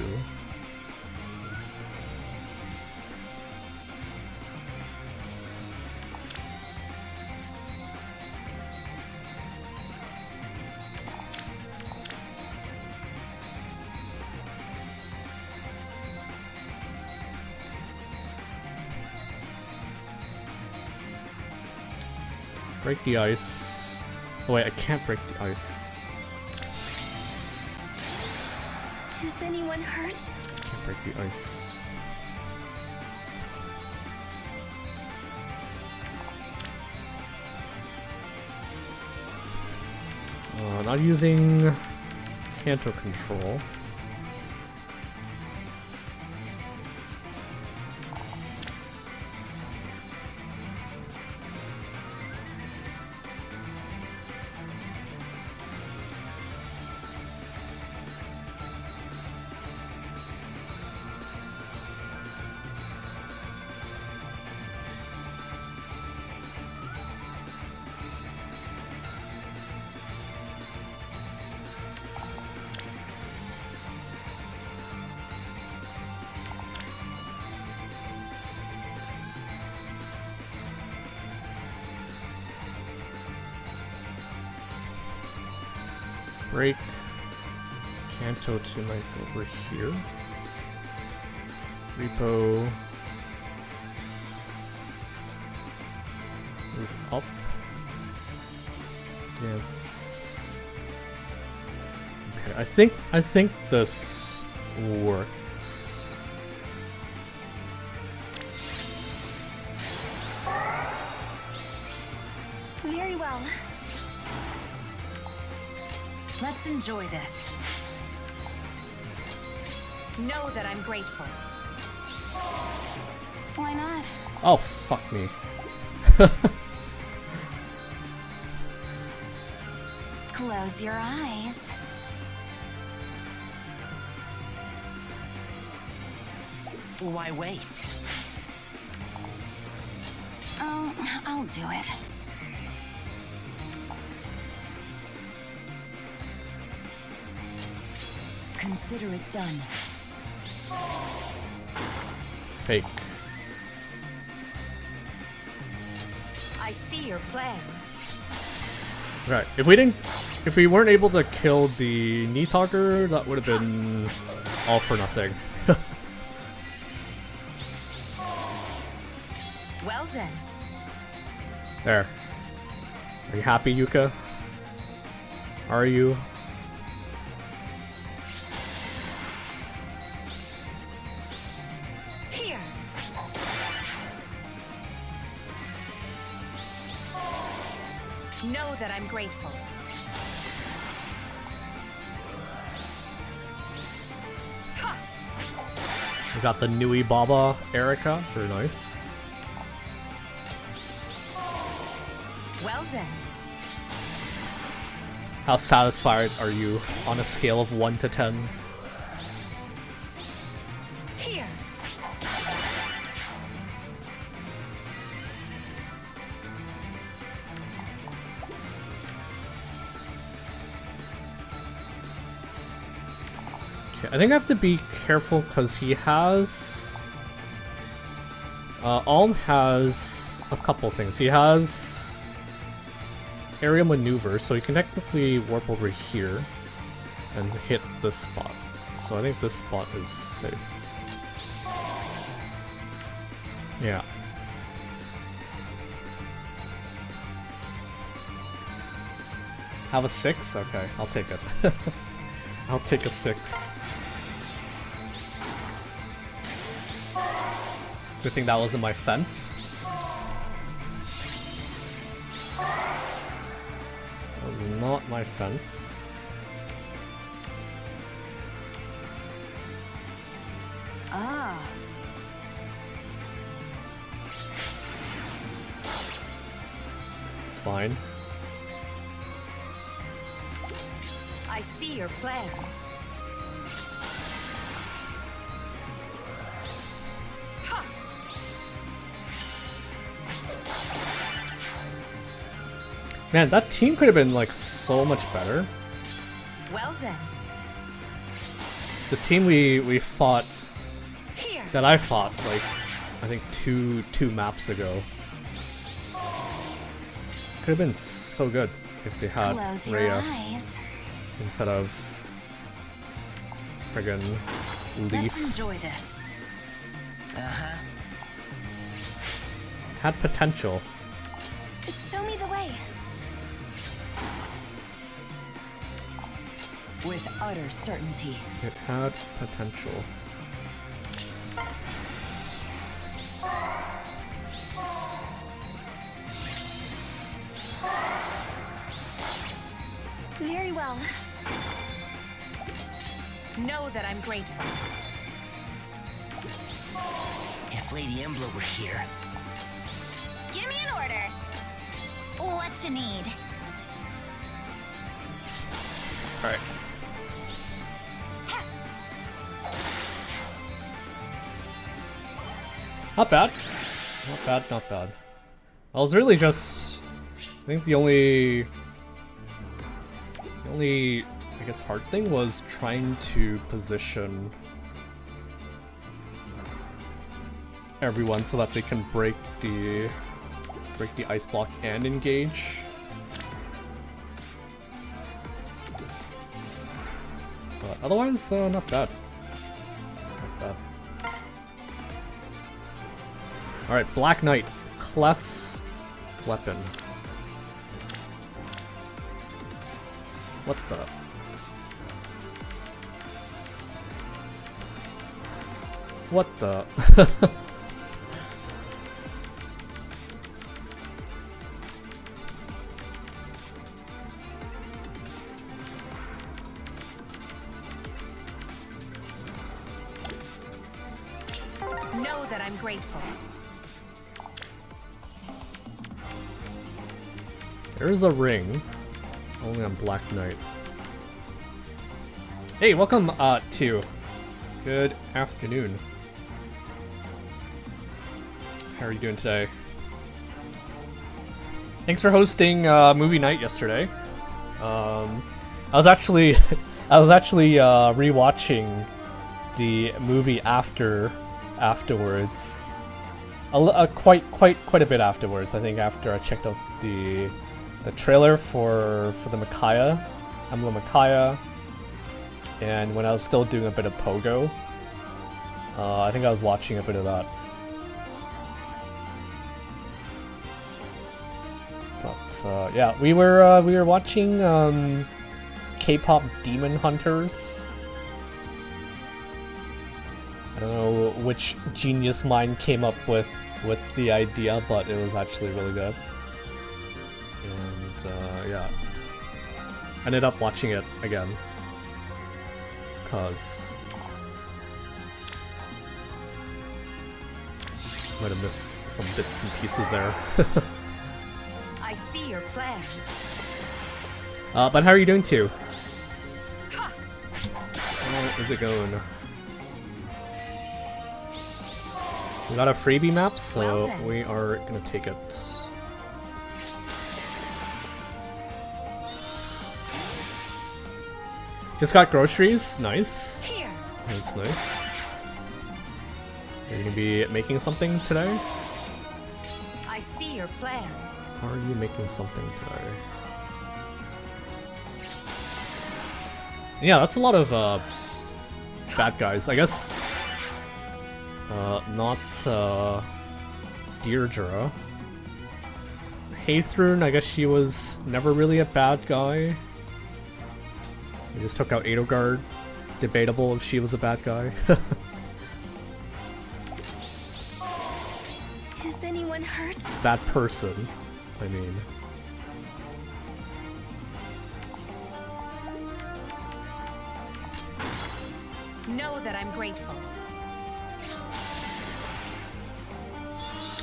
Break the ice. Oh wait, I can't break the ice. Is anyone hurt? Can't break the ice. not using Kanto control. Break Kanto to like over here. Repo. Move up. It's okay. I think this works. Very well. Let's enjoy this. Know that I'm grateful. Why not? Oh, fuck me. Close your eyes. Why wait? Oh, I'll do it. Consider it done. Fake. I see your plan. Right. If we weren't able to kill the knee talker, that would have been all for nothing. Well then. There. Are you happy, Yucca? Are you? Here. Know that I'm grateful. Ha! We got the Nui Baba Erica. Very nice. Well then. How satisfied are you on a scale of 1 to 10? Here. Okay, I think I have to be careful because he has... Alm has a couple things. He has aerial maneuver, so he can technically warp over here and hit this spot. So I think this spot is safe. Yeah. Have a 6? Okay, I'll take it. I'll take a 6. Good thing that wasn't my fence. That was not my fence. Ah. It's fine. I see your plan. Ha! Man, that team could have been like so much better. Well then. The team we fought, Here. that I fought, like I think two maps ago, could have been so good if they had Close your Rhea eyes. instead of friggin' Let's Leaf. enjoy this. Uh-huh. Had potential. Show me the way. With utter certainty. It had potential. Very well. well. Know that I'm grateful. If Lady Embla were here. Give me an order. What you need? Alright. Not bad. Not bad, not bad. I was really just... I think the only, I guess, hard thing was trying to position everyone so that they can break the ice block and engage. But otherwise, not bad. Not bad. Alright, Black Knight. Class weapon. What the? What the? Know that I'm grateful. There's a ring. Only on Black Knight. Hey, welcome to. Good afternoon. How are you doing today? Thanks for hosting movie night yesterday. I was actually rewatching the movie afterwards. Quite a bit afterwards. I think after I checked out the trailer for the Micaiah, Emblem Micaiah, and when I was still doing a bit of Pogo, I think I was watching a bit of that. But yeah, we were watching K-pop Demon Hunters. I don't know which genius mind came up with the idea, but it was actually really good. And yeah, ended up watching it again because might have missed some bits and pieces there. I see your plan. But how are you doing too? How is it going? We got a freebie map, so we are gonna take it. Just got groceries. Nice. Here. That's nice. Are you gonna be making something today? I see your plan. Are you making something today? Yeah, that's a lot of bad guys. I guess not Deirdre. Haythrun, I guess she was never really a bad guy. We just took out Edelgard. Debatable if she was a bad guy. Is anyone hurt? That person, I mean. Know that I'm grateful.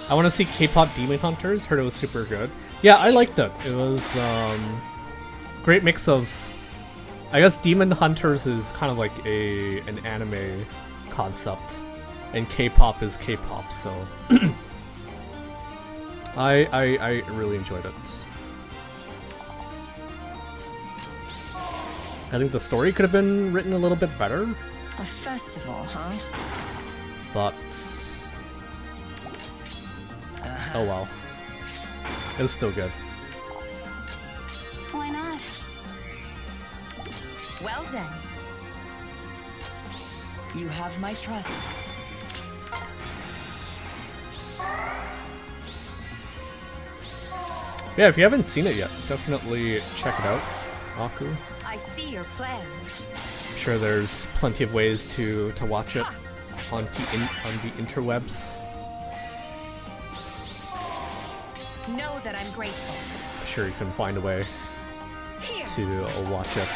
I want to see K-pop Demon Hunters. Heard it was super good. Yeah, I liked it. It was great mix of. I guess Demon Hunters is kind of like an anime concept, and K-pop is K-pop. So I really enjoyed it. I think the story could have been written a little bit better. A festival, huh? But oh well, it was still good. Why not? Well then. You have my trust. Yeah, if you haven't seen it yet, definitely check it out. Baku. I see your plan. I'm sure there's plenty of ways to watch it on the interwebs. Know that I'm grateful. I'm sure you can find a way Here. to watch it.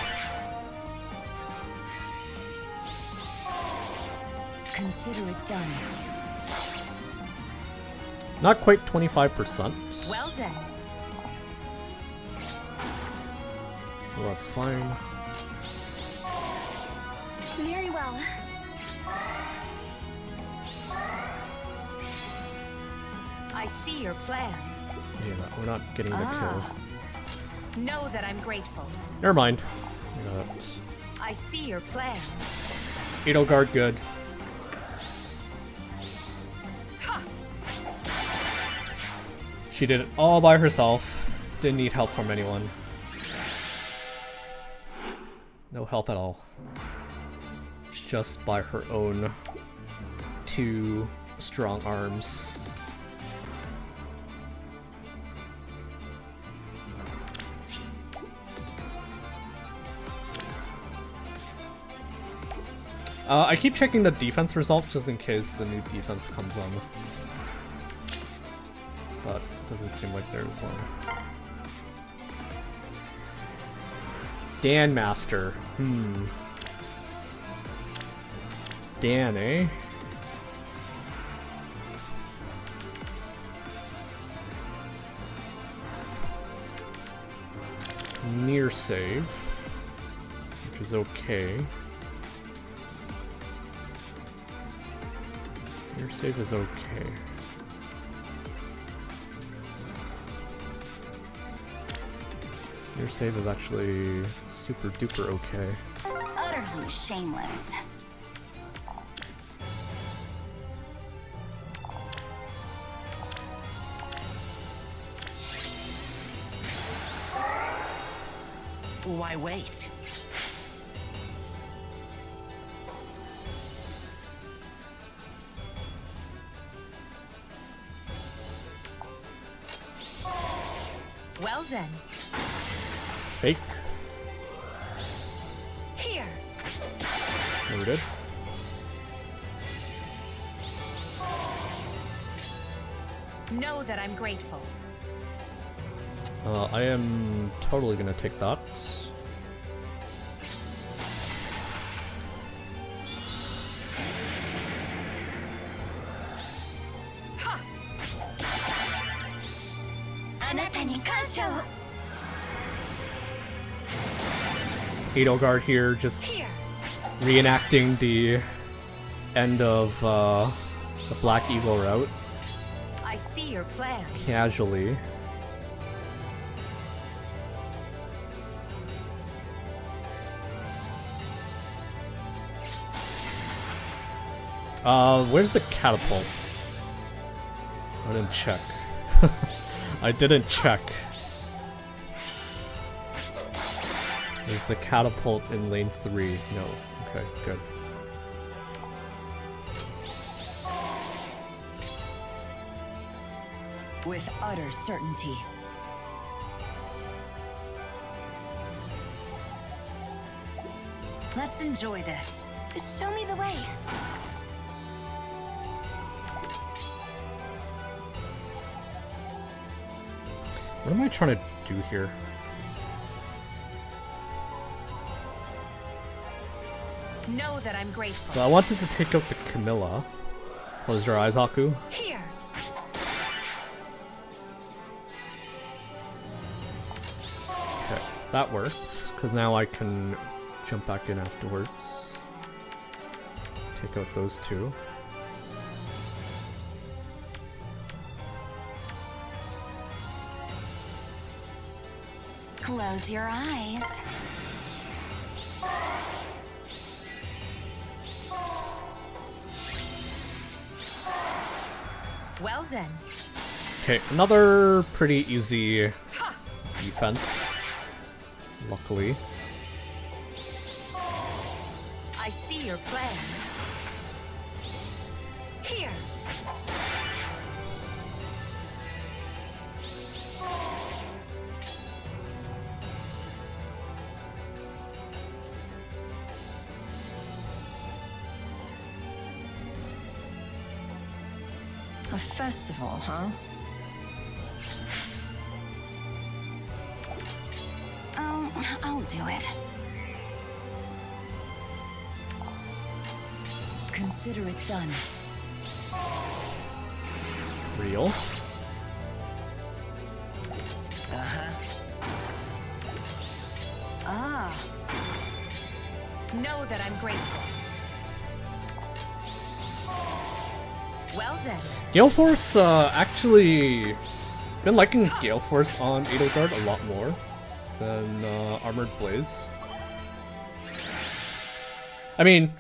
Consider it done. Not quite 25%. Well then. Well, that's fine. Very well. I see your plan. Yeah, we're not getting the kill. Know that I'm grateful. Never mind. We got I see your plan. Edelgard good. She did it all by herself. Didn't need help from anyone. No help at all. Just by her own 2 strong arms. I keep checking the defense result just in case the new defense comes on. But doesn't seem like there is one. DanMaster. Dan, eh? Near save, which is okay. Near save is okay. Your save is actually super duper okay. Utterly shameless. Why wait? Well then. Fake. Here. Noted. Know that I'm grateful. I am totally gonna take that. Edelgard here, just reenacting the end of the Black Eagle route. I see your plan. Casually. Where's the catapult? I didn't check. I didn't check. Is the catapult in lane 3? No. Okay, good. With utter certainty. Let's enjoy this. Show me the way. What am I trying to do here? Know that I'm grateful. So I wanted to take out the Camilla. Close your eyes, Aku. Here. Okay, that works, because now I can jump back in afterwards. Take out those two. Close your eyes. Well then. Okay, another pretty easy defense. Luckily. I see your plan. Here. A festival, huh? I'll I'll do it. Consider it done. Real. Ah, Know that I'm grateful. Well then. Gale Force, actually been liking Gale Force on Edelgard a lot more than Armored Blaze. I mean,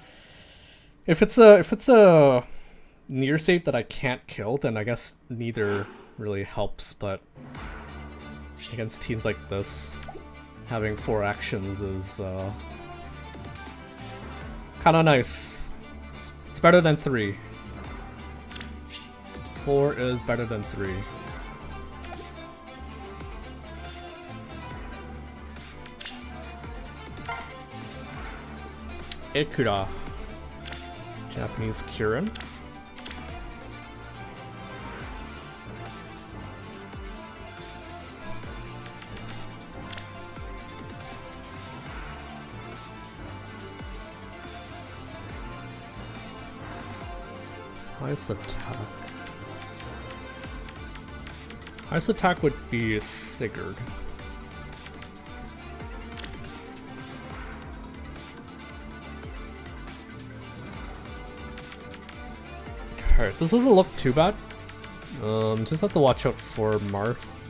if it's a near save that I can't kill, then I guess neither really helps, but against teams like this, having 4 actions is kinda nice. It's better than 3. 4 is better than 3. Ikura. Japanese Kirin. Highest attack. Highest attack would be Sigurd. Okay, this doesn't look too bad. Just have to watch out for Marth.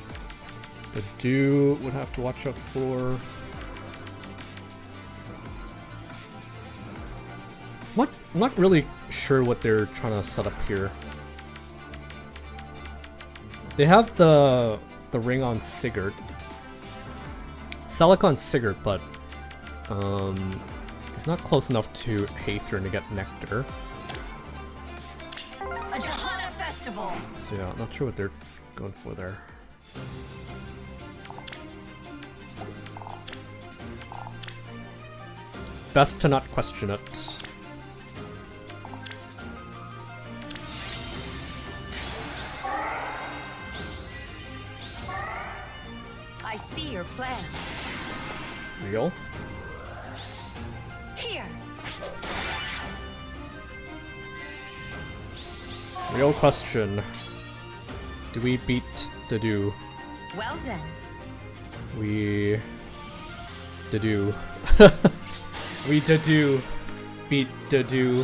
The Do would have to watch out for. I'm not really sure what they're trying to set up here. They have the ring on Sigurd. Selec on Sigurd, but he's not close enough to Aether to get Nectar. a Jahana festival. So yeah, not sure what they're going for there. Best to not question it. I see your plan. Real? Here. Real question. Do we beat the Do? Well then. We do. We do beat the Do.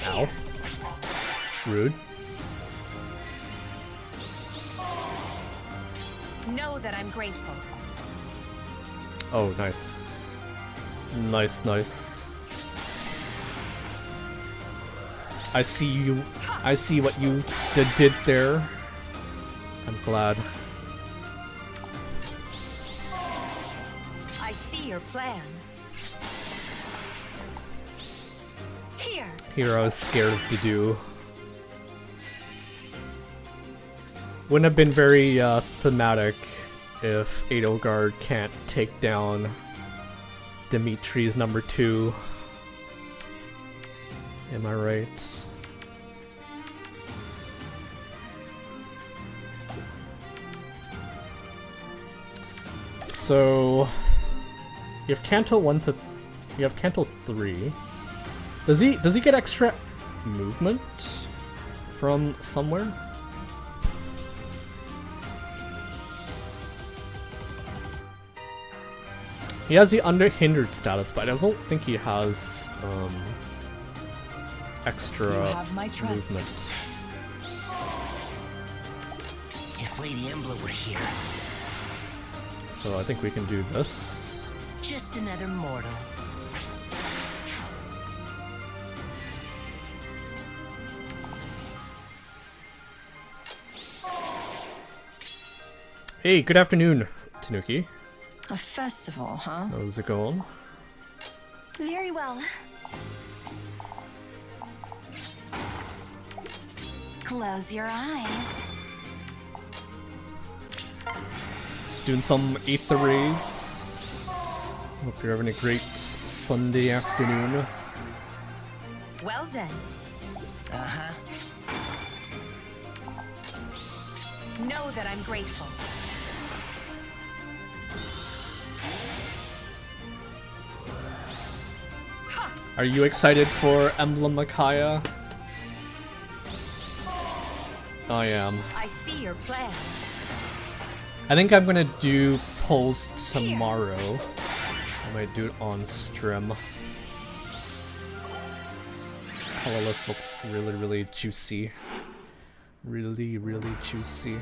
Ow. Rude. Know that I'm grateful. Oh, nice. Nice, nice. I see you. I see what you did there. I'm glad. I see your plan. Here. Heroes scared of Dedu. Wouldn't have been very thematic if Edelgard can't take down Dimitri's number 2. Am I right? So you have Canto 1 to you have Canto 3. Does he get extra movement from somewhere? He has the unhindered status, but I don't think he has extra You have my trust. movement. If Lady Emblem were here, So I think we can do this. just another mortal. Hey, good afternoon, Tanuki. A festival, huh? How's it going? Very well. Close your eyes. Just doing some Aether Raids. Hope you're having a great Sunday afternoon. Well then. Uh-huh. Know that I'm grateful. Are you excited for Emblem Micaiah? I am. I see your plan. I think I'm gonna do polls tomorrow. I might do it on stream. Colorless looks really, really juicy. Really, really juicy.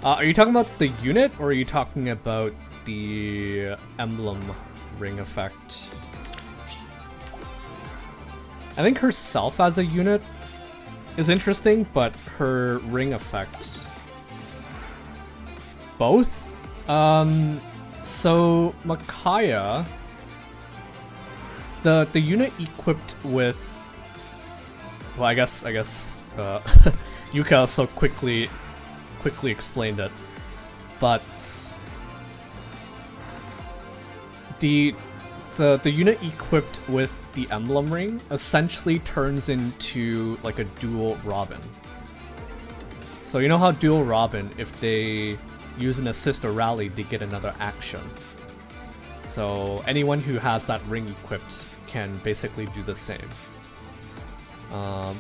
Are you talking about the unit, or are you talking about the emblem ring effect? I think herself as a unit is interesting, but her ring effect... Both? So Micaiah, the unit equipped with... Well, I guess Yucca so quickly explained it, but the unit equipped with the emblem ring essentially turns into like a dual Robin. So you know how dual Robin, if they use an assist or rally, they get another action. So anyone who has that ring equipped can basically do the same,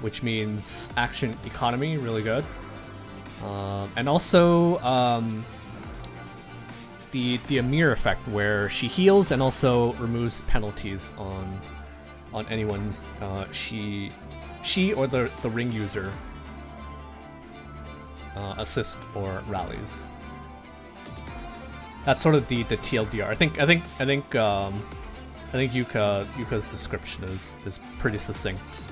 which means action economy really good. And also the Amir effect, where she heals and also removes penalties on anyone's she or the ring user assist or rallies. That's sort of the TLDR. I think Yucca's description is pretty succinct.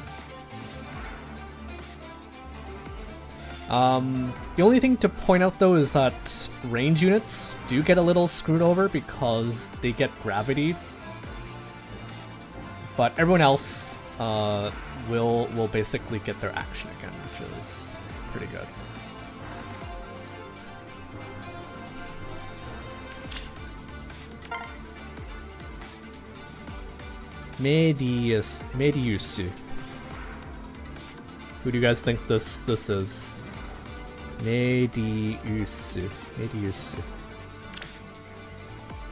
The only thing to point out though is that range units do get a little screwed over because they get gravitied, but everyone else will basically get their action again, which is pretty good. Medeus. Who do you guys think this is? Medeus.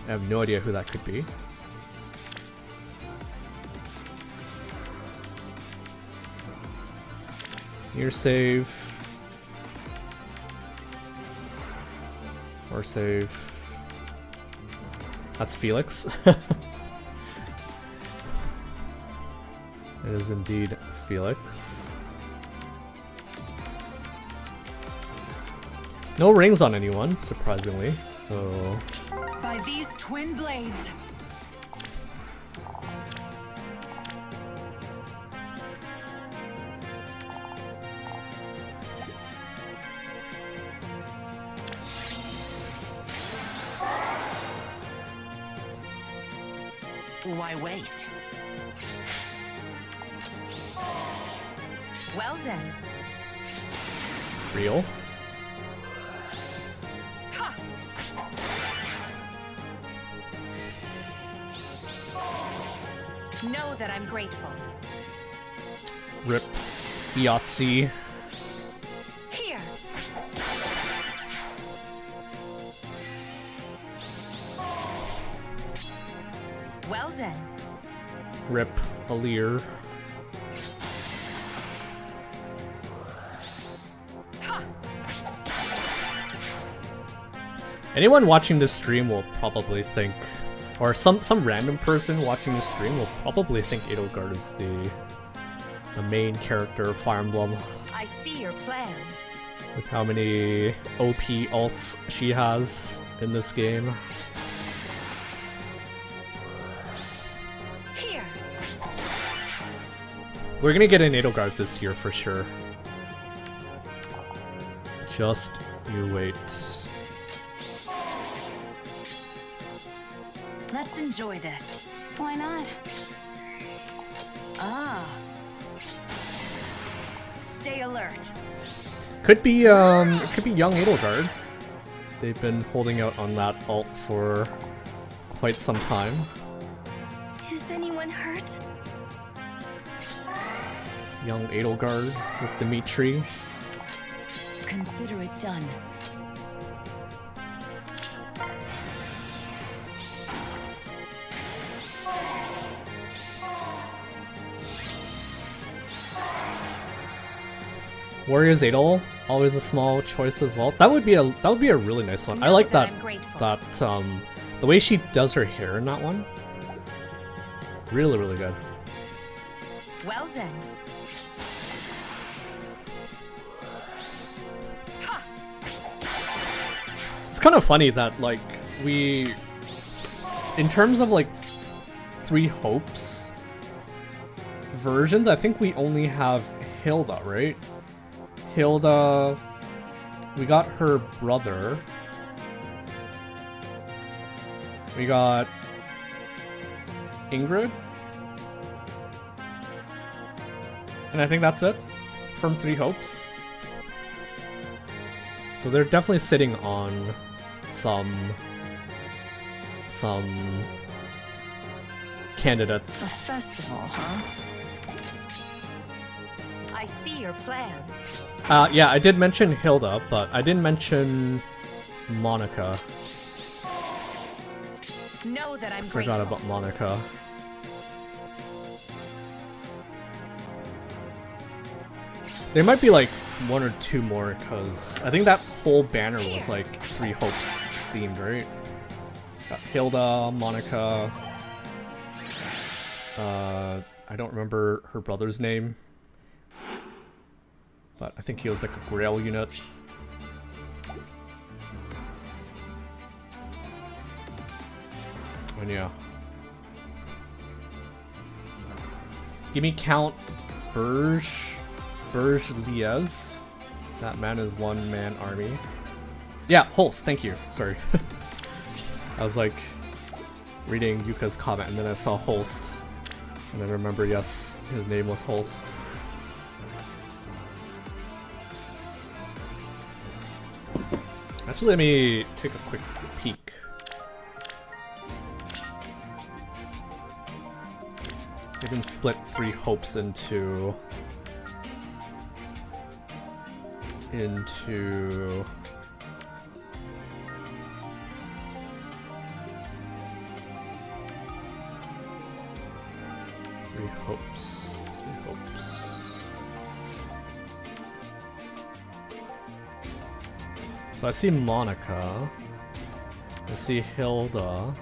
I have no idea who that could be. Near save. For save. That's Felix. It is indeed Felix. No rings on anyone, surprisingly, so... By these twin blades. Why wait? Well then. Real? Know that I'm grateful. Rip. Fiatzi. Here. Well then. Rip. Alir. Anyone watching this stream will probably think, or some random person watching the stream will probably think Edelgard is the main character of Fire Emblem. I see your plan. With how many OP ults she has in this game. Here. We're gonna get an Edelgard this year for sure. Just you wait. Let's enjoy this. Why not? Ah. Stay alert. Could be it could be young Edelgard. They've been holding out on that ult for quite some time. Is anyone hurt? Young Edelgard with Dimitri. Consider it done. Warriors Adel, always a small choice as well. That would be a really nice one. I like that the way she does her hair in that one. Really, really good. Well then. It's kind of funny that like we, in terms of like 3 hopes versions, I think we only have Hilda, right? Hilda, we got her brother. We got Ingrid. And I think that's it from 3 hopes. So they're definitely sitting on some candidates. A festival, huh? I see your plan. Yeah, I did mention Hilda, but I didn't mention Monica. Know that I'm Forgot grateful. about Monica. There might be like 1 or 2 more, because I think that whole banner was like 3 hopes themed, right? Got Hilda, Monica. I don't remember her brother's name, but I think he was like a Grail unit. And yeah. Give me Count Burj Liez. That man is 1-man army. Yeah, Holst, thank you. Sorry. I was like reading Yucca's comment and then I saw Holst. And I remember, yes, his name was Holst. Actually, let me take a quick peek. They can split 3 hopes into 3 hopes. 3 hopes. So I see Monica. I see Hilda.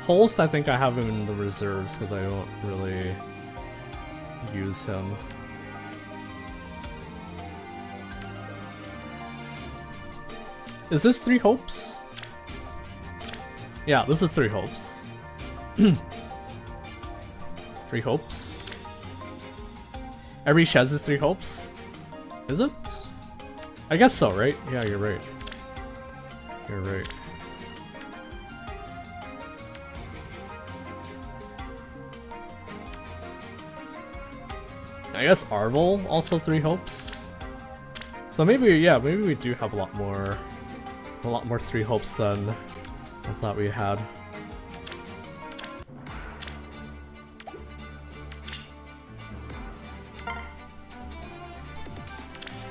Holst, I think I have him in the reserves because I don't really use him. Is this 3 hopes? Yeah, this is 3 hopes. 3 hopes. Every Shez is 3 hopes? Is it? I guess so, right? Yeah, you're right. You're right. I guess Arvel also 3 hopes. So maybe, yeah, maybe we do have a lot more 3 hopes than I thought we had.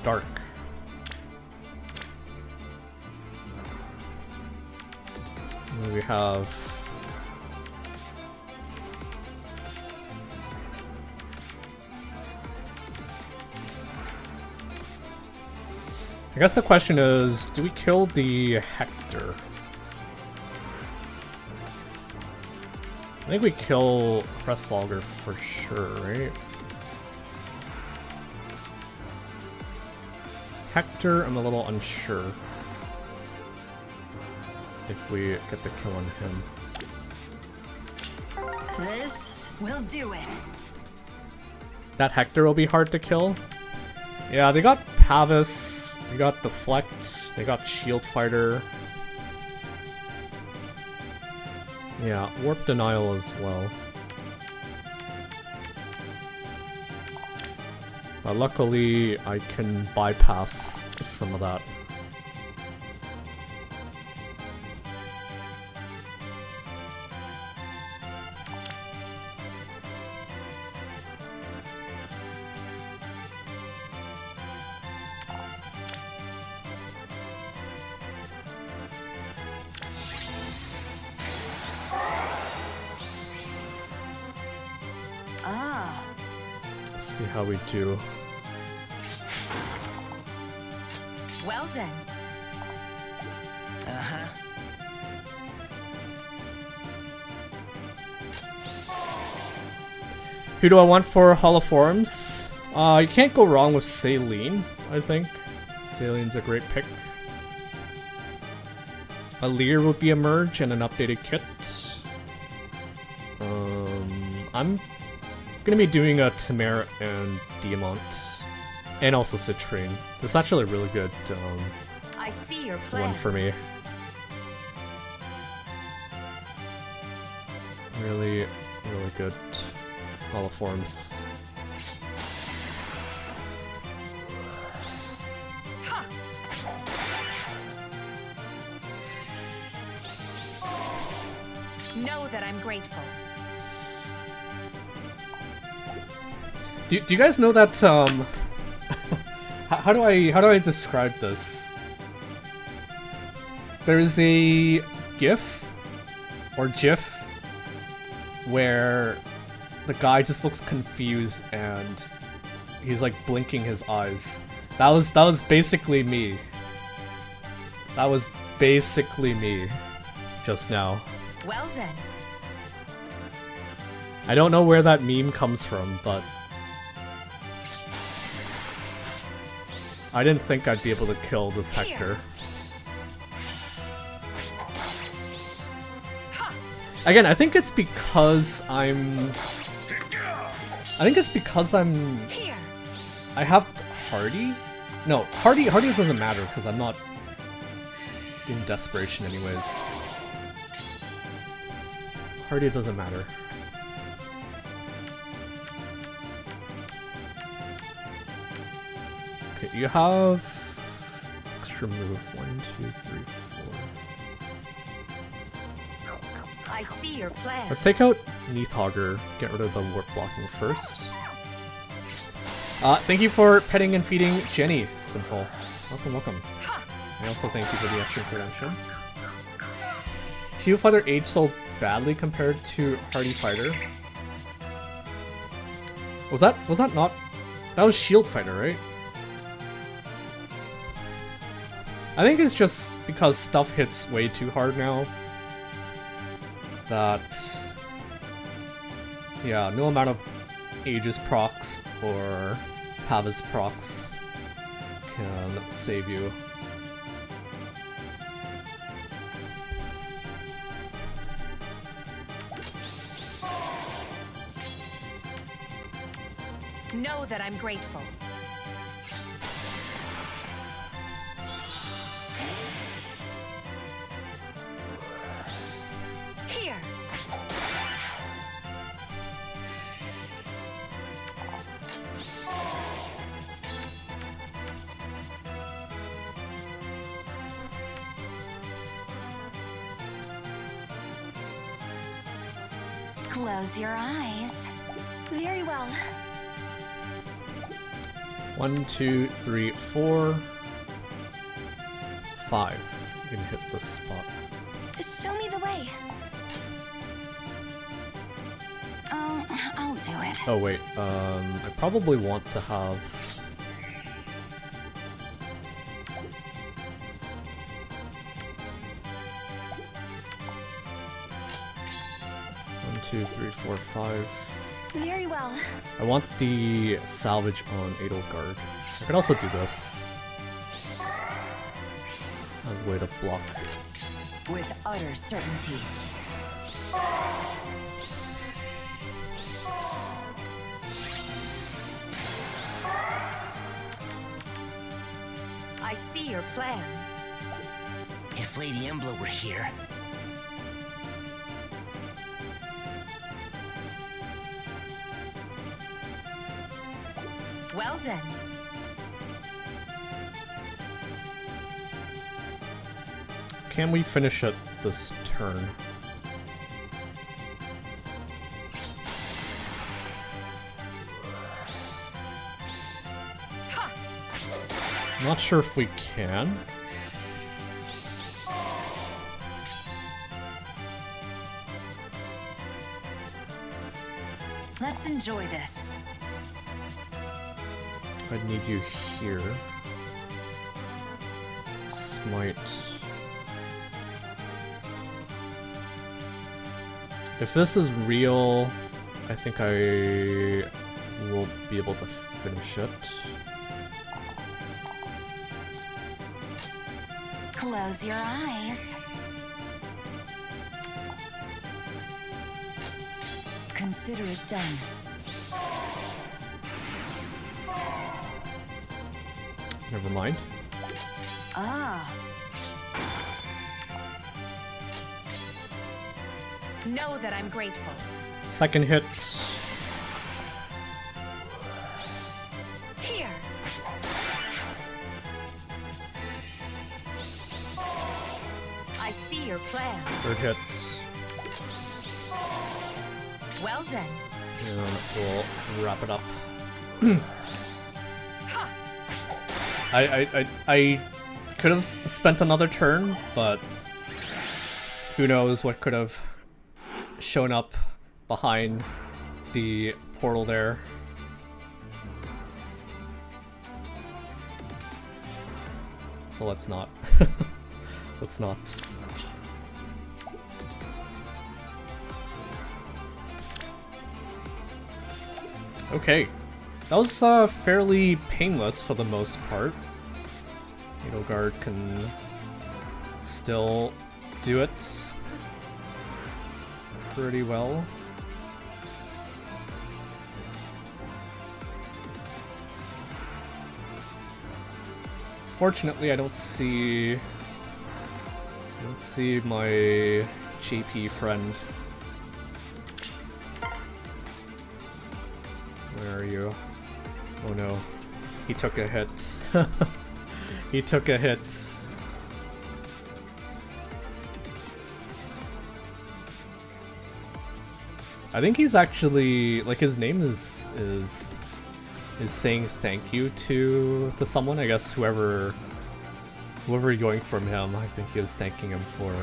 Dark. And then we have I guess the question is, do we kill the Hector? I think we kill Pressvalger for sure, right? Hector, I'm a little unsure if we get the kill on him. This will do it. That Hector will be hard to kill. Yeah, they got Pavis, they got Deflect, they got Shield Fighter. Yeah, Warp Denial as well. But luckily, I can bypass some of that. see how we do. Well then. Uh-huh. Who do I want for holoforms? You can't go wrong with Saline, I think. Saline's a great pick. A Lear would be a merge and an updated kit. I'm gonna be doing a Tamara and Diamant. And also Citrine. That's actually a really good I see your plan. one for me. Really, really good holoforms. Know that I'm grateful. Do you guys know that how do I describe this? There is a GIF or GIF where the guy just looks confused and he's like blinking his eyes. That was basically me. That was basically me just now. Well then. I don't know where that meme comes from, but I didn't think I'd be able to kill this Hector. Again, I think it's because I'm... I have Hardy? No, Hardy doesn't matter because I'm not doing Desperation anyways. Hardy doesn't matter. Okay, you have extra move. 1, 2, 3, 4. I see your plan. Let's take out Neathhogger. Get rid of the warp blocking first. Thank you for petting and feeding Jenny, Sinful. Welcome, welcome. I also thank you for the Esther redemption. Shield Fighter aged so badly compared to Hardy Fighter. Was that not? That was Shield Fighter, right? I think it's just because stuff hits way too hard now. That... yeah, no amount of Aegis procs or Pavis procs can save you. Know that I'm grateful. Here. Close your eyes. Very well. 1, 2, 3, 4, 5. You can hit this spot. Show me the way. Oh, I'll do it. Oh wait, I probably want to have... 1, 2, 3, 4, 5. Very well. I want the salvage on Edelgard. I can also do this as a way to block. With utter certainty. I see your plan. If Lady Embla were here. Well then. Can we finish it this turn? Not sure if we can. Let's enjoy this. I need you here. Smite. If this is real, I think I won't be able to finish it. Close your eyes. Consider it done. Never mind. Ah. Know that I'm grateful. Second hit. Here. I see your plan. Third hit. Well then. And we'll wrap it up. I could have spent another turn, but who knows what could have shown up behind the portal there. So let's not. Let's not. Okay. That was fairly painless for the most part. Edelgard can still do it pretty well. Fortunately, I don't see my JP friend. Where are you? Oh no. He took a hit. He took a hit. I think he's actually, like, his name is saying thank you to someone. I guess whoever yoinked from him, I think he was thanking him for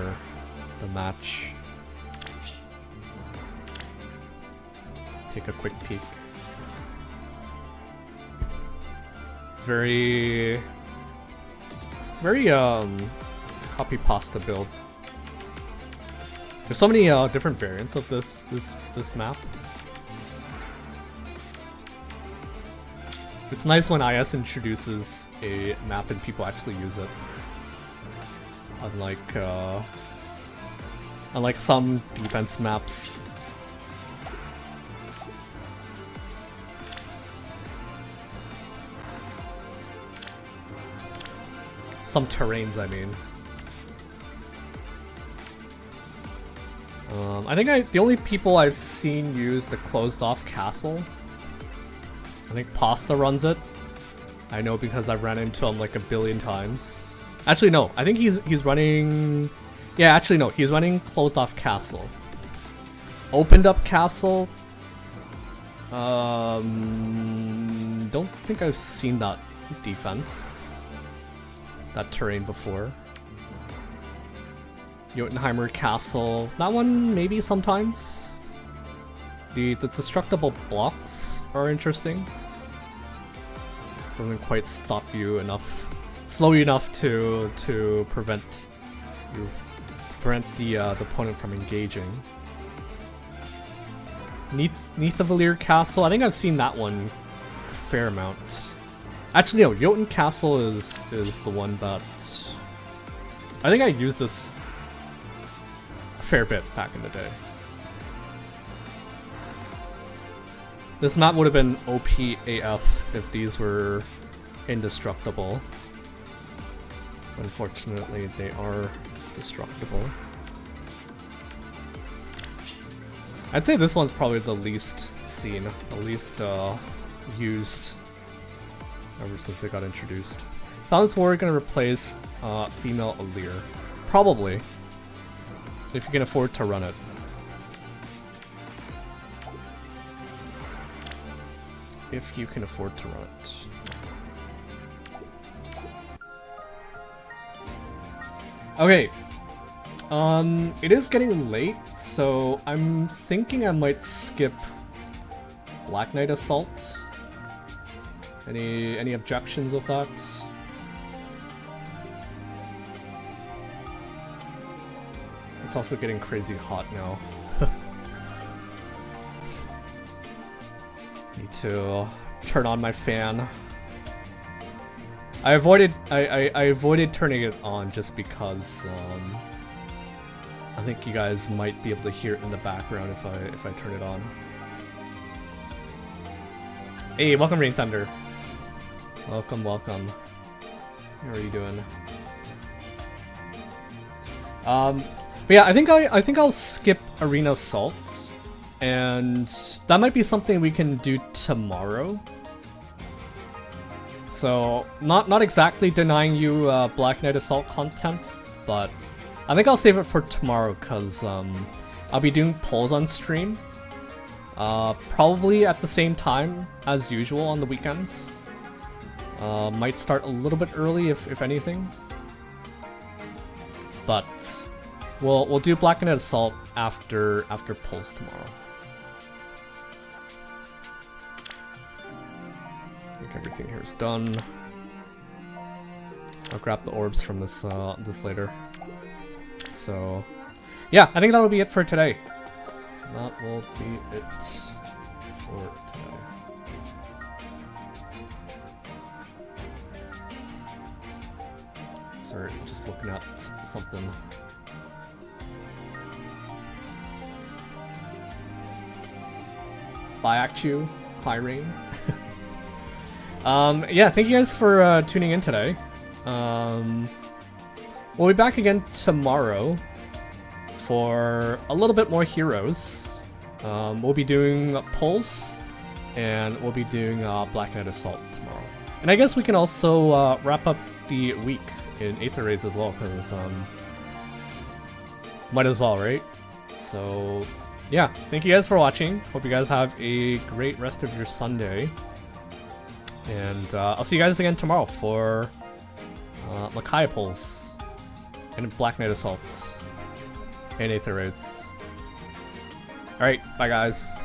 the match. Take a quick peek. It's very copy pasta build. There's so many different variants of this map. It's nice when IS introduces a map and people actually use it. Unlike some defense maps. Some terrains, I mean. I think the only people I've seen use the closed off castle, I think Pasta runs it. I know because I've ran into him like a billion times. Actually no, I think he's running, yeah, actually no, he's running closed off castle. Opened up castle, don't think I've seen that defense, that terrain before. Jotunheimer Castle, that one maybe sometimes. The destructible blocks are interesting. Doesn't quite stop you enough, slow you enough to prevent the opponent from engaging. Nithavalir Castle, I think I've seen that one a fair amount. Actually no, Jotun Castle is the one that I think I used this a fair bit back in the day. This map would have been OP AF if these were indestructible. Unfortunately, they are destructible. I'd say this one's probably the least seen, the least used ever since it got introduced. Silence Warrior gonna replace female Alir. Probably. If you can afford to run it. If you can afford to run it. Okay. It is getting late, so I'm thinking I might skip Black Knight Assault. Any objections with that? It's also getting crazy hot now. Need to turn on my fan. I avoided turning it on just because I think you guys might be able to hear it in the background if I turn it on. Hey, welcome Rain Thunder. Welcome. How are you doing? But yeah, I think I'll skip Arena Assault, and that might be something we can do tomorrow. So not exactly denying you Black Knight Assault content, but I think I'll save it for tomorrow because I'll be doing polls on stream, probably at the same time as usual on the weekends. Might start a little bit early if anything, but we'll do Black Knight Assault after polls tomorrow. I think everything here is done. I'll grab the orbs from this later. So yeah, I think that'll be it for today. That will be it for today. Sorry, just looking at something. Bye, Actu. Hi, Rain. Yeah, thank you guys for tuning in today. We'll be back again tomorrow for a little bit more heroes. We'll be doing polls, and we'll be doing Black Knight Assault tomorrow. And I guess we can also wrap up the week in Aether Raids as well, because might as well, right? So yeah, thank you guys for watching. Hope you guys have a great rest of your Sunday. And I'll see you guys again tomorrow for Micaiah polls and Black Knight Assault and Aether Raids. Alright, bye guys.